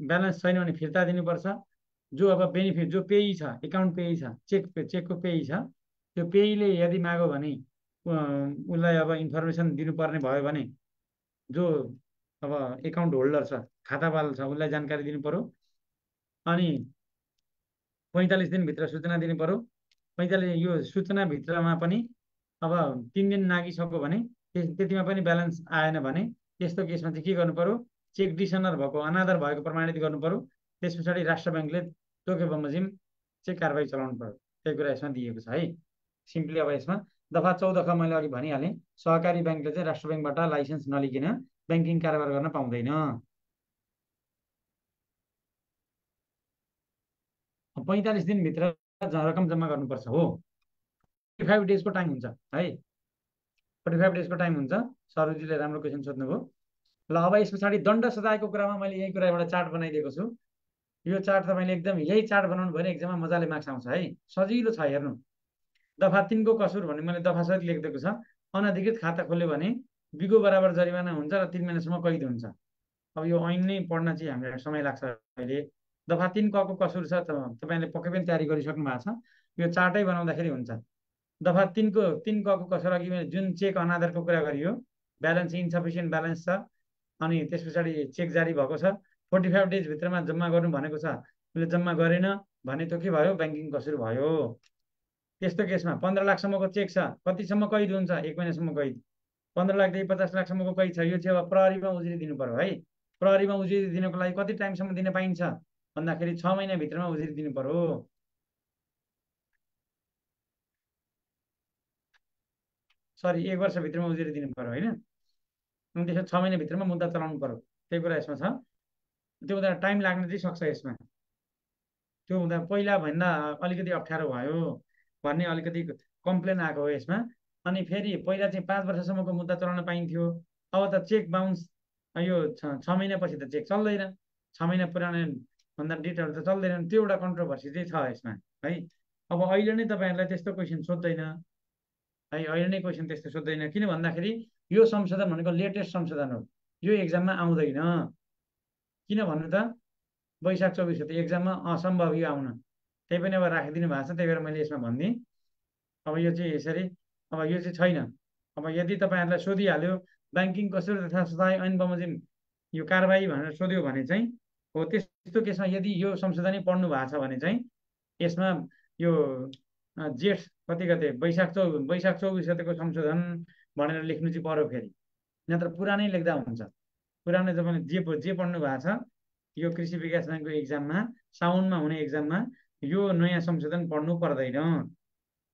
ब्यालेन्स छैन भने फिर्ता दिनुपर्छ। जो अब बेनिफिट जो पेयी छ एकाउन्ट पेयी छ चेकको पेयी छ त्यो पेयीले यदि माग्यो भने उसलाई अब इन्फर्मेसन दिनुपर्ने भयो भने जो अब एकाउन्ट होल्डर छ खातावाला छ उसलाई जानकारी दिनु पर्यो। अनि 45 दिनभित्र सूचना दिनु पर्यो। 45 यो सूचनाभित्रमा पनि अब 3 दिन नागिसक्यो भने त्यतिमा पनि ब्यालेन्स आएन भने त्यस्तो केसमा चाहिँ के गर्नु पर्यो चेक डिसनर भएको अनादर भएको प्रमाणित गर्नु पर्यो। त्यस पछाडि राष्ट्र ब्याङ्कले तोके बमोजिम चेक कारबाही चलाउनु पर्यो। त्यही कुरा यसमा दिएको छ है। सिम्पली अब यसमा दफा 14 क मैले अघि भनिहालेँ सहकारी ब्याङ्कले चाहिँ राष्ट्र ब्याङ्कबाट लाइसेन्स नलिकन ब्याङ्किङ कारोबार गर्न पाउँदैन। 45 दिनभित्र रकम जम्मा गर्नुपर्छ हो। 45 डेजको टाइम हुन्छ है। 45 डेजको टाइम हुन्छ। सरोजीले राम्रो क्वेसन सोध्नुभयो। ल अब यस पछाडि दण्ड सजायको कुरामा मैले यही कुरा एउटा चार्ट बनाइदिएको छु। यो चार्ट तपाईँले एकदम यही चार्ट बनाउनु भयो भने एक्जाममा मजाले मार्क्स आउँछ है। सजिलो छ हेर्नु। दफा 3 को कसुर भन्ने मैले दफासहित लेखिदिएको छ। अनधिकृत खाता खोल्यो भने बिगो बराबर जरिवाना हुन्छ र 3 महिनासम्म कैद हुन्छ। अब यो ऐन नै पढ्न चाहिँ हामीलाई समय लाग्छ अहिले। दफा 3 क को कसुर छ तपाईँले पक्कै पनि तयारी गरिसक्नु भएको छ। यो चार्टै बनाउँदाखेरि हुन्छ। दफा 3 क को कसुर अघि जुन चेक अनादरको कुरा गरियो ब्यालेन्स इन्सफिसियन्ट ब्यालेन्स छ अनि त्यस पछाडि चेक जारी भएको छ 45 डेजभित्रमा जम्मा गर्नु भनेको छ उसले जम्मा गरेन भने त्यो के भयो ब्याङ्किङ कसुर भयो। त्यस्तो केसमा 15 लाखसम्मको चेक छ कतिसम्म कैद हुन्छ 1 महिनासम्म कैद। 15 लाखदेखि 50 लाखसम्मको कैद छ यो चाहिँ अब प्रहरीमा उजुरी दिनु पर्यो है। प्रहरीमा उजुरी दिनको लागि कति टाइमसम्म दिन पाइन्छ भन्दाखेरि 6 महिनाभित्रमा उजुरी दिनु पर्यो। सरी 1 वर्षभित्रमा उजुरी दिनु पर्यो होइन। अनि त्यसो 6 महिनाभित्रमा मुद्दा चलाउनु पर्यो। त्यही कुरा यसमा छ। त्यो हुँदा टाइम लाग्न चाहिँ सक्छ यसमा। त्यो हुँदा पहिला भन्दा अलिकति अप्ठ्यारो भयो भन्ने अलिकति कम्प्लेन आएको हो यसमा। अनि फेरि पहिला चाहिँ 5 वर्षसम्मको मुद्दा चलाउन पाइन्थ्यो। अब त चेक बााउन्स यो 6 महिनापछि त चेक चल्दैन। 6 महिना पुरानो भन्दा डेटहरू त चल्दैन। त्यो एउटा कन्ट्रोभर्सी चाहिँ छ यसमा है। अब अहिले नै तपाईँहरूलाई त्यस्तो क्वेसन सोध्दैन है। अहिले नै क्वेसन त्यस्तो सोध्दैन किन भन्दाखेरि यो संशोधन भनेको लेटेस्ट संशोधन हो। यो एक्जाममा आउँदैन। किन भन्नु त वैशाख 24 हो त एक्जाममा असम्भव यो आउन। त्यही पनि अब राखिदिनु भएको छ। त्यही भएर मैले यसमा भनिदिएँ। अब यो चाहिँ यसरी अब यो चाहिँ छैन। अब यदि तपाईँहरूलाई सोधिहाल्यो ब्याङ्किङ कसुर तथा सजाय ऐन बमोजिम यो कारबाही भनेर सोध्यो भने चाहिँ हो त्यस्तो केसमा यदि यो संशोधनै पढ्नु भएको छ भने चाहिँ यसमा यो जेठ कति गते वैशाख 24 गतेको संशोधन भनेर लेख्नु चाहिँ पर्यो फेरि। नत्र पुरानै लेख्दा हुन्छ। पुरानो तपाईँले जे पढ्नु भएको छ यो कृषि विकास ब्याङ्कको एक्जाममा साउनमा हुने एक्जाममा यो नयाँ संशोधन पढ्नु पर्दैन।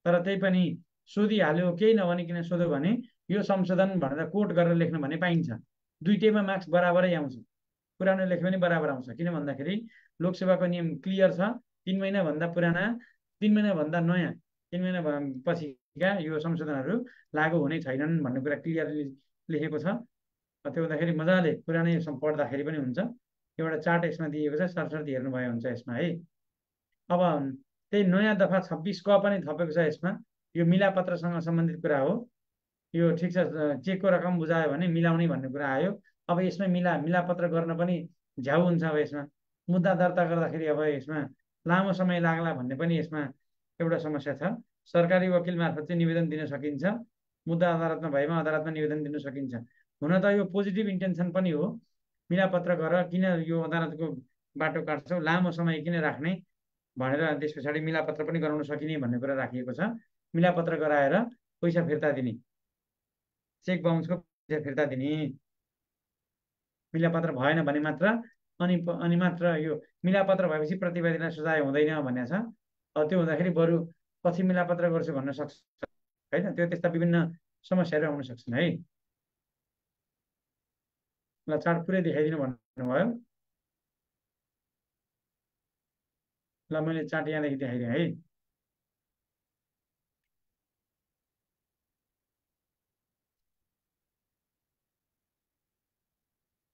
तर त्यही पनि सोधिहाल्यो केही नभनिकन सोध्यो भने यो संशोधन भनेर कोट गरेर लेख्नु भने पाइन्छ। दुईटैमा मार्क्स बराबरै आउँछ। पुरानो लेख्यो भने बराबर आउँछ। किन भन्दाखेरि लोकसेवाको नियम क्लियर छ। 3 महिनाभन्दा पुराना 3 महिनाभन्दा नयाँ 3 महिना पछिका यो संशोधनहरू लागू हुने छैनन् भन्ने कुरा क्लियरली लेखेको छ। त्यो हुँदाखेरि मजाले पुरानै पढ्दाखेरि पनि हुन्छ। एउटा चार्ट यसमा दिएको छ सरसर्ती हेर्नुभयो हुन्छ यसमा है। अब त्यही नयाँ दफा 26 क पनि थपेको छ यसमा। यो मिलापत्रसँग सम्बन्धित कुरा हो। यो ठिक छ चेकको रकम बुझायो भने मिलाउने भन्ने कुरा आयो। अब यसमा मिलापत्र गर्न पनि झ्याउ हुन्छ। अब यसमा मुद्दा दर्ता गर्दाखेरि अब यसमा लामो समय लाग्ला भन्ने पनि यसमा एउटा समस्या छ। सरकारी वकिल मार्फत चाहिँ निवेदन दिन सकिन्छ। मुद्दा अदालतमा भएमा अदालतमा निवेदन दिन सकिन्छ। हुन त यो पोजिटिभ इन्टेन्सन पनि हो। मिलापत्र गर किन यो अदालतको बाटो काट्छौ लामो समय किन राख्ने भनेर त्यस पछाडि मिलापत्र पनि गराउन सकिने भन्ने कुरा राखिएको छ। मिलापत्र गराएर पैसा फिर्ता दिने चेक बााउन्सको पैसा फिर्ता दिने। मिलापत्र भएन भने मात्र अनि मात्र यो मिलापत्र भएपछि प्रतिवादीलाई सजाय हुँदैन भन्ने छ। अब त्यो हुँदाखेरि बरु पछि मिलापत्र गर्छु भन्न सक्छ होइन। त्यो त्यस्ता विभिन्न समस्याहरू आउन सक्छन् है। ल चार्ट पुरै देखाइदिनु भन्नुभयो। ल मैले चार्ट यहाँदेखि देखाइदिएँ है।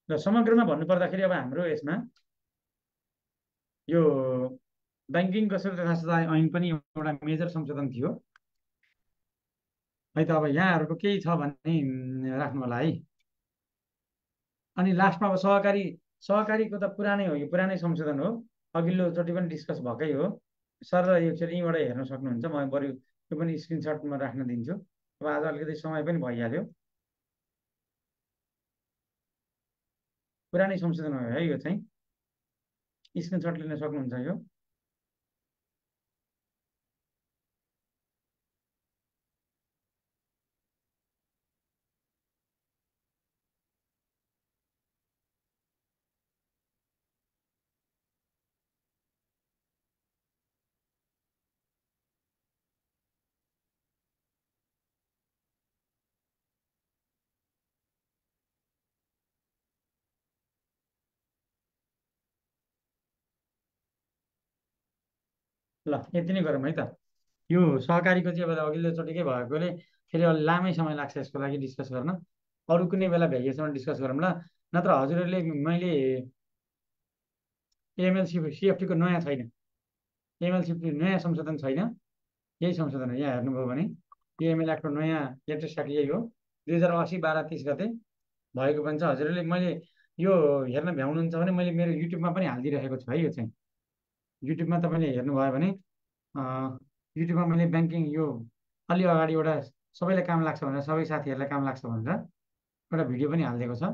र समग्रमा भन्नुपर्दाखेरि अब हाम्रो यसमा यो ब्याङ्किङ कसर तथा सजाय ऐन पनि एउटा मेजर संशोधन थियो है त। अब यहाँहरूको केही छ भने राख्नु होला है। अनि लास्टमा अब सहकारीको त पुरानै हो, यो पुरानै संशोधन हो, अघिल्लोचोटि पनि डिस्कस भएकै हो। सर र एकचोटि यहीँबाट हेर्न सक्नुहुन्छ, म बरु यो पनि स्क्रिनसटमा राख्न दिन्छु। अब आज अलिकति समय पनि भइहाल्यो। पुरानै संशोधन हो है, यो चाहिँ स्क्रिनसट लिन सक्नुहुन्छ यो। ल यति नै गरौँ है त। यो सहकारीको चाहिँ अब अघिल्लोचोटिकै भएकोले फेरि अलि लामै समय लाग्छ यसको लागि डिस्कस गर्न। अरू कुनै बेला भ्याइएसम्म डिस्कस गरौँ ल। नत्र हजुरहरूले मैले एमएलसी सिएफटीको नयाँ छैन, एमएलसी नयाँ संशोधन छैन, यही संशोधन हो। यहाँ हेर्नुभयो भने यो एमएल एक्टको नयाँ लेटेस्ट एक्ट यही हो, 2080 12-30 गते भएको पनि छ। हजुरहरूले मैले यो हेर्न भ्याउनुहुन्छ भने मैले मेरो युट्युबमा पनि हालिदिइरहेको छु है। यो चाहिँ युट्युबमा तपाईँले हेर्नुभयो भने युट्युबमा मैले ब्याङ्किङ यो अलि अगाडि एउटा सबैलाई काम लाग्छ भनेर, सबै साथीहरूलाई काम लाग्छ भनेर एउटा भिडियो पनि हालिदिएको छ।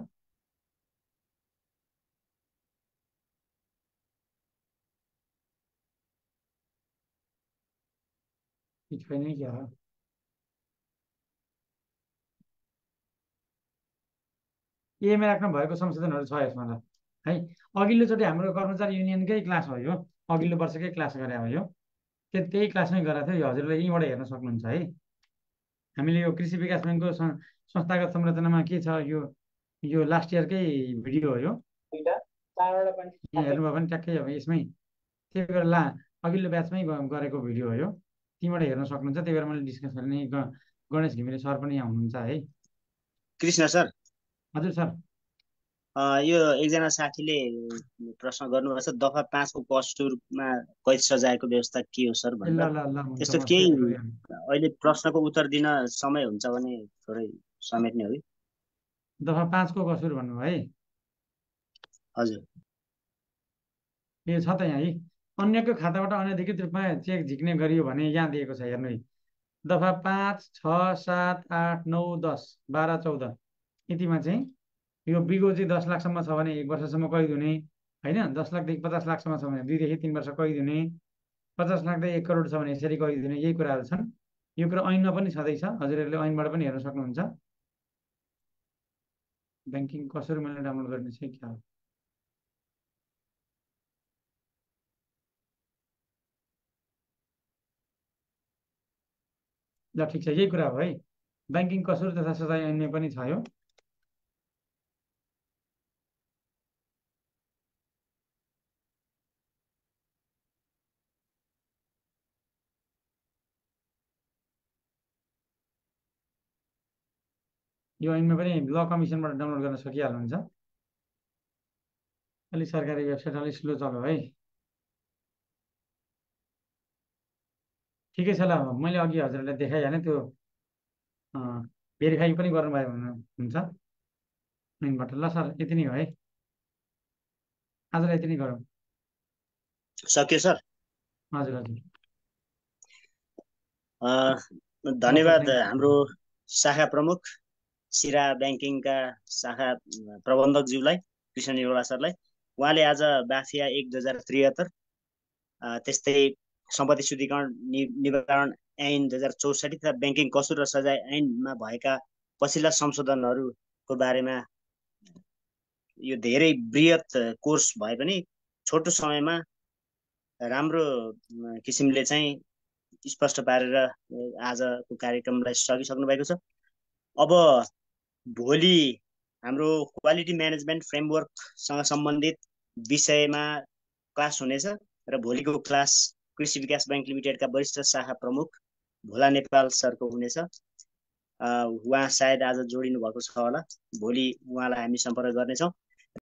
छैन क्या हो एएमएल एक्टमा भएको संशोधनहरू छ यसमा त है। अघिल्लोचोटि हाम्रो कर्मचारी युनियनकै क्लास हो यो, अघिल्लो वर्षकै क्लास गरे हो यो, त्यही क्लासमै गराएको थियो। यो हजुरले यहीँबाट हेर्न सक्नुहुन्छ है। हामीले यो कृषि विकास ब्याङ्कको संस्थागत संरचनामा के छ, यो लास्ट इयरकै भिडियो हो यो। यहाँ हेर्नुभयो भने ट्याक्कै अब यसमै त्यही भएर अघिल्लो ब्याचमै गरेको भिडियो हो यो, त्यहीँबाट हेर्न सक्नुहुन्छ। त्यही भएर मैले डिस्कस गर्ने गणेश घिमिरे सर पनि यहाँ हुनुहुन्छ है। कृष्ण सर, हजुर सर। यो एकजना साथीले प्रश्न गर्नुभएको छ, दफा 5 को कसुरमा कैद सजायको व्यवस्था के हो सर भनेर। त्यस्तो केही अहिले प्रश्नको उत्तर दिन समय हुन्छ भने थोरै समेट्ने हो कि। दफा 5 को कसुर भन्नुभयो है। हजुर, यो छ त यहाँ है। अन्यको खाताबाट अनधिकृत रूपमा चेक झिक्ने गरियो भने यहाँ दिएको छ, हेर्नु है। दफा 5, 6, 7, 8, 9, 10, 12, 14 यतिमा चाहिँ यो बिगो चाहिँ 10 लाखसम्म छ भने 1 वर्षसम्म कैद हुने होइन। 10 लाखदेखि 50 लाखसम्म छ भने 2 देखि 3 वर्ष कैद हुने। 50 लाखदेखि 1 करोड छ भने यसरी कैद हुने। यही कुराहरू छन्। यो कुरा ऐनमा पनि छँदैछ, हजुरहरूले ऐनबाट पनि हेर्न सक्नुहुन्छ। ब्याङ्किङ कसरी मैले डाउनलोड गर्ने चाहिँ क्या हो। ल ठिक छ, यही कुरा हो है। ब्याङ्किङ कसुर तथा सजाय ऐनमा पनि छ यो। यो ऐनमा पनि ल कमिसनबाट डाउनलोड गर्न सकिहाल्नुहुन्छ। अलिक सरकारी वेबसाइट अलिक स्लो चल्यो है। ठिकै छ ल, मैले अघि हजुरलाई देखाइहालेँ त्यो भेरिफाई पनि गर्नुभयो हुन्छ ऐनबाट। ल सर यति नै हो है, आजलाई यति नै गरौँ। सक्यो सर। हजुर हजुर, धन्यवाद हाम्रो शाखा प्रमुख सिरा ब्याङ्किङका शाखा प्रबन्धकज्यूलाई, कृष्ण निरोला सरलाई। उहाँले आज बाफिया 1/2073 त्यस्तै सम्पत्ति शुद्धिकरण निवारण ऐन 2064 तथा ब्याङ्किङ कसुर र सजाय ऐनमा भएका पछिल्ला संशोधनहरूको बारेमा यो धेरै बृहत कोर्स भए पनि छोटो समयमा राम्रो किसिमले चाहिँ स्पष्ट पारेर आजको कार्यक्रमलाई सकिसक्नु भएको छ। अब भोलि हाम्रो क्वालिटी म्यानेजमेन्ट फ्रेमवर्कसँग सम्बन्धित विषयमा क्लास हुनेछ र भोलिको क्लास कृषि विकास ब्याङ्क लिमिटेडका वरिष्ठ शाखा प्रमुख भोला नेपाल सरको हुनेछ। उहाँ सायद आज जोडिनु भएको छ होला, भोलि उहाँलाई हामी सम्पर्क गर्नेछौँ।